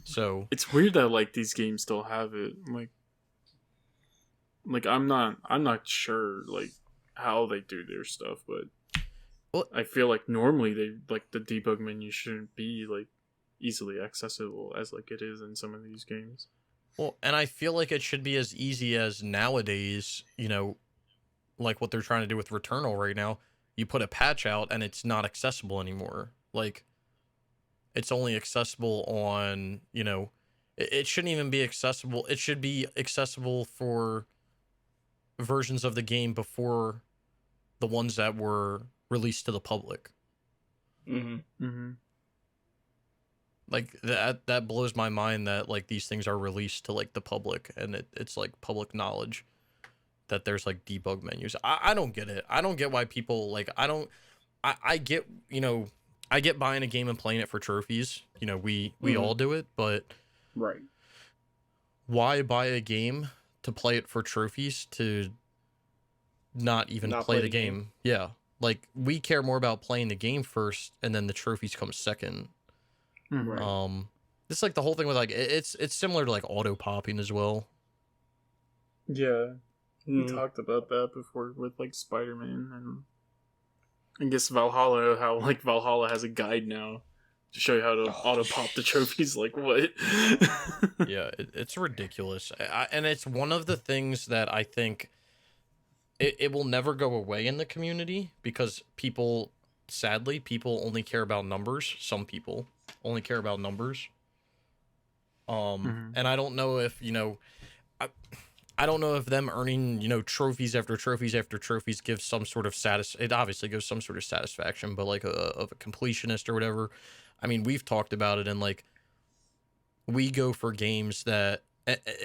So it's weird that like these games still have it. Like I'm not sure like how they do their stuff, but well, I feel like normally they like the debug menu shouldn't be like easily accessible as like it is in some of these games. well, and I feel like it should be as easy as nowadays, you know, like what they're trying to do with Returnal right now. You put a patch out and it's not accessible anymore. Like it's only accessible on, you know, it shouldn't even be accessible. It should be accessible for versions of the game before the ones that were released to the public. Like that blows my mind that like these things are released to like the public, and it's like public knowledge that there's like debug menus. I don't get it. I don't get why people like I get, you know, I get buying a game and playing it for trophies. You know, we all do it, but Right. why buy a game to play it for trophies to not even play the game? Yeah. Like we care more about playing the game first, and then the trophies come second. Right. It's like the whole thing with like it's similar to like auto popping as well. Yeah, we talked about that before with like Spider-Man, and I guess Valhalla. How like Valhalla has a guide now to show you how to auto pop the trophies. Like what? Yeah, it's ridiculous, and it's one of the things that I think it will never go away in the community because people, sadly, people only care about numbers. Some people only care about numbers. And I don't know if, you know, I don't know if them earning, you know, trophies after trophies after trophies gives some sort of it obviously gives some sort of satisfaction, but like of a completionist or whatever. I mean, we've talked about it, and like we go for games that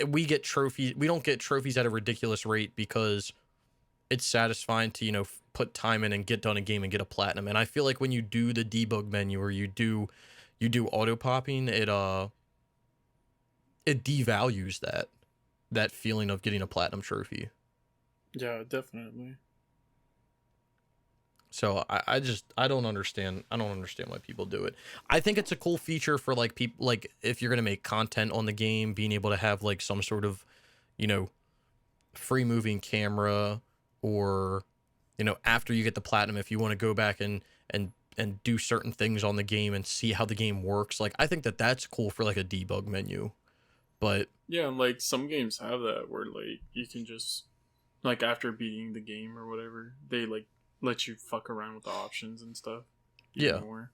we get trophies. We don't get trophies at a ridiculous rate because it's satisfying to, you know, put time in and get done a game and get a platinum. And I feel like when you do the debug menu or you do auto popping, it devalues that feeling of getting a platinum trophy. Yeah, definitely. So I don't understand why people do it. I think it's a cool feature for like people, like if you're gonna make content on the game, being able to have like some sort of, you know, free moving camera, or, you know, after you get the platinum, if you want to go back and do certain things on the game and see how the game works. Like I think that's cool for like a debug menu. But yeah, like some games have that where like you can just like after beating the game or whatever, they like let you fuck around with the options and stuff. Yeah. More.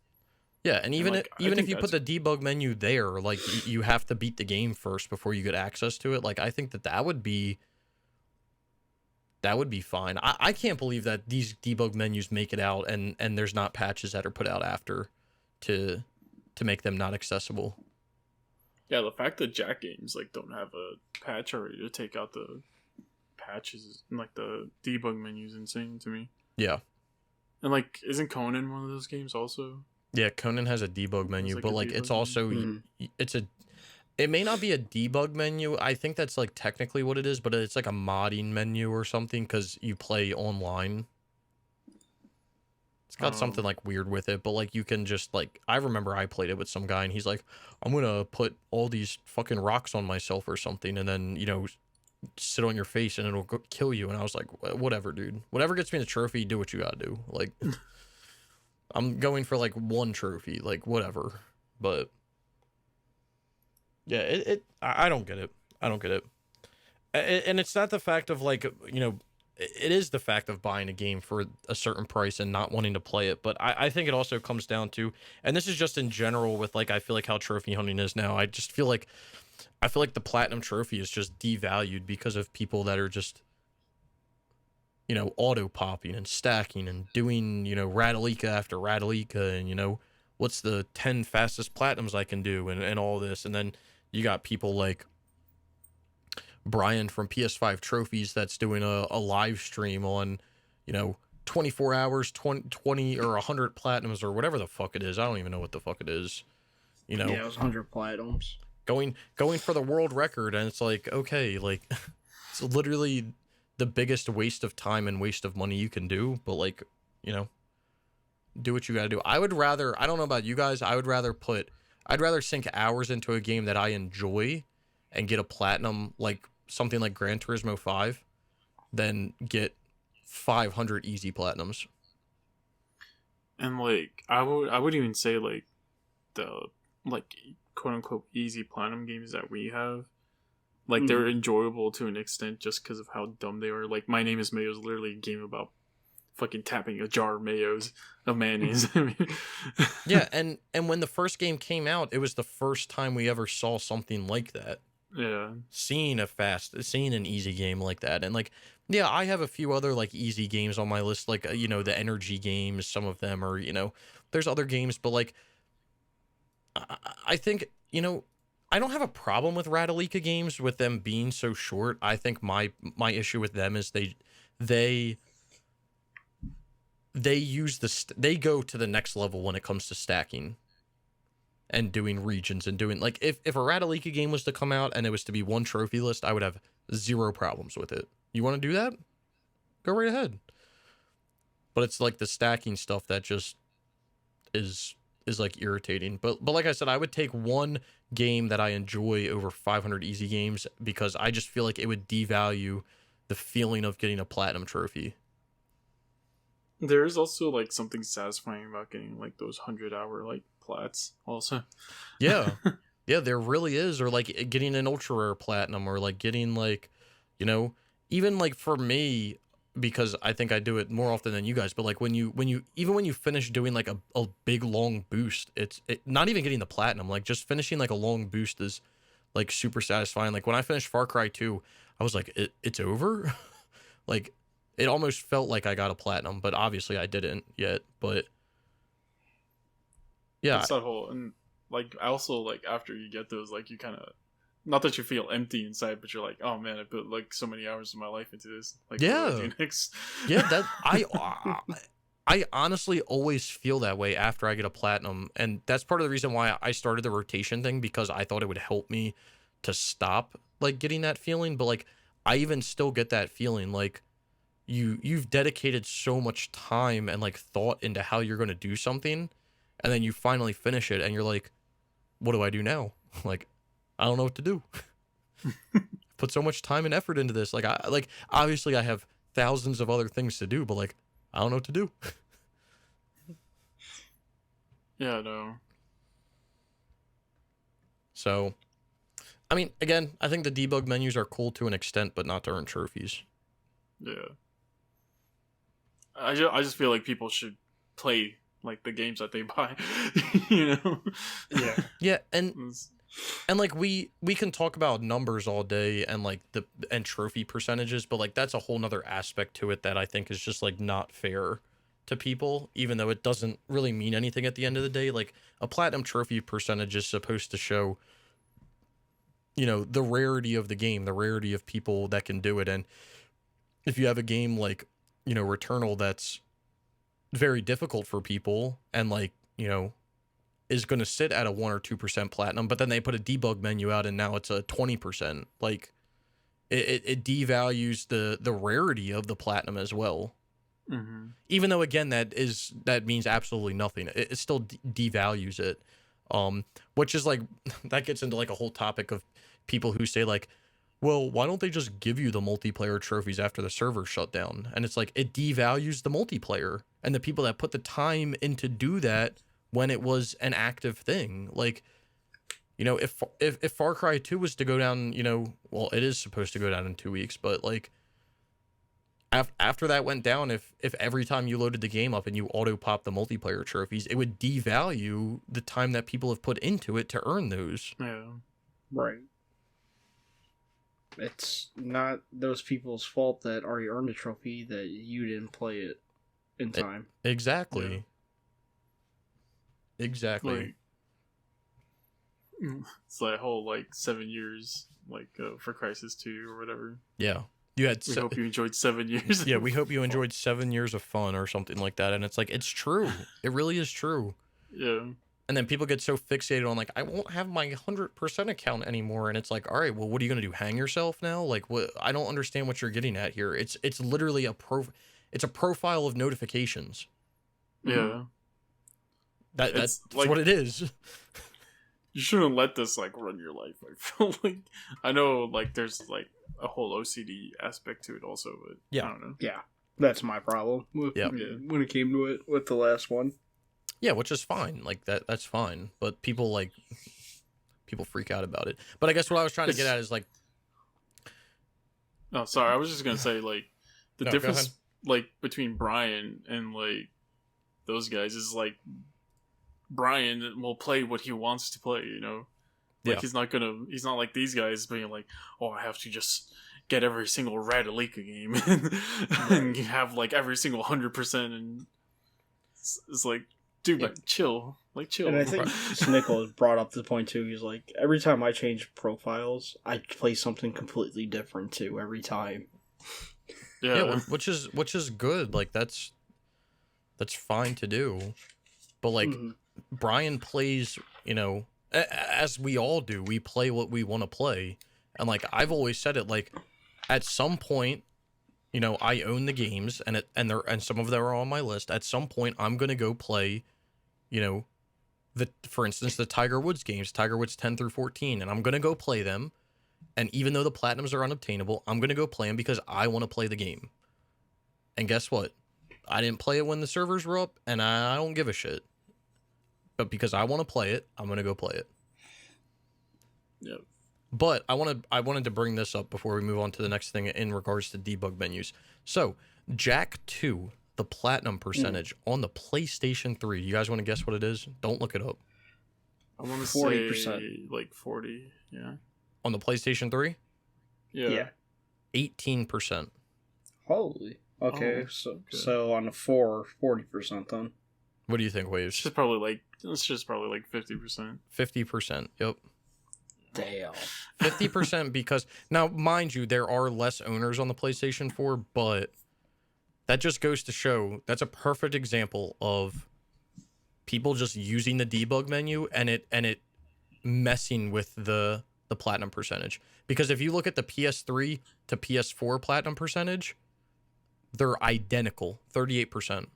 Yeah, and even like, even if you put the debug menu there, like you have to beat the game first before you get access to it. Like I think that would be fine. I can't believe that these debug menus make it out and there's not patches that are put out after to make them not accessible. Yeah, the fact that Jak games like don't have a patch already to take out the patches and like the debug menu is insane to me. Yeah. And like, isn't Conan one of those games also? Yeah, Conan has a debug menu, like but a like debug it's also it may not be a debug menu. I think that's like technically what it is, but it's like a modding menu or something because you play online. got something like weird with it, but like you can just like, I remember I played it with some guy and he's like, I'm gonna put all these fucking rocks on myself or something, and then, you know, sit on your face and it'll kill you. And I was like, whatever, dude. Whatever gets me the trophy, do what you gotta do. Like, I'm going for like one trophy, like whatever. But yeah, I don't get it. I don't get it. And it's not the fact of like, you know, it is the fact of buying a game for a certain price and not wanting to play it. But I think it also comes down to, and this is just in general with like, I feel like how trophy hunting is now. I feel like the platinum trophy is just devalued because of people that are just, you know, auto popping and stacking and doing, you know, Radalika after Radalika and, you know, what's the 10 fastest platinums I can do and all this. And then you got people like Brian from PS5 Trophies that's doing a live stream on, you know, 24 hours, 20 or 100 platinums or whatever the fuck it is. I don't even know what the fuck it is. You know, yeah, it was 100 platinums. Going for the world record, and it's like, okay, like it's literally the biggest waste of time and waste of money you can do, but like, you know, do what you gotta do. I would rather, I don't know about you guys, I'd rather sink hours into a game that I enjoy and get a platinum, like something like Gran Turismo 5, than get 500 easy platinums. And like I would even say like the like quote unquote easy platinum games that we have, like they're enjoyable to an extent just because of how dumb they are. Like My Name is Mayo is literally a game about fucking tapping a jar of mayonnaise. I mean, yeah, and when the first game came out, it was the first time we ever saw something like that. Yeah, seeing an easy game like that. And like, yeah, I have a few other like easy games on my list, like you know, the energy games. Some of them are, you know, there's other games, but like I think, you know, I don't have a problem with Radalika games with them being so short. I think my issue with them is they use they go to the next level when it comes to stacking and doing regions and doing like, if a Radalika game was to come out and it was to be one trophy list, I would have zero problems with it. You want to do that? Go right ahead. But it's like the stacking stuff that just is like irritating. But like I said, I would take one game that I enjoy over 500 easy games because I just feel like it would devalue the feeling of getting a platinum trophy. there is also like something satisfying about getting like those 100-hour like plats also. Yeah. Yeah, there really is. Or like getting an ultra rare platinum, or like getting like, you know, even like for me, because I think I do it more often than you guys, but like when you finish doing like a big long boost, it's not even getting the platinum, like just finishing like a long boost is like super satisfying. Like when I finished Far Cry 2, I was like, it's over. Like it almost felt like I got a platinum, but obviously I didn't yet. But yeah, It's that whole, and like I also like after you get those, like you kind of, not that you feel empty inside, but you're like, oh man, I put like so many hours of my life into this. Like, yeah, what do I do next? yeah. That I honestly always feel that way after I get a platinum, and that's part of the reason why I started the rotation thing, because I thought it would help me to stop like getting that feeling. But like I even still get that feeling, like you've dedicated so much time and like thought into how you're going to do something, and then you finally finish it and you're like, what do I do now? Like, I don't know what to do. Put so much time and effort into this. Like obviously I have thousands of other things to do, but like I don't know what to do. Yeah, no. So, I mean, again, I think the debug menus are cool to an extent, but not to earn trophies. Yeah. I just feel like people should play like the games that they buy, you know? Yeah. Yeah, and like we can talk about numbers all day and like and trophy percentages, but like that's a whole nother aspect to it that I think is just like not fair to people, even though it doesn't really mean anything at the end of the day. Like a platinum trophy percentage is supposed to show, you know, the rarity of the game, the rarity of people that can do it. And if you have a game like, you know, Returnal that's very difficult for people and like, you know, is going to sit at a 1 or 2% platinum, but then they put a debug menu out and now it's a 20%. Like it devalues the rarity of the platinum as well. Even though again that means absolutely nothing. It still devalues it. Which is like that gets into like a whole topic of people who say like, well, why don't they just give you the multiplayer trophies after the server shut down? And it's like it devalues the multiplayer and the people that put the time in to do that when it was an active thing. Like, you know, if Far Cry 2 was to go down, you know, well, it is supposed to go down in 2 weeks, but like after that went down, if every time you loaded the game up and you auto pop the multiplayer trophies, it would devalue the time that people have put into it to earn those. Yeah. Right. It's not those people's fault that already earned a trophy that you didn't play it in time. Exactly. Yeah. Exactly. Like, it's that whole like 7 years, like for Crisis 2 or whatever. Yeah. You had. We hope you enjoyed 7 years. Yeah, we hope you enjoyed 7 years of fun or something like that. And it's like it's true. It really is true. Yeah. And then people get so fixated on like I won't have my 100% account anymore, and it's like, all right, well, what are you gonna do? Hang yourself now? Like, what? I don't understand what you're getting at here. It's literally it's a profile of notifications. Yeah, that's like, what it is. You shouldn't let this like run your life. I feel like I know like there's like a whole OCD aspect to it also, but yeah, I don't know. Yeah, that's my problem. When it came to it with the last one. Yeah, which is fine. Like that's fine. But people freak out about it. But I guess what I was trying to get at is like, oh, sorry, I was just gonna say like the difference like between Brian and like those guys is like Brian will play what he wants to play, you know? Like he's not like these guys being like, oh, I have to just get every single Radalika game and have like every single 100%, and it's like, dude, like, chill. And I think Snickel brought up the point too. He's like, every time I change profiles, I play something completely different too every time. Yeah, which is good. Like that's fine to do. But like Brian plays, you know, as we all do. We play what we want to play, and like I've always said it, like at some point, you know, I own the games, and some of them are on my list. At some point, I'm gonna go play, you know, for instance, the Tiger Woods games, Tiger Woods 10 through 14, and I'm gonna go play them. And even though the platinums are unobtainable, I'm gonna go play them because I want to play the game. And guess what? I didn't play it when the servers were up, and I don't give a shit. But because I want to play it, I'm gonna go play it. Yep. But I wanted to bring this up before we move on to the next thing in regards to debug menus. So, Jack 2, the platinum percentage on the PlayStation 3. You guys want to guess what it is? Don't look it up. I want to 40%. say like 40. Yeah. On the PlayStation 3? Yeah. 18%. Holy. Okay, so on the 4, 40% then. What do you think, Waves? It's just probably like 50%. 50%. Yep. Damn. 50% because now, mind you, there are less owners on the PlayStation 4, but that just goes to show that's a perfect example of people just using the debug menu and it messing with the platinum percentage. Because if you look at the PS3 to PS4 platinum percentage, they're identical, 38%.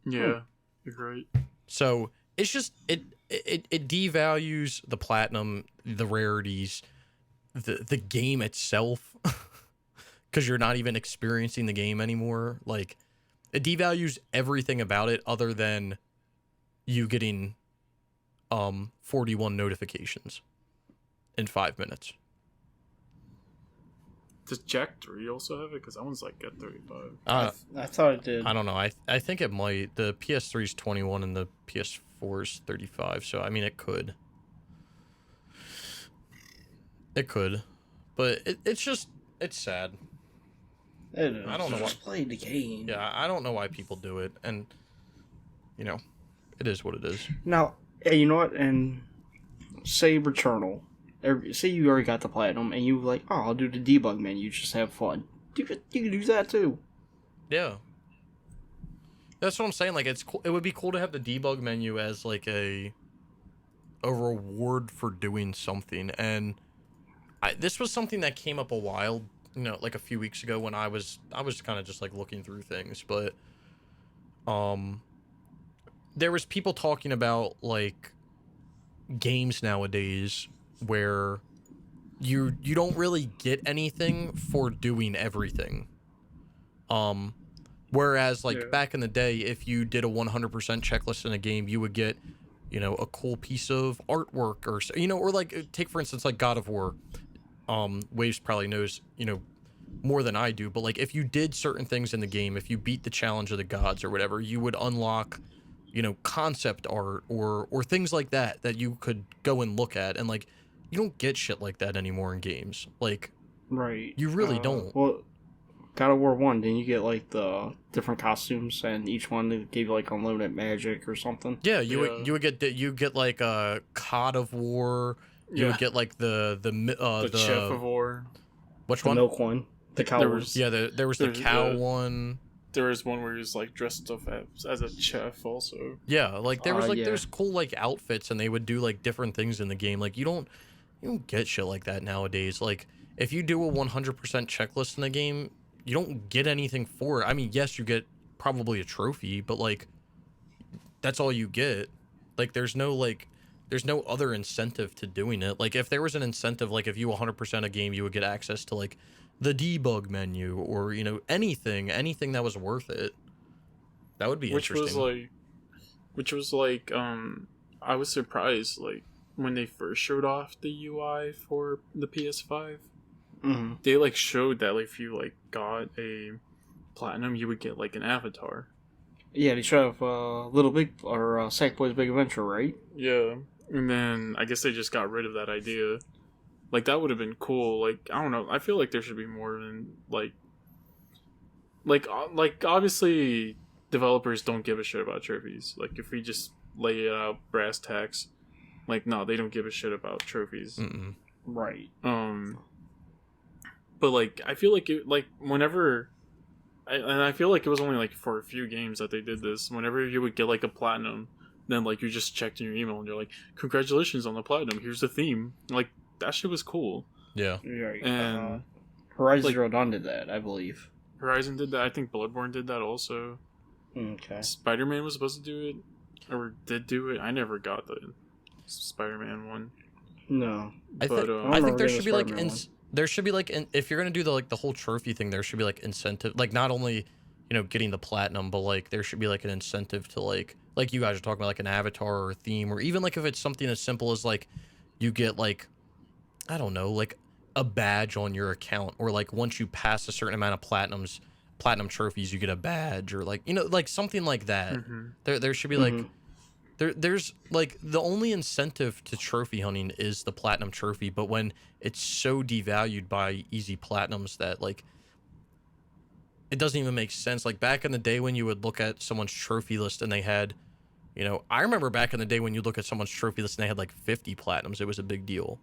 Yeah, you're right. So it's just it devalues the platinum, the rarities, the game itself, because you're not even experiencing the game anymore. Like it devalues everything about it other than you getting 41 notifications in 5 minutes. Does Jack 3 also have it? Because that one's like at 35. I thought it did. I don't know. I think it might. The PS3 is 21 and the PS4 is 35. So I mean, it could. It could, but it's sad. It is. I don't know why. Just play the game. Yeah, I don't know why people do it, and you know, it is what it is. Now, you know what? And say Returnal. Say you already got the platinum, and you like, oh, I'll do the debug menu, just have fun. You can do that too. Yeah, that's what I'm saying. Like, it's cool. It would be cool to have the debug menu as like a reward for doing something. And this was something that came up a while like a few weeks ago when I was kind of just like looking through things, but there was people talking about like games nowadays where you don't really get anything for doing everything. Whereas like back in the day, if you did a 100% checklist in a game, you would get, a cool piece of artwork or, or like take for instance, like God of War. Waves probably knows, more than I do, but like if you did certain things in the game, if you beat the challenge of the gods or whatever, you would unlock, concept art or things like that you could go and look at, and like you don't get shit like that anymore in games. Like, right. You really don't. Well, God of War 1, didn't you get like the different costumes, and each one they gave you like unlimited magic or something? Yeah, you would get like a COD of War. You would get like the Chef of War. Which the one? Milk one. The cow. There was the cow one. There was one where he was like dressed up as a chef also. Yeah, like there was there's cool like outfits, and they would do like different things in the game. Like you don't get shit like that nowadays. Like if you do a 100% checklist in the game, you don't get anything for it. I mean, yes, you get probably a trophy, but like that's all you get. Like there's no other incentive to doing it. Like if there was an incentive, like if you 100% a game, you would get access to like the debug menu or anything that was worth it. That would be interesting. Which was like I was surprised like when they first showed off the UI for the PS5. Mm-hmm. They like showed that like, if you like got a platinum, you would get like an avatar. Yeah, they show off Little Big or Sackboy's Big Adventure, right? Yeah, and then I guess they just got rid of that idea. Like that would have been cool. Like I don't know. I feel like there should be more than like obviously developers don't give a shit about trophies. Like if we just lay it out brass tacks, like no, they don't give a shit about trophies. Mm-mm. Right. But like I feel like it like whenever. And I feel like it was only like for a few games that they did this. Whenever you would get like a platinum, then like you just checked in your email and you're like, "Congratulations on the platinum. Here's the theme." Like that shit was cool. Yeah. Right. And Horizon Zero Dawn did that, I believe. Horizon did that. I think Bloodborne did that also. Okay. Spider-Man was supposed to do it, or did do it. I never got the Spider-Man one. No. I think there should be like there should be like if you're gonna do the whole trophy thing, there should be like incentive, like not only getting the platinum, but like there should be like an incentive to like you guys are talking about, like an avatar or a theme, or even like if it's something as simple as like you get like I don't know, like a badge on your account, or like once you pass a certain amount of platinum trophies, you get a badge, or like like something like that. Mm-hmm. There should be like there's like the only incentive to trophy hunting is the platinum trophy, but when it's so devalued by easy platinums that like it doesn't even make sense. Like back in the day when you would look at someone's trophy list and they had I remember back in the day when you look at someone's trophy list and they had like 50 platinums, it was a big deal.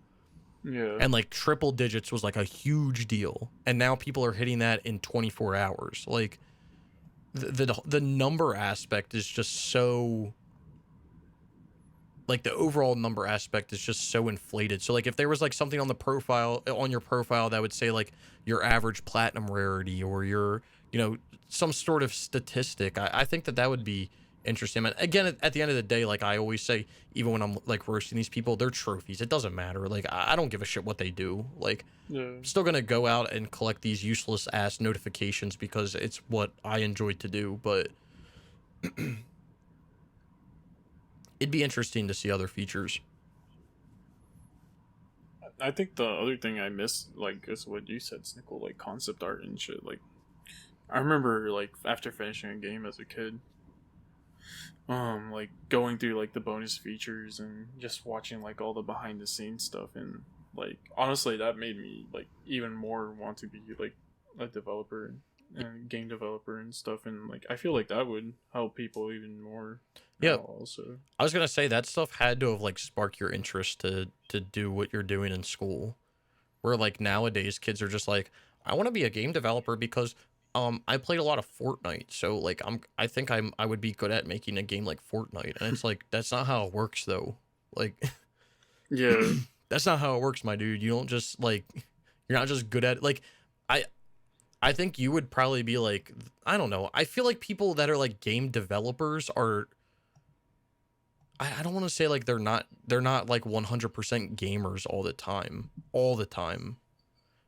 Yeah. And like triple digits was like a huge deal, and now people are hitting that in 24 hours. Like the number aspect is just so, like the overall number aspect is just so inflated. So like if there was like something on your profile that would say like your average platinum rarity, or your some sort of statistic, I think that would be interesting. And again, at the end of the day, like I always say, even when I'm like roasting these people, they're trophies. It doesn't matter. Like I don't give a shit what they do. Like I'm still gonna go out and collect these useless ass notifications because it's what I enjoy to do. But it'd be interesting to see other features. I think the other thing I miss, like, is what you said, Snickel, like concept art and shit. Like, I remember like after finishing a game as a kid, like going through like the bonus features and just watching like all the behind the scenes stuff, and like honestly that made me like even more want to be like a developer and game developer and stuff, and like I feel like that would help people even more. Yeah. Also, I was gonna say that stuff had to have like sparked your interest to do what you're doing in school. Where like nowadays kids are just like, I want to be a game developer because I played a lot of Fortnite, so like I think I would be good at making a game like Fortnite, and it's like that's not how it works though. Like, yeah, that's not how it works, my dude. You don't just like, you're not just good at like. I think you would probably be like, I don't know. I feel like people that are like game developers are, I don't want to say like they're not like 100% gamers all the time,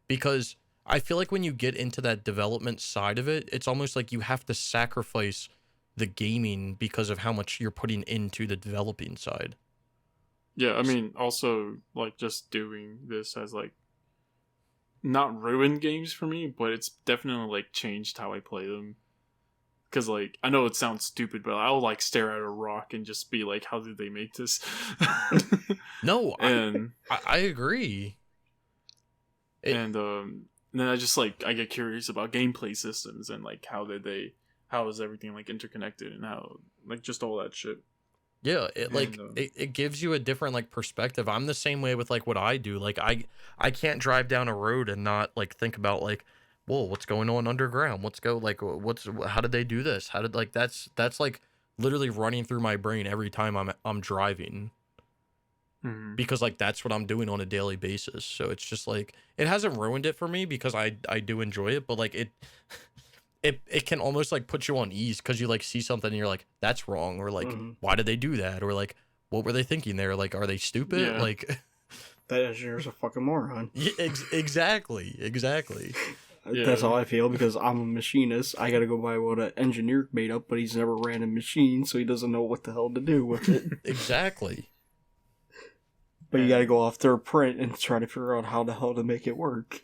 because I feel like when you get into that development side of it, it's almost like you have to sacrifice the gaming because of how much you're putting into the developing side. Yeah, I mean, also, like, just doing this has, like, not ruined games for me, but it's definitely, like, changed how I play them. Because, like, I know it sounds stupid, but I'll, like, stare at a rock and just be like, how did they make this? No, and I agree. and then I just, like, I get curious about gameplay systems and, like, how is everything, like, interconnected and how, like, just all that shit. Yeah, it gives you a different like perspective. I'm the same way with like what I do. Like I can't drive down a road and not like think about like, whoa, what's going on underground? How did they do this? How did like that's like literally running through my brain every time I'm driving. Mm-hmm. Because like that's what I'm doing on a daily basis. So it's just like it hasn't ruined it for me because I do enjoy it, but like it can almost like put you on ease because you like see something and you're like, that's wrong, or like why did they do that, or like what were they thinking there, like are they stupid? Yeah. Like That engineer's a fucking moron. yeah, exactly. Yeah. That's how I feel because I'm a machinist. I gotta go by what an engineer made up, but he's never ran a machine, so he doesn't know what the hell to do with it. Exactly. But you gotta go off their print and try to figure out how the hell to make it work.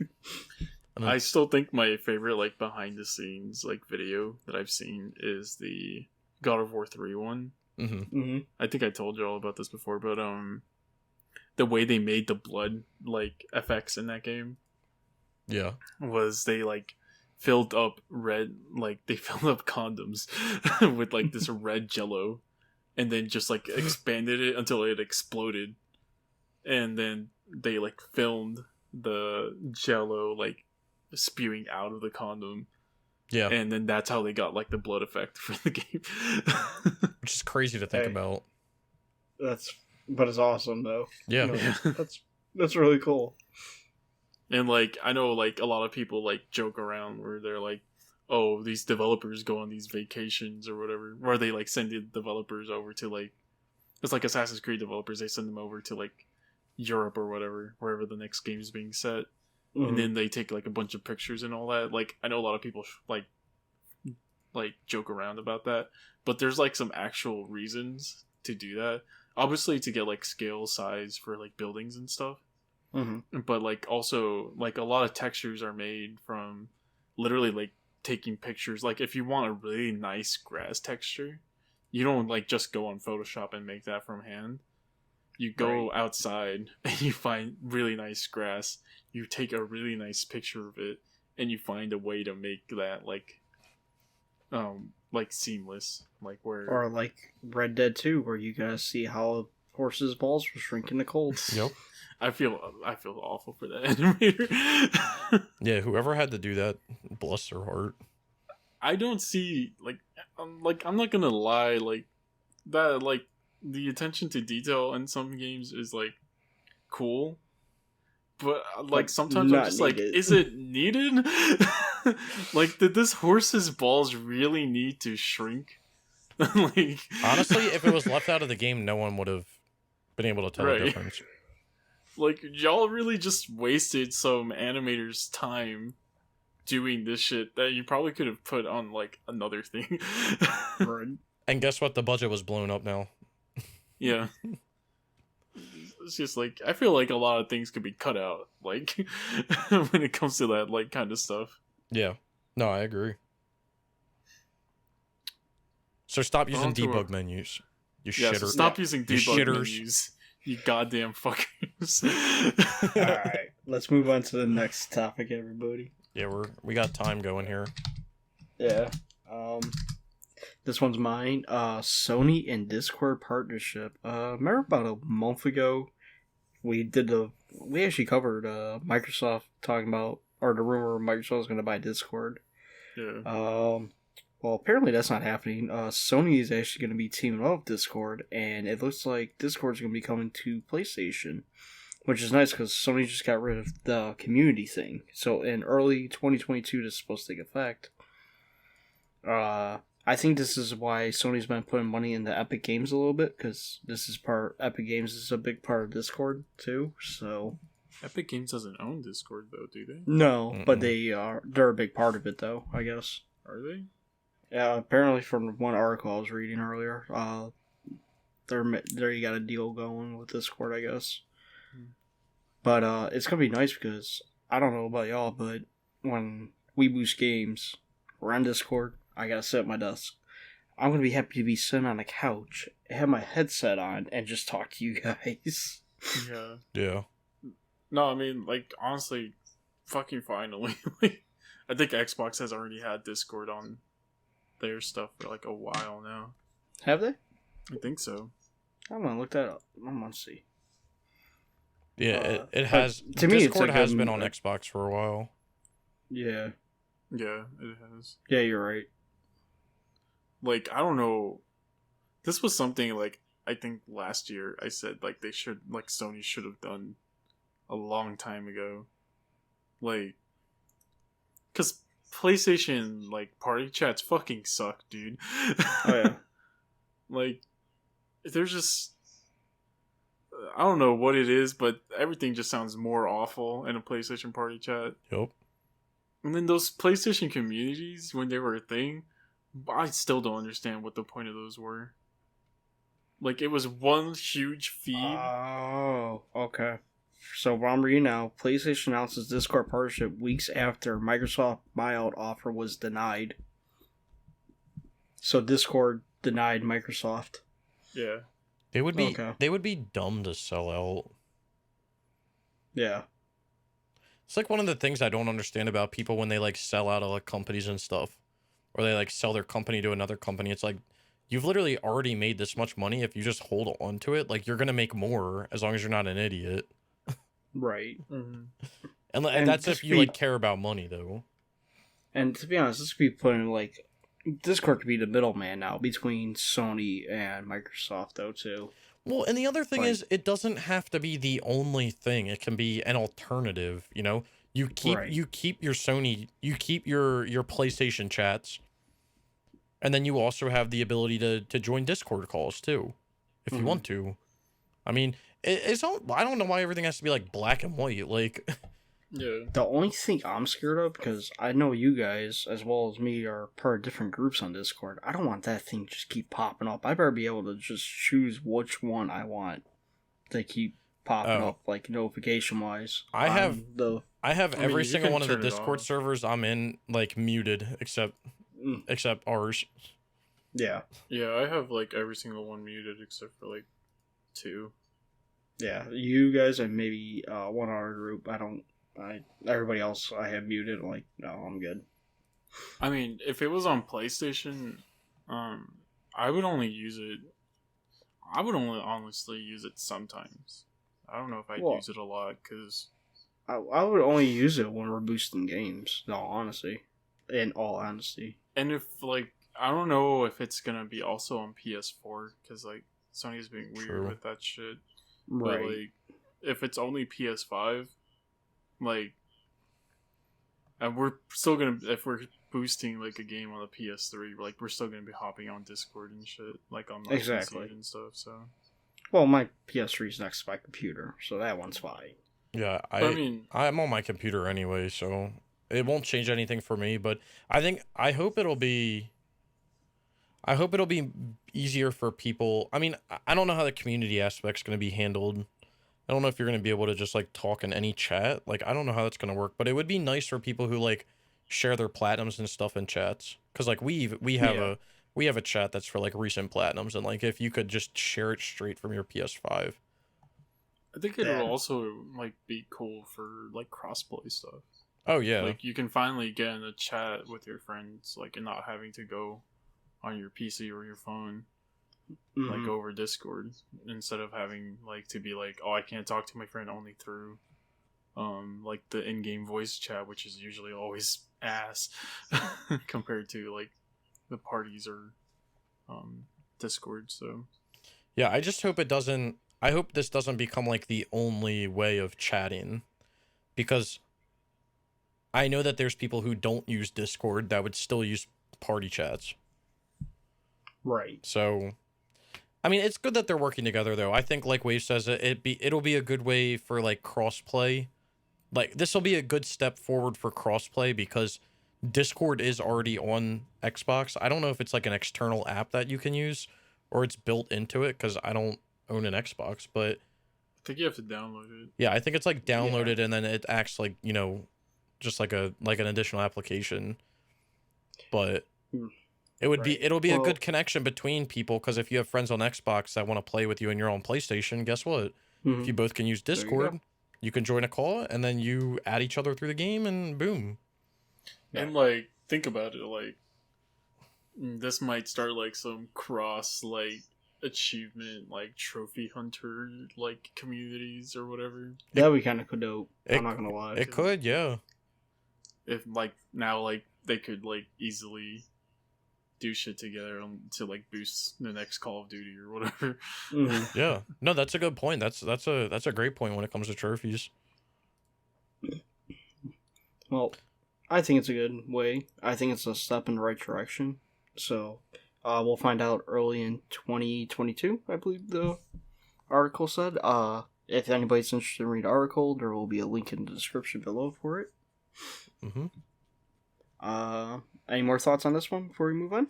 I still think my favorite, like, behind the scenes, like, video that I've seen is the God of War 3 one. Mm-hmm. I think I told you all about this before, but the way they made the blood, like, effects in that game Yeah. was they, like, filled up condoms with, like, this red jello, and then just, like, expanded it until it exploded, and then they, like, filmed the jello, like, spewing out of the condom. Yeah. And then that's how they got, like, the blood effect for the game. Which is crazy to think about. But it's awesome though. Yeah. You know, that's really cool. And, like, I know, like, a lot of people, like, joke around where they're like, oh, these developers go on these vacations or whatever, where they, like, send the developers over to, like, it's like Assassin's Creed developers, they send them over to, like, Europe or whatever, wherever the next game is being set. Mm-hmm. And then they take, like, a bunch of pictures and all that. Like, I know a lot of people like joke around about that, but there's, like, some actual reasons to do that. Obviously to get, like, scale size for, like, buildings and stuff. Mm-hmm. But, like, also, like, a lot of textures are made from literally, like, taking pictures. Like, if you want a really nice grass texture, you don't, like, just go on Photoshop and make that from hand. You go outside and you find really nice grass. You take a really nice picture of it, and you find a way to make that, like seamless, like where, or like Red Dead 2, where you guys see how horses' balls will shrink in the cold. Yep. I feel awful for that animator. Yeah, whoever had to do that, bless their heart. I don't see I'm not gonna lie, like that, like the attention to detail in some games is like cool, but like sometimes I'm just like, is it needed? Like, did this horse's balls really need to shrink? Like, honestly, if it was left out of the game, no one would have been able to tell the difference. Like, y'all really just wasted some animators' time doing this shit that you probably could have put on, like, another thing. And guess what? The budget was blown up now. Yeah. It's just, like, I feel like a lot of things could be cut out, like, when it comes to that, like, kind of stuff. Yeah. No, I agree. So stop using debug menus. You shitters. So stop using debug menus. You goddamn fuckers. Alright, let's move on to the next topic, everybody. Yeah, we got time going here. Yeah. This one's mine. Sony and Discord partnership. Remember about a month ago, we actually covered Microsoft talking about, or the rumor Microsoft was going to buy Discord. Yeah. Well, apparently that's not happening. Sony is actually going to be teaming up with Discord, and it looks like Discord's going to be coming to PlayStation. which is nice because Sony just got rid of the community thing. So in early 2022, this is supposed to take effect. I think this is why Sony's been putting money into Epic Games a little bit, because Epic Games is a big part of Discord too. So Epic Games doesn't own Discord though, do they? no, but they're a big part of it though, I guess. Are they? Yeah, apparently from one article I was reading earlier, they got a deal going with Discord, I guess. But it's gonna be nice because I don't know about y'all, but when we boost games, we're on Discord. I gotta sit at my desk. I'm gonna be happy to be sitting on a couch, have my headset on, and just talk to you guys. Yeah. Yeah. No, I mean, like, honestly, fucking finally. I think Xbox has already had Discord on their stuff for like a while now. Have they? I think so. I'm gonna look that up. I'm gonna see. Yeah, it has. To me, Discord it's has been on Xbox for a while. Yeah. Yeah, it has. Yeah, you're right. Like, I don't know. This was something, like, I think last year I said, like, Sony should have done a long time ago. Like, because PlayStation, like, party chats fucking suck, dude. Oh, yeah. Like, there's just... I don't know what it is, but everything just sounds more awful in a PlayStation party chat. Yep. And then those PlayStation communities, when they were a thing, I still don't understand what the point of those were. Like, it was one huge feed. Oh, okay. So what I'm reading now, PlayStation announces Discord partnership weeks after Microsoft buyout offer was denied. So Discord denied Microsoft. Yeah. They would be dumb to sell out. Yeah. It's like one of the things I don't understand about people when they like sell out of like companies and stuff, or they like sell their company to another company. It's like, you've literally already made this much money. If you just hold on to it, like, you're gonna make more as long as you're not an idiot. Right. Mm-hmm. And that's if you like care about money though. And to be honest, this could be putting like Discord could be the middleman now between Sony and Microsoft though too. Well, and the other thing Like, is, it doesn't have to be the only thing. It can be an alternative. You know, you keep your Sony, you keep your PlayStation chats, and then you also have the ability to join Discord calls too, if you want to. I mean, it's all, I don't know why everything has to be like black and white. Like, Yeah. the only thing I'm scared of, because I know you guys as well as me are part of different groups on Discord, I don't want that thing to just keep popping up. I better be able to just choose which one I want to keep popping up, like notification wise. I have mean, every you single can one of the turn it Discord off. servers I'm in like muted except ours. Yeah. Yeah, I have, like, every single one muted except for, like, 2. Yeah. You guys and maybe one other group. Everybody else I have muted. I'm like, no, I'm good. I mean, if it was on PlayStation, I would only use it... I would only honestly use it sometimes. I don't know if I'd use it a lot, because... I would only use it when we're boosting games, in all honesty. And if, like, I don't know if it's gonna be also on PS4, because, like, Sony's being weird with that shit. Right. But, like, if it's only PS5, like, and we're still gonna, if we're boosting, like, a game on the PS3, like, we're still gonna be hopping on Discord and shit, like, on my PC and stuff, so. Well, my PS3 is next to my computer, so that one's fine. Yeah, I mean, I'm on my computer anyway, so it won't change anything for me, but I hope it'll be easier for people. I mean, I don't know how the community aspect's going to be handled. I don't know if you're going to be able to just like talk in any chat. Like, I don't know how that's going to work, but it would be nice for people who like share their platinums and stuff in chats. Cause like we have a chat that's for like recent platinums, and like if you could just share it straight from your PS5. I think it would also, like, be cool for, like, crossplay stuff. Oh, yeah. Like, you can finally get in a chat with your friends, like, and not having to go on your PC or your phone, like, over Discord, instead of having, like, to be like, oh, I can't talk to my friend only through, like, the in-game voice chat, which is usually always ass, compared to, like, the parties or, Discord, so... Yeah, I just hope it doesn't... I hope this doesn't become like the only way of chatting, because I know that there's people who don't use Discord that would still use party chats. Right. So, I mean, it's good that they're working together, though. I think, like Wave says, it'll be a good way for like crossplay. Like, this will be a good step forward for crossplay because Discord is already on Xbox. I don't know if it's like an external app that you can use or it's built into it, because I don't own an Xbox, but I think you have to download it. yeah, I think it's like downloaded and then it acts like, you know, just like an additional application. But it'll be a good connection between people, because if you have friends on Xbox that want to play with you and you're on PlayStation, guess what? If you both can use Discord, you can join a call and then you add each other through the game and boom. And like, think about it, like this might start like some cross like achievement like trophy hunter like communities or whatever. That would be kind of dope. I'm not gonna lie. It could, yeah. If like now like they could like easily do shit together to like boost the next Call of Duty or whatever. Yeah, no, that's a good point. That's a great point when it comes to trophies. Well, I think it's a good way. I think it's a step in the right direction. So, we'll find out early in 2022, I believe the article said. If anybody's interested in reading the article, there will be a link in the description below for it. Any more thoughts on this one before we move on?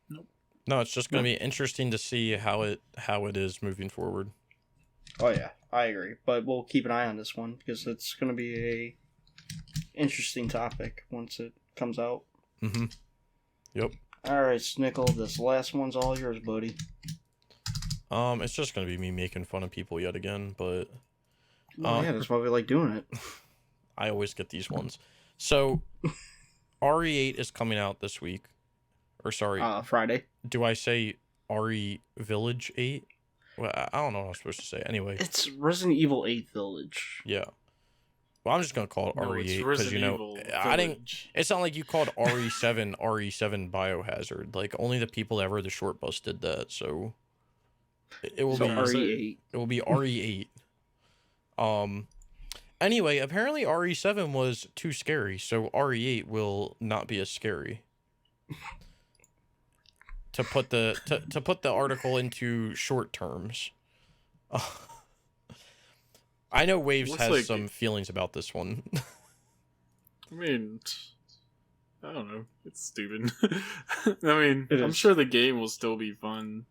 Nope. No, it's just going to be interesting to see how it is moving forward. Oh yeah, I agree. But we'll keep an eye on this one because it's going to be a interesting topic once it comes out. Yep. All right, Snickel, this last one's all yours, buddy. It's just going to be me making fun of people yet again, but yeah, that's why we like doing it. I always get these ones. So, RE8 is coming out this week. Or sorry, Friday. Do I say RE Village 8? Well, I don't know what I'm supposed to say. Anyway, it's Resident Evil 8 Village. Yeah. Well, I'm just gonna call it RE8 because, you know, I didn't. It's not like you called RE7 RE7 Biohazard. Like, only the that wrote the short bus did that. So it will be RE8. It will be RE8. Anyway, apparently RE7 was too scary, so RE8 will not be as scary. To put the article into short terms. I know Waves has like some feelings about this one. I mean, I don't know. It's stupid. I mean, I'm sure the game will still be fun.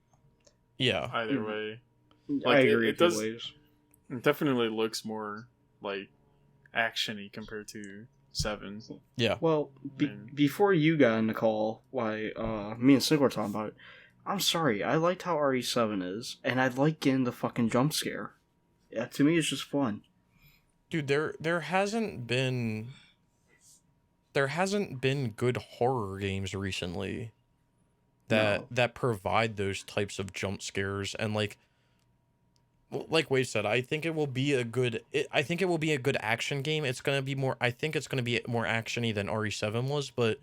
Yeah. Either way. Like, I agree with Waves. It definitely looks more, like, action-y compared to 7. Yeah. Well, before you got in the call, why me and Snick were talking about it, I'm sorry, I liked how RE7 is, and I like getting the fucking jump scare. Yeah, to me, it's just fun. Dude, there hasn't been good horror games recently that provide those types of jump scares, and like Wade said, I think it will be a good action game. It's gonna be more. I think it's gonna be more actiony than RE7 was, but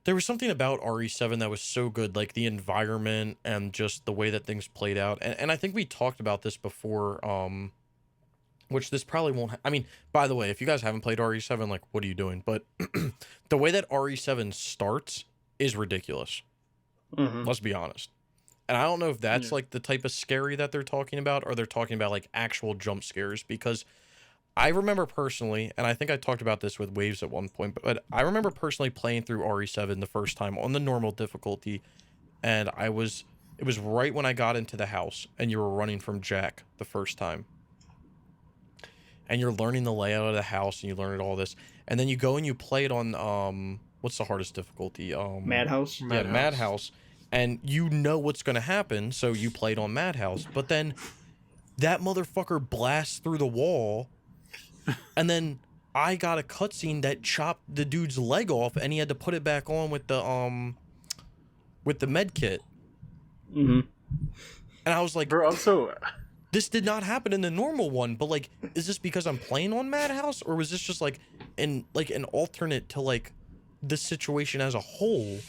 there was something about RE7 that was so good, like the environment and just the way that things played out. And I think we talked about this before, which this probably won't... I mean, by the way, if you guys haven't played RE7, like, what are you doing? But the way that RE7 starts is ridiculous. Let's be honest. And I don't know if that's, like, the type of scary that they're talking about, or they're talking about, like, actual jump scares, because... I remember personally, and I think I talked about this with Waves at one point, but I remember personally playing through RE7 the first time on the normal difficulty, and it was right when I got into the house, and you were running from Jack the first time. And you're learning the layout of the house, and you learn all this, and then you go and you play it on, what's the hardest difficulty? Madhouse? Yeah, Madhouse. And you know what's going to happen, so you played on Madhouse, but then that motherfucker blasts through the wall. And then I got a cutscene that chopped the dude's leg off, and he had to put it back on with the med kit. And I was like, bro, this did not happen in the normal one. But like, is this because I'm playing on Madhouse, or was this just like an alternate to like the situation as a whole?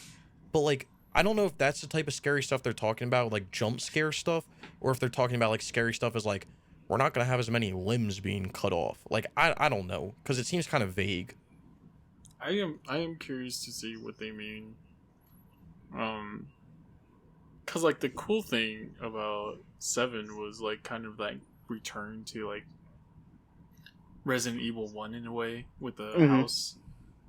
But like, I don't know if that's the type of scary stuff they're talking about, like jump scare stuff, or if they're talking about like scary stuff as like, we're not going to have as many limbs being cut off. Like, I don't know, because it seems kind of vague. I am curious to see what they mean. Cause like the cool thing about 7 was like kind of like return to like Resident Evil 1 in a way with the house,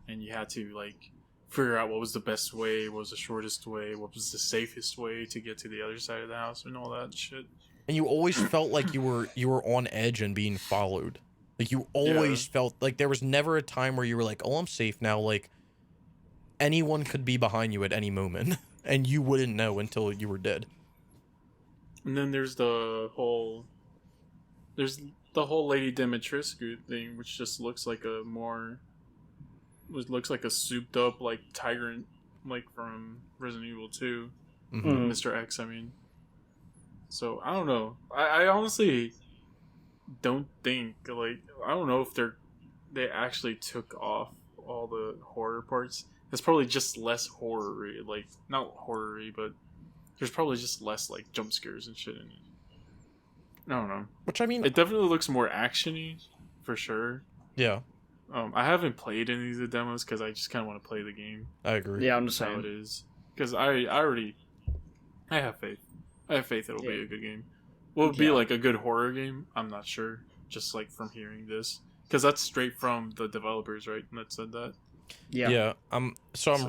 and you had to like figure out what was the best way, what was the shortest way, what was the safest way to get to the other side of the house, and all that shit. And you always felt like you were on edge and being followed. Like you always felt like there was never a time where you were like, oh, I'm safe now. Like anyone could be behind you at any moment and you wouldn't know until you were dead. And then there's the whole Lady Dimitrescu thing, which just looks like looks like a souped up like tyrant, like from Resident Evil 2, Mr. X. I mean, so I don't know. I honestly don't think like I don't know if they actually took off all the horror parts. It's probably just less horror-y, like not horror-y, but there's probably just less like jump scares and shit in it. I don't know. Which I mean, it definitely looks more actiony, for sure. Yeah. I haven't played any of the demos because I just kind of want to play the game. I agree. Yeah, I'm just saying. How it is. Because I have faith. I have faith it'll be a good game. Will it be like a good horror game? I'm not sure. Just like from hearing this. Because that's straight from the developers, right? That said that. Yeah. I'm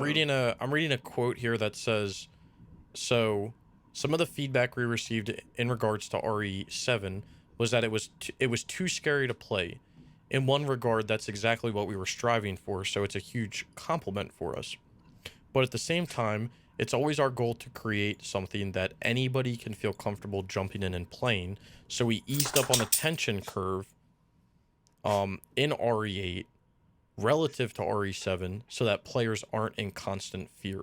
reading a quote here that says, so some of the feedback we received in regards to RE7 was that it was too scary to play. In one regard, that's exactly what we were striving for, so it's a huge compliment for us. But at the same time, it's always our goal to create something that anybody can feel comfortable jumping in and playing, so we eased up on the tension curve in RE8 relative to RE7 so that players aren't in constant fear.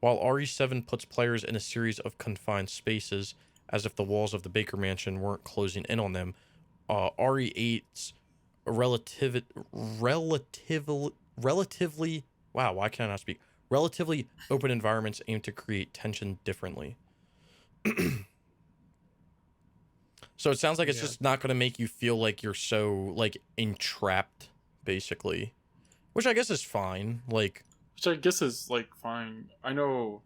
While RE7 puts players in a series of confined spaces, as if the walls of the Baker Mansion weren't closing in on them, RE8's relatively wow, why can't I not speak? Relatively open environments aim to create tension differently. So it sounds like it's just not going to make you feel like you're so like entrapped, basically, which I guess is fine. Like, which I guess is like fine. I know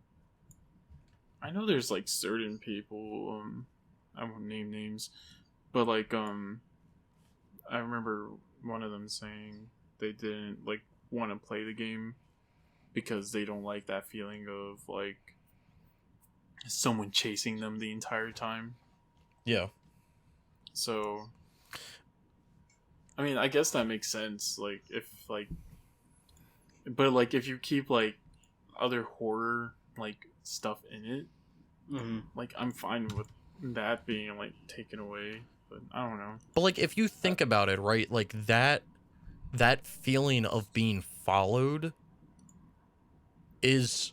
there's like certain people, I won't name names, but like I remember one of them saying they didn't like want to play the game because they don't like that feeling of like someone chasing them the entire time. Yeah. So I mean, I guess that makes sense. Like if like, but like if you keep like other horror like stuff in it, like I'm fine with that being like taken away. But I don't know. But like if you think about it, right? Like that feeling of being followed is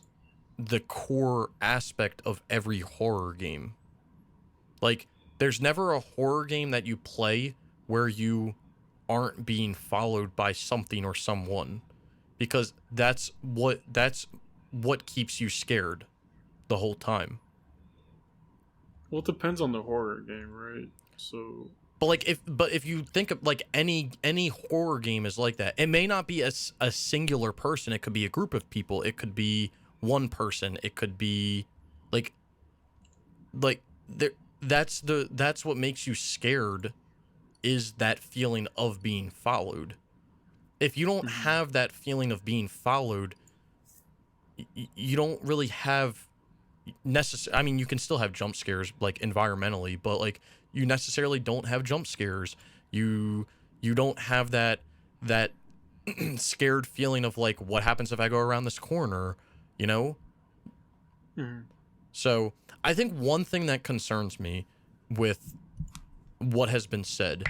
the core aspect of every horror game. Like there's never a horror game that you play where you aren't being followed by something or someone, because that's what keeps you scared the whole time. Well, it depends on the horror game, right? So but if you think of like any horror game is like that. It may not be a singular person. It could be a group of people. It could be one person. It could be like there. That's what makes you scared, is that feeling of being followed. If you don't have that feeling of being followed, you don't really have I mean, you can still have jump scares like environmentally, but like you necessarily don't have jump scares. You don't have that scared feeling of like, what happens if I go around this corner, you know? So I think one thing that concerns me with what has been said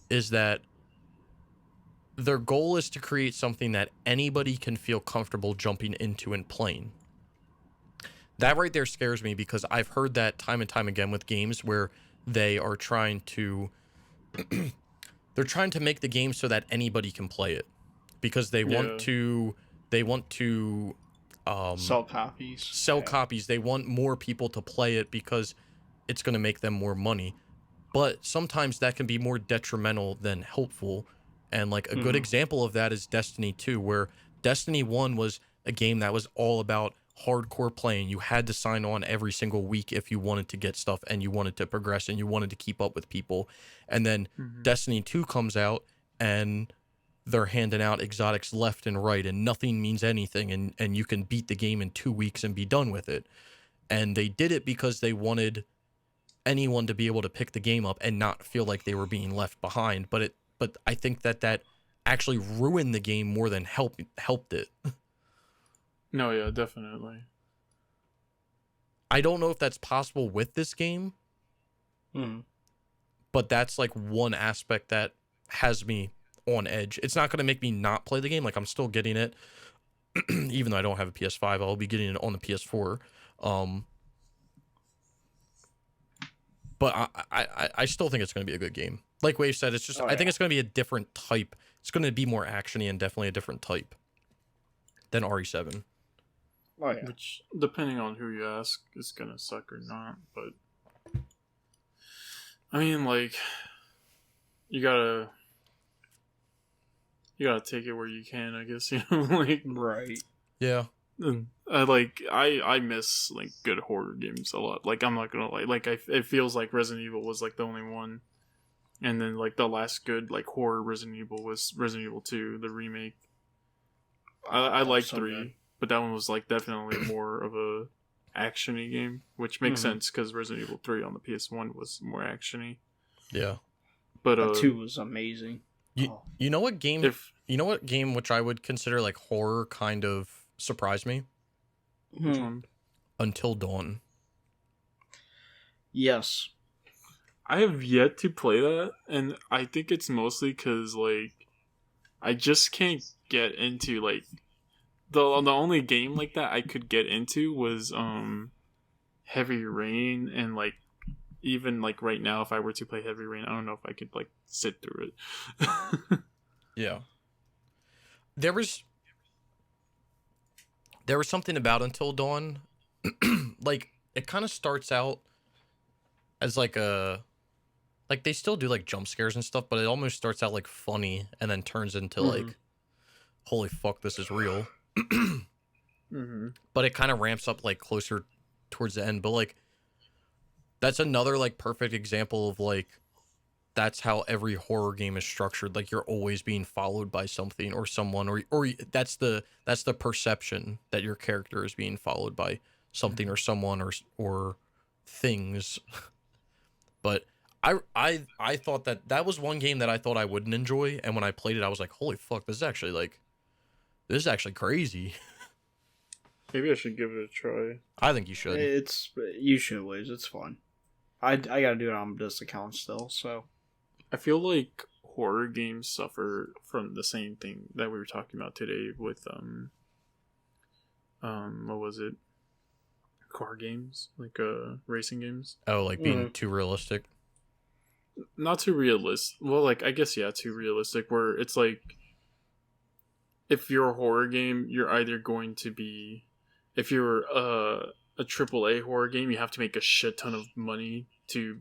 is that their goal is to create something that anybody can feel comfortable jumping into and playing. That right there scares me, because I've heard that time and time again with games where they are trying to they're trying to make the game so that anybody can play it, because they want to Sell copies. Sell copies. They want more people to play it because it's going to make them more money. But sometimes that can be more detrimental than helpful. And like a good example of that is Destiny 2, where Destiny 1 was a game that was all about hardcore playing. You had to sign on every single week if you wanted to get stuff and you wanted to progress and you wanted to keep up with people. And then Destiny 2 comes out and they're handing out exotics left and right and nothing means anything, and you can beat the game in 2 weeks and be done with it. And they did it because they wanted anyone to be able to pick the game up and not feel like they were being left behind. But I think that actually ruined the game more than helped it. No, yeah, definitely. I don't know if that's possible with this game, but that's like one aspect that has me on edge. It's not going to make me not play the game. Like, I'm still getting it, even though I don't have a PS5. I'll be getting it on the PS4. But I still think it's going to be a good game. Like Wave said, it's just I think it's going to be a different type. It's going to be more actiony and definitely a different type than RE7. Oh yeah. Which, depending on who you ask, is going to suck or not. But I mean, like, you gotta take it where you can, I guess. You know, like, Right. Yeah. I miss like good horror games a lot. Like, I'm not gonna lie. Like, it feels like Resident Evil was like the only one, and then like the last good like horror Resident Evil was Resident Evil 2, the remake. I like so 3, good. but that one was like definitely more of a actiony game, which makes sense because Resident Evil 3 on the PS1 was more actiony. Yeah. But 2 was amazing. You know what game? You know what game which I would consider like horror kind of surprised me? Which one? Until Dawn. Yes. I have yet to play that, and I think it's mostly because like I just can't get into like the only game like that I could get into was Heavy Rain, and like even like right now if I were to play Heavy Rain, I don't know if I could like sit through it. Yeah. There was something about Until Dawn. Like, it kind of starts out as like they still do like jump scares and stuff, but it almost starts out like funny and then turns into like, holy fuck, this is real. But it kind of ramps up like closer towards the end. But like, that's another like perfect example of like, that's how every horror game is structured. Like, you're always being followed by something or someone, or that's the perception that your character is being followed by something or someone or things. But I thought that was one game that I thought I wouldn't enjoy, and when I played it, I was like, holy fuck, this is actually crazy. Maybe I should give it a try. I think you should. You should, Wiz. It's fun. I gotta do it on this account still, so. I feel like horror games suffer from the same thing that we were talking about today with what was it? Car games, like racing games. Oh, like being too realistic. Not too realistic. Well, like, I guess yeah, too realistic. Where it's like, if you're a horror game, you're either going to be, if you're a AAA horror game, you have to make a shit ton of money to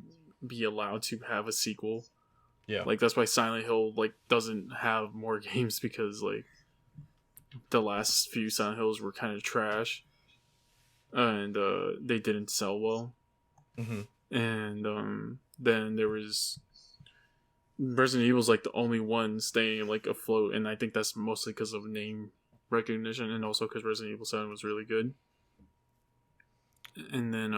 be allowed to have a sequel. Yeah. Like, that's why Silent Hill, like, doesn't have more games, because, like, the last few Silent Hills were kind of trash. And, they didn't sell well. And, then there was Resident Evil's, like, the only one staying, like, afloat, and I think that's mostly because of name recognition, and also because Resident Evil 7 was really good. And then,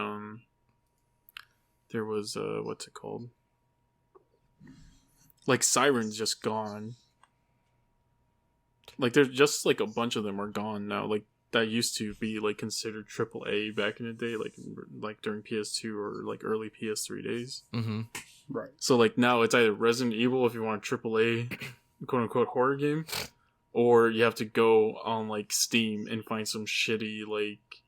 there was, what's it called? Like, Siren's just gone. Like, there's just, like, a bunch of them are gone now. Like, that used to be, like, considered AAA back in the day, like during PS2 or, like, early PS3 days. Right. So, like, now it's either Resident Evil if you want a AAA, quote-unquote, horror game, or you have to go on, like, Steam and find some shitty, like,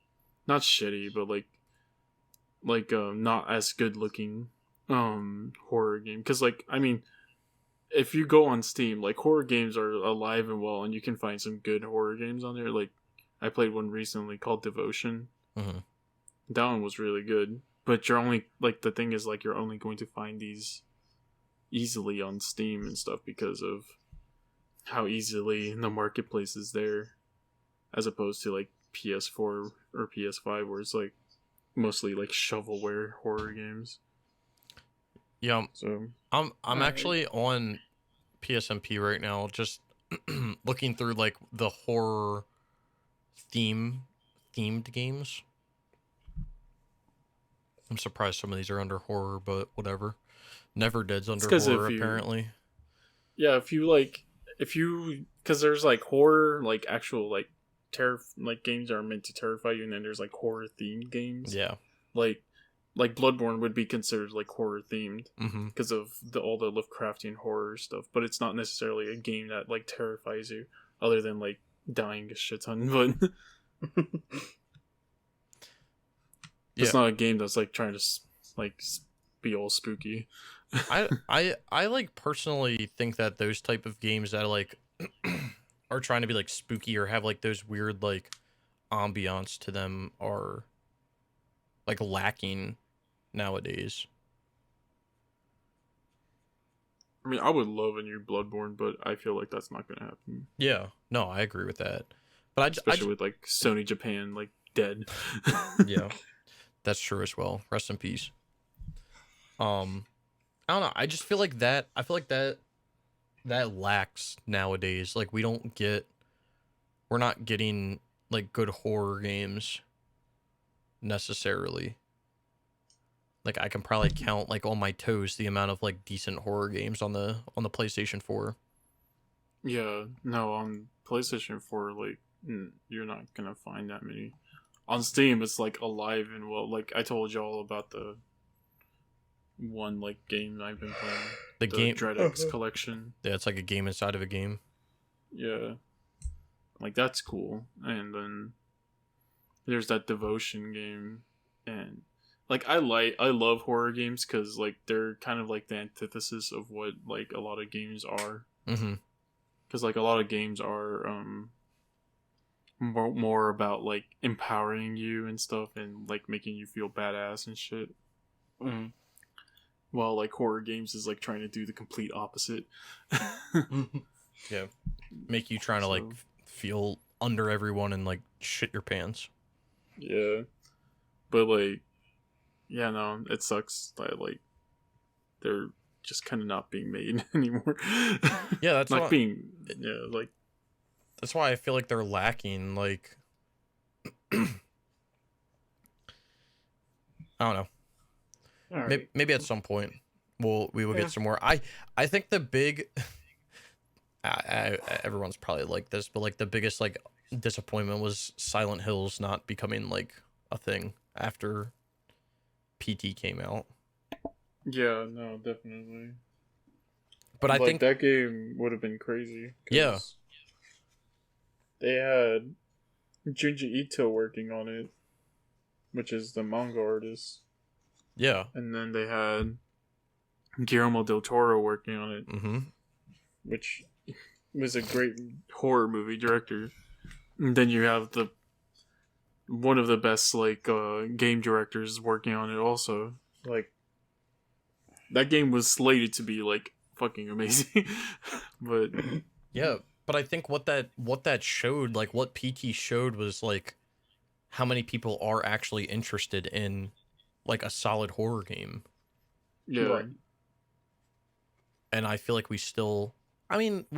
not shitty, but, like, not as good-looking, horror game. Because, like, I mean, if you go on Steam, like, horror games are alive and well, and you can find some good horror games on there. Like, I played one recently called Devotion. Mm-hmm. That one was really good. But you're only, like, the thing is, like, you're only going to find these easily on Steam and stuff because of how easily the marketplace is there, as opposed to, like, PS4 or PS5, where it's, like, mostly, like, shovelware horror games. Yeah, So I'm actually on PSMP right now, just looking through like the horror themed games. I'm surprised some of these are under horror, but whatever. Never Dead's under horror apparently. Yeah, if you because there's like horror, like actual like terror, like games that are meant to terrify you, and then there's like horror themed games. Yeah, like Bloodborne would be considered like horror themed because of all the Lovecraftian horror stuff, but it's not necessarily a game that like terrifies you, other than like dying a shit ton. But it's not a game that's like trying to like be all spooky. I like personally think that those type of games that like are trying to be like spooky or have like those weird like ambiance to them are like lacking nowadays. I mean, I would love a new Bloodborne, but I feel like that's not gonna happen. Yeah, no, I agree with that. But especially with like Sony Japan like dead. Yeah, that's true as well. Rest in peace. I don't know. I just feel like that. I feel like that lacks nowadays. Like we're not getting like good horror games necessarily. Like I can probably count like on my toes the amount of like decent horror games on the PlayStation 4. Yeah, no, on PlayStation 4 like you're not gonna find that many. On Steam it's like alive and well. Like I told y'all about the one like game I've been playing. The game DreadX collection. Yeah, it's like a game inside of a game. Yeah. Like that's cool. And then there's that Devotion game, and like I love horror games because like they're kind of like the antithesis of what like a lot of games are. Because like a lot of games are more about like empowering you and stuff and like making you feel badass and shit. While like horror games is like trying to do the complete opposite. Yeah, make you trying to like feel under everyone and like shit your pants. Yeah, but like, yeah, no, it sucks that like they're just kind of not being made anymore. Yeah, that's not being. Yeah, like that's why I feel like they're lacking. Like, I don't know. Right. Maybe at some point we will get some more. I think the big everyone's probably like this, but like the biggest like disappointment was Silent Hills not becoming like a thing after PT came out. Yeah, no, definitely. But I think that game would have been crazy. Yeah. They had Junji Ito working on it, which is the manga artist. Yeah. And then they had Guillermo del Toro working on it, which was a great horror movie director. And then you have one of the best like game directors working on it also. Like that game was slated to be like fucking amazing. But yeah, but I think what that showed, like what PT showed was like how many people are actually interested in like a solid horror game. Yeah. Right. And I feel like we still, I think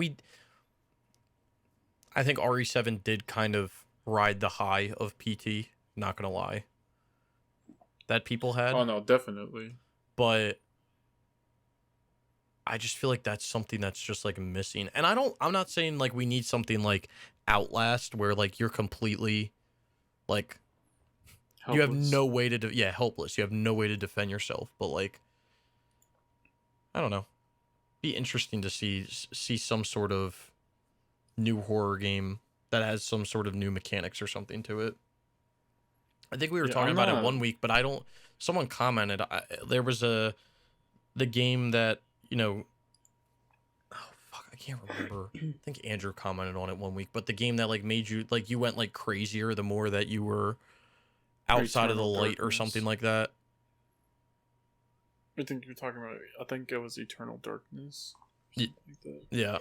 RE7 did kind of ride the high of PT, not gonna lie. That people had. Oh no, definitely. But I just feel like that's something that's just like missing. And I'm not saying like we need something like Outlast where like you're completely like helpless. You have no way to helpless. You have no way to defend yourself, but like I don't know. Be interesting to see some sort of new horror game that has some sort of new mechanics or something to it. I think we were talking about it one week, but someone commented there was the game that, you know, oh fuck, I can't remember. I think Andrew commented on it one week, but the game that like made you like you went like crazier the more that you were outside of the Eternal light or Darkness. something like that. I think you're talking about. I think it was Eternal Darkness. Ye- Something like that. Yeah,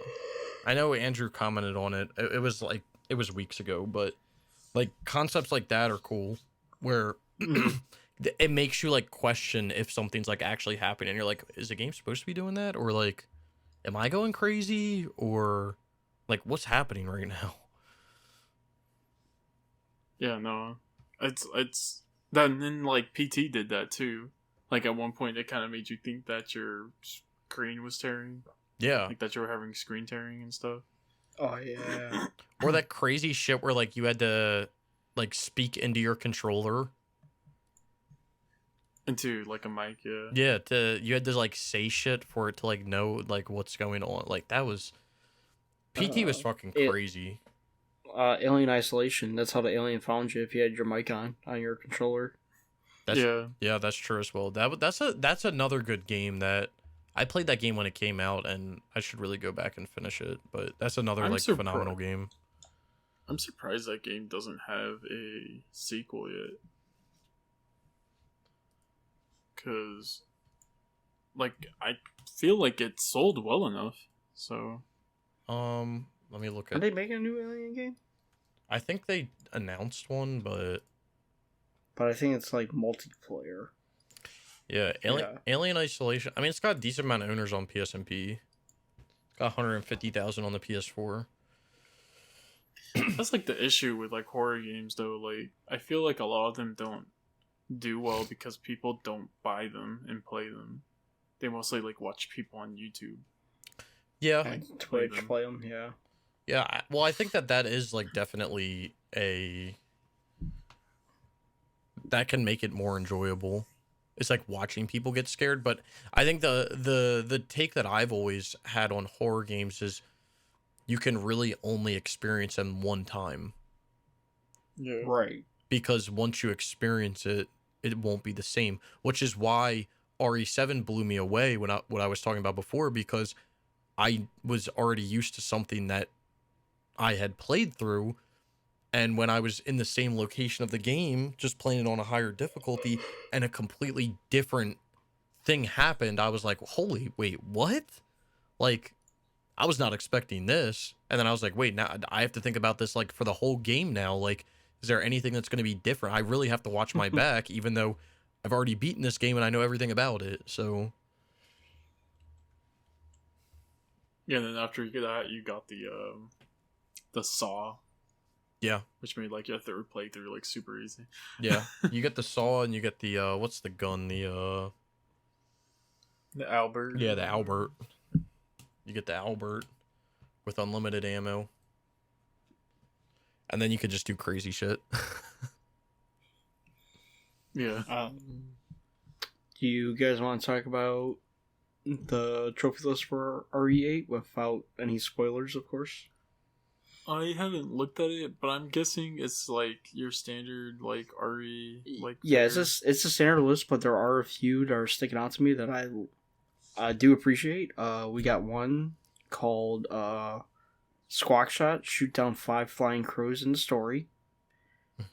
I know Andrew commented on it. It was like it was weeks ago, but like concepts like that are cool, where it makes you like question if something's like actually happening. And you're like, is the game supposed to be doing that, or like, am I going crazy, or like what's happening right now? Yeah, no, it's then like PT did that too. Like at one point, it kind of made you think that your screen was tearing, Yeah, like that you were having screen tearing and stuff. Oh yeah. or that crazy shit where like you had to like speak into your controller. Into like a mic, yeah. Yeah, you had to like say shit for it to like know like what's going on. Like that was PT was fucking crazy. Alien Isolation. That's how the alien found you if you had your mic on your controller. Yeah, that's true as well. That's another good game that I played that game when it came out, and I should really go back and finish it. But that's another I'm like phenomenal game. I'm surprised that game doesn't have a sequel yet. Cause, like, I feel like it sold well enough. So, Let me look Are at. they making a new Alien game? I think they announced one, but I think it's like multiplayer. yeah, Alien Isolation. I mean, it's got a decent amount of owners on PSNP. It's got 150,000 on the PS4. that's like the issue with like horror games, though. Like, I feel like a lot of them don't do well because people don't buy them and play them. They mostly like watch people on YouTube. Yeah, And Twitch play them, yeah. yeah. Well, I think that is like definitely that can make it more enjoyable. It's like watching people get scared, but I think the take that I've always had on horror games is you can really only experience them one time. Yeah. Right. Because once you experience it, it won't be the same. Which is why RE7 blew me away when what I was talking about before, because I was already used to something that I had played through, and when I was in the same location of the game, just playing it on a higher difficulty, and a completely different thing happened, I was like, holy, wait, what? Like, I was not expecting this. And then I was like, wait, now I have to think about this like for the whole game now. Like, is there anything that's going to be different? I really have to watch my back, even though I've already beaten this game and I know everything about it. So Yeah, and then after you get that, you got the Saw. Yeah. Which made like your third playthrough like super easy. Yeah. You get the saw and you get the what's the gun? The Albert. Yeah, the Albert. You get the Albert with unlimited ammo. And then you could just do crazy shit. Yeah. Do you guys want to talk about the trophy list for RE8 without any spoilers, of course? I haven't looked at it, but I'm guessing it's like your standard like RE like. Yeah, it's a standard list, but there are a few that are sticking out to me that I do appreciate. We got one called Squawk Shot, shoot down 5 flying crows in the story.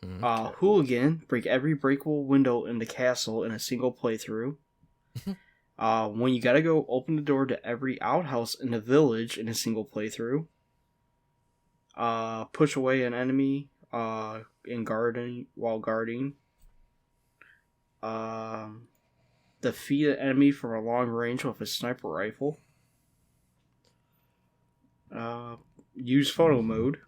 Mm-hmm. Hooligan, break every breakable window in the castle in a single playthrough. When you gotta go open the door to every outhouse in the village in a single playthrough. Push away an enemy in guarding while guarding. Defeat an enemy from a long range with a sniper rifle. Use photo mode.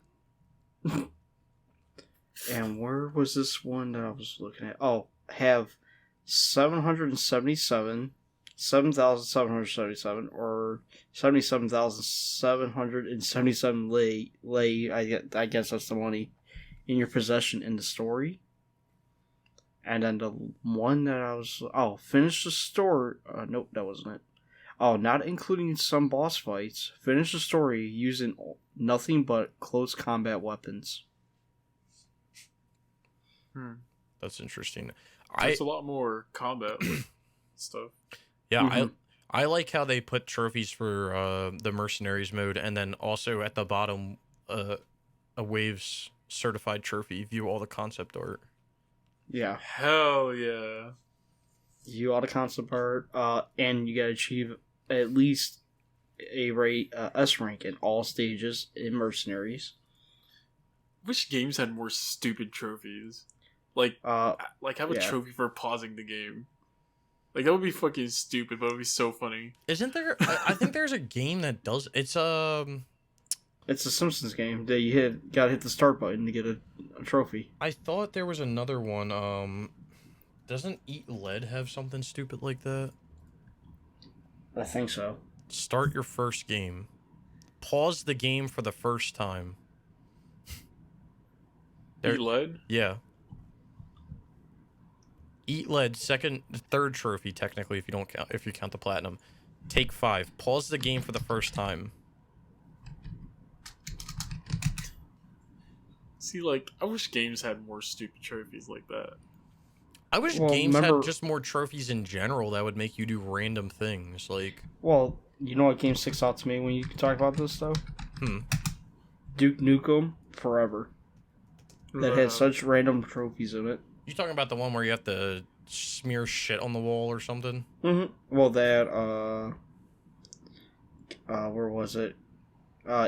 And where was this one that I was looking at? Oh, have 777, 7,777, or 77,777 lei. I guess that's the money in your possession in the story. And then the one that I was finish the story. Nope, that wasn't it. Oh, not including some boss fights. Finish the story using nothing but close combat weapons. That's interesting. There's a lot more combat stuff. Yeah, I like how they put trophies for the mercenaries mode, and then also at the bottom, a Waves certified trophy. View all the concept art. Yeah. Hell yeah. You all the concept art, and you gotta achieve at least S rank in all stages in mercenaries. Which games had more stupid trophies? Like have a yeah. trophy for pausing the game. Like, that would be fucking stupid, but it would be so funny. Isn't there? I think there's a game that does. It's a Simpsons game that you gotta hit the start button to get a trophy. I thought there was another one. Doesn't Eat Lead have something stupid like that? I think so. Start your first game. Pause the game for the first time. Eat Lead? Yeah. Eat Lead, third trophy technically if you count the platinum. Take 5. Pause the game for the first time. See, like, I wish games had more stupid trophies like that. I wish games had just more trophies in general that would make you do random things, like... Well, you know what game sticks out to me when you talk about this, though? Duke Nukem Forever. That had such random trophies in it. You talking about the one where you have to smear shit on the wall or something? Mm-hmm. Well, that, where was it?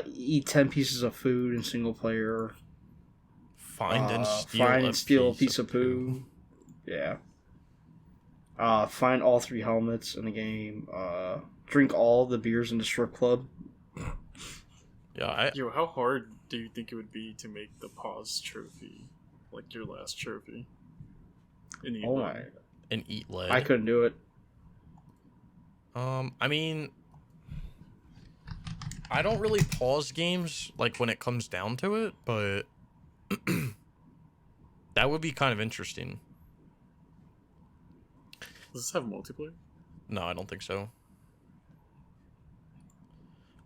Eat 10 pieces of food in single player. Find and steal a piece of poo. Yeah. Find all 3 helmets in the game. Drink all the beers in the strip club. Yeah, Yo, how hard do you think it would be to make the pause trophy? Like, your last trophy? And Eat Lead. I couldn't do it. I mean... I don't really pause games, like, when it comes down to it, but... that would be kind of interesting. Does this have multiplayer? No, I don't think so.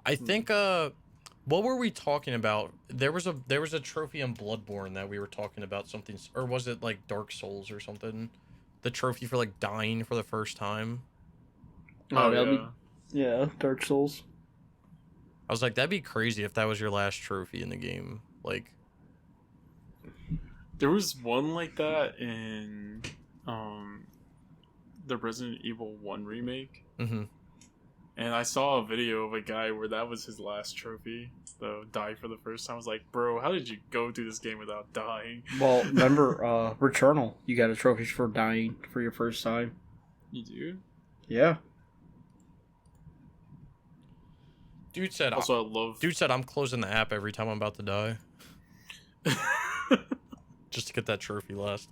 I think what were we talking about? There was a trophy in Bloodborne that we were talking about something, or was it like Dark Souls or something? The trophy for like dying for the first time. Yeah, Dark Souls. I was like, that'd be crazy if that was your last trophy in the game. Like, there was one like that in the Resident Evil 1 remake. Mm-hmm. And I saw a video of a guy where that was his last trophy, though, die for the first time. I was like, bro, how did you go through this game without dying? Well, remember, Returnal, you got a trophy for dying for your first time. You do? Yeah. Dude said, I'm closing the app every time I'm about to die. Just to get that trophy last.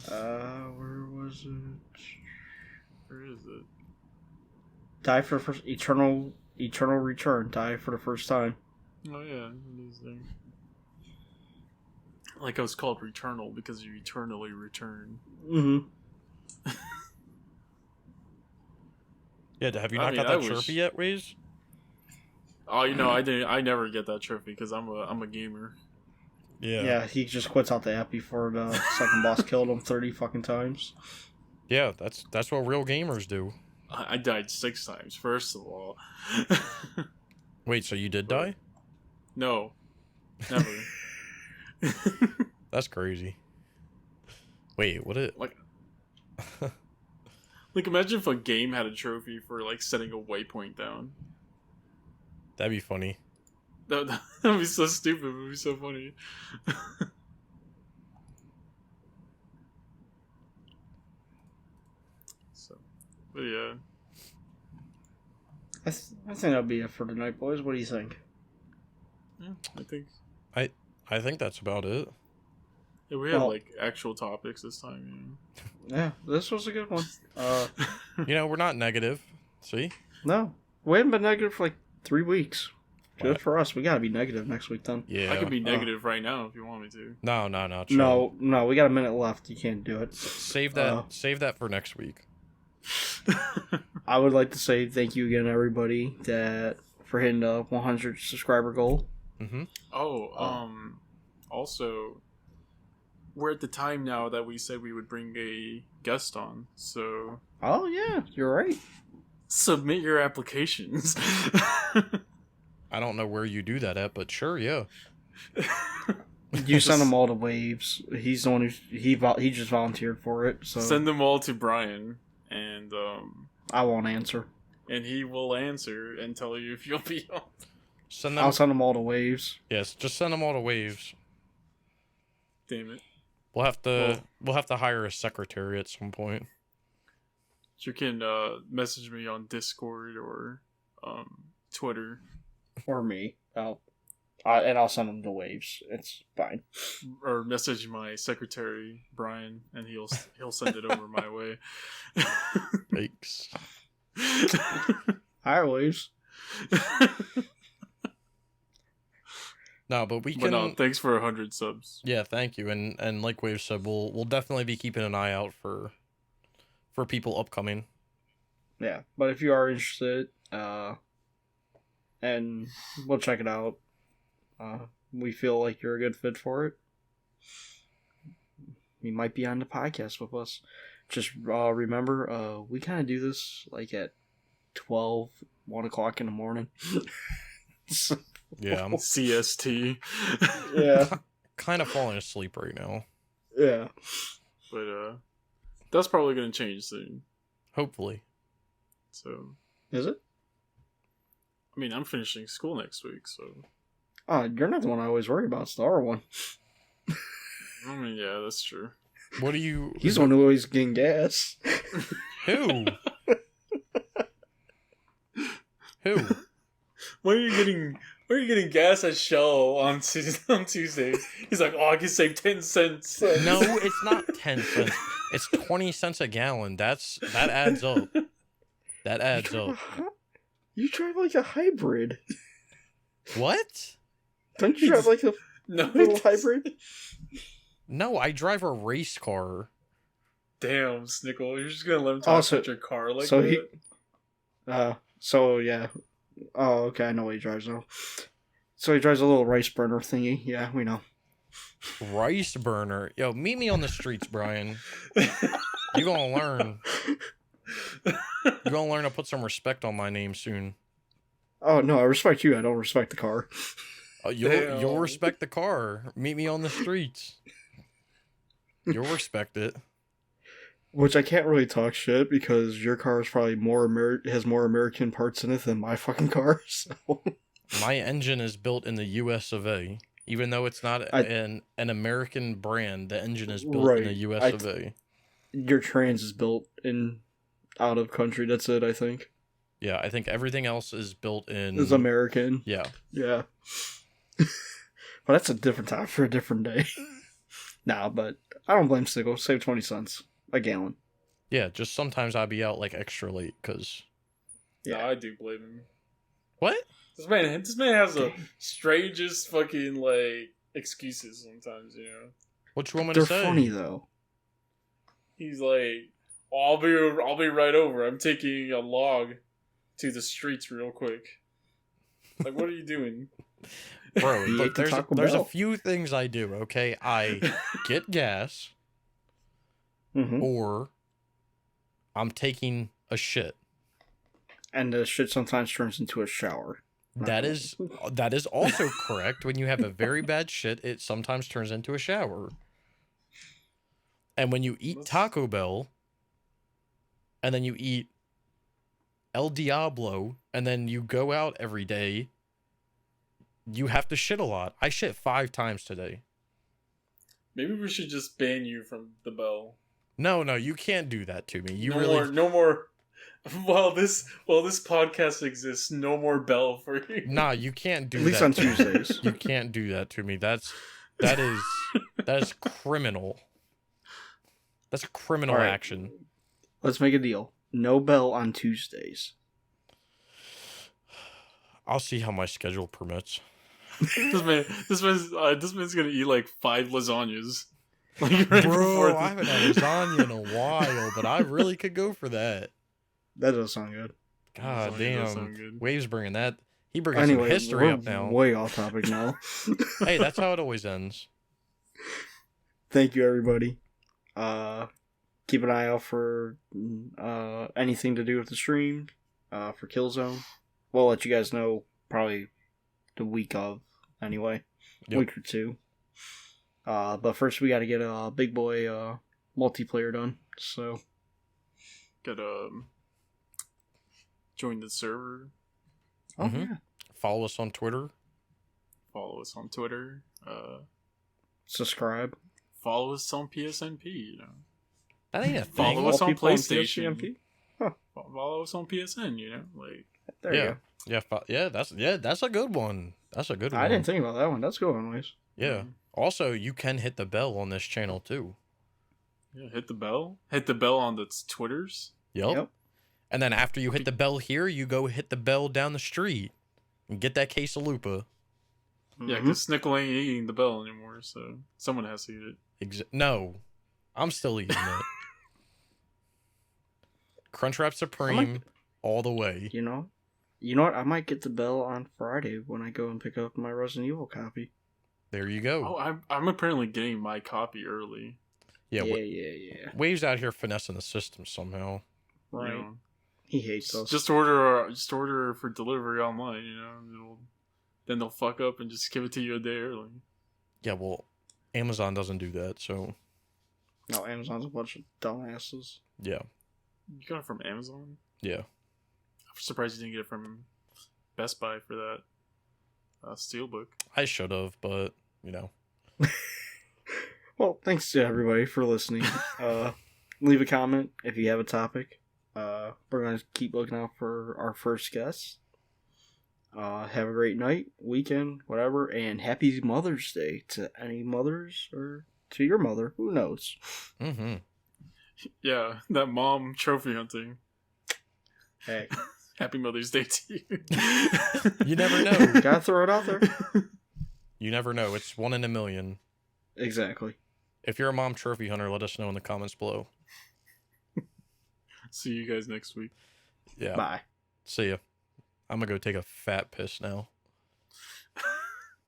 Where was it? Where is it? Die for first eternal return. Die for the first time. Oh yeah, it is there. Like, it was called Returnal because you eternally return. Mm-hmm. Yeah, have you not got that trophy yet, Waze? Oh, I never get that trophy because I'm a gamer. Yeah. Yeah, he just quits out the app before the second boss killed him 30 fucking times. Yeah, that's what real gamers do. I died 6 times, first of all. Wait, so you did die? No. Never. That's crazy. Wait, what it... Like, imagine if a game had a trophy for, like, setting a waypoint down. That'd be funny. That'd be so stupid, but it'd be so funny. But yeah. I think that'll be it for tonight, boys. What do you think? Yeah, I think that's about it. Yeah, we had like actual topics this time. Yeah, this was a good one. We're not negative. See? No, we haven't been negative for like 3 weeks. Good for us. We gotta be negative next week then. Yeah, I could be negative right now if you want me to. No. No. We got a minute left. You can't do it. Save that for next week. I would like to say thank you again, everybody, for hitting the 100 subscriber goal. Mm-hmm. Also, we're at the time now that we said we would bring a guest on. So. Oh yeah, you're right. Submit your applications. I don't know where you do that at, but sure, yeah. You send them all to Waves. He's the one who he just volunteered for it. So send them all to Brian, and I won't answer. And he will answer and tell you if you'll be on. I'll send them all to Waves. Yes, just send them all to Waves. Damn it. We'll have to hire a secretary at some point. You can message me on Discord or Twitter. Or me. I'll send them to Waves. It's fine. Or message my secretary, Brian, and he'll send it over my way. Thanks. Hi, Waves. No, but we can. But no, thanks for 100 subs. Yeah, thank you. And like Wave said, we'll definitely be keeping an eye out for people upcoming. Yeah, but if you are interested, and we'll check it out. We feel like you're a good fit for it. You might be on the podcast with us. Just remember, we kind of do this like at 1 o'clock in the morning. Yeah, I'm CST. Yeah. Kind of falling asleep right now. Yeah. But that's probably going to change soon. Hopefully. So. Is it? I mean, I'm finishing school next week, so. You're not the one I always worry about. It's the R one. I mean, yeah, that's true. What do you... He's the one who always getting gas. Who? Who? When are you getting gas at Shell on Tuesday? He's like, I can save 10 cents. No, it's not 10 cents. It's 20 cents a gallon. That adds up. That adds up. You drive like a hybrid. What? Don't you drive like a little hybrid? No, I drive a race car. Damn, Snickel, you're just gonna let him talk about your car like so that? So yeah. Oh, okay, I know what he drives now. So he drives a little rice burner thingy. Yeah, we know. Rice burner? Yo, meet me on the streets, Brian. You're gonna learn. You're gonna learn to put some respect on my name soon. Oh, no, I respect you. I don't respect the car. You'll respect the car. Meet me on the streets. You'll respect it. Which I can't really talk shit because your car is probably has more American parts in it than my fucking car. So. My engine is built in the US of A. Even though it's not an American brand, the engine is built in the US of A. Your trans is built in out of country. That's it, I think. Yeah, I think everything else is built in... It's American. Yeah. Yeah. But that's a different time for a different day. Nah, but I don't blame Snickel. Save 20 cents a gallon. Yeah, just sometimes I'll be out like extra late because... Yeah, no, I do blame him. What? This man has the strangest fucking like excuses sometimes, you know. What you want me to say? They're funny though. He's like, I'll be right over. I'm taking a log to the streets real quick. Like, what are you doing? Bro, look, there's a few things I do, okay? I get gas, or I'm taking a shit. And the shit sometimes turns into a shower. That is also correct. When you have a very bad shit, it sometimes turns into a shower. And when you eat Taco Bell, and then you eat El Diablo, and then you go out every day, you have to shit a lot. I shit 5 times today. Maybe we should just ban you from the Bell. No, you can't do that to me. No more. While this podcast exists, no more Bell for you. Nah, you can't do that. At least on Tuesdays. You can't do that to me. That is criminal. That's a criminal action. Let's make a deal. No Bell on Tuesdays. I'll see how my schedule permits. This man's gonna eat like 5 lasagnas. Like Bro, I haven't had lasagna in a while, but I really could go for that. That does sound good. God damn. Wave's bringing that. He brings some history up now. Way off topic now. Hey, that's how it always ends. Thank you, everybody. Keep an eye out for anything to do with the stream. for Killzone. We'll let you guys know probably the week of, anyway. Yep. Week or two. But first we got to get a big boy multiplayer done. So Gotta join the server. oh Mhm. yeah, Follow us on Twitter. Follow us on Twitter. subscribe. Follow us on PSNP. You know, That ain't a Follow thing. us All on people PlayStation. PSGMP? Follow us on PSN. You know, like There Yeah. you go. That's a good one. That's a good one. I didn't think about that one. That's a good one, Luis. Yeah. Also, you can hit the bell on this channel too. yeah, hit the bell. Hit the bell on the Twitters. Yep. And then after you hit the bell here, you go hit the bell down the street and get that case of Lupa. Yeah, Mhm. because Snickel ain't eating the bell anymore, so someone has to eat it. No, I'm still eating it. Crunchwrap Supreme all the way. You know what? I might get the bell on Friday when I go and pick up my Resident Evil copy. There you go. Oh, I'm apparently getting my copy early. yeah, Yeah. Wave's out here finessing the system somehow. Right. You know, He hates us. just order for delivery online. You know, then they'll fuck up and just give it to you a day early. Yeah, well, Amazon doesn't do that, so No, Amazon's a bunch of dumbasses. yeah. You got it from Amazon? Yeah. I'm surprised you didn't get it from Best Buy for that Steelbook. I should have, but, you know. Well, thanks to everybody for listening. Leave a comment if you have a topic. We're going to keep looking out for our first guest. Have a great night, weekend, whatever, and happy Mother's Day to any mothers or to your mother. Who knows? Mm-hmm. Yeah, that mom trophy hunting. Hey, Happy Mother's Day to you. You never know. gotta throw it out there. You never know. It's 1 in a million. Exactly. If you're a mom trophy hunter, let us know in the comments below. See you guys next week. Yeah. Bye. See ya. I'm gonna go take a fat piss now.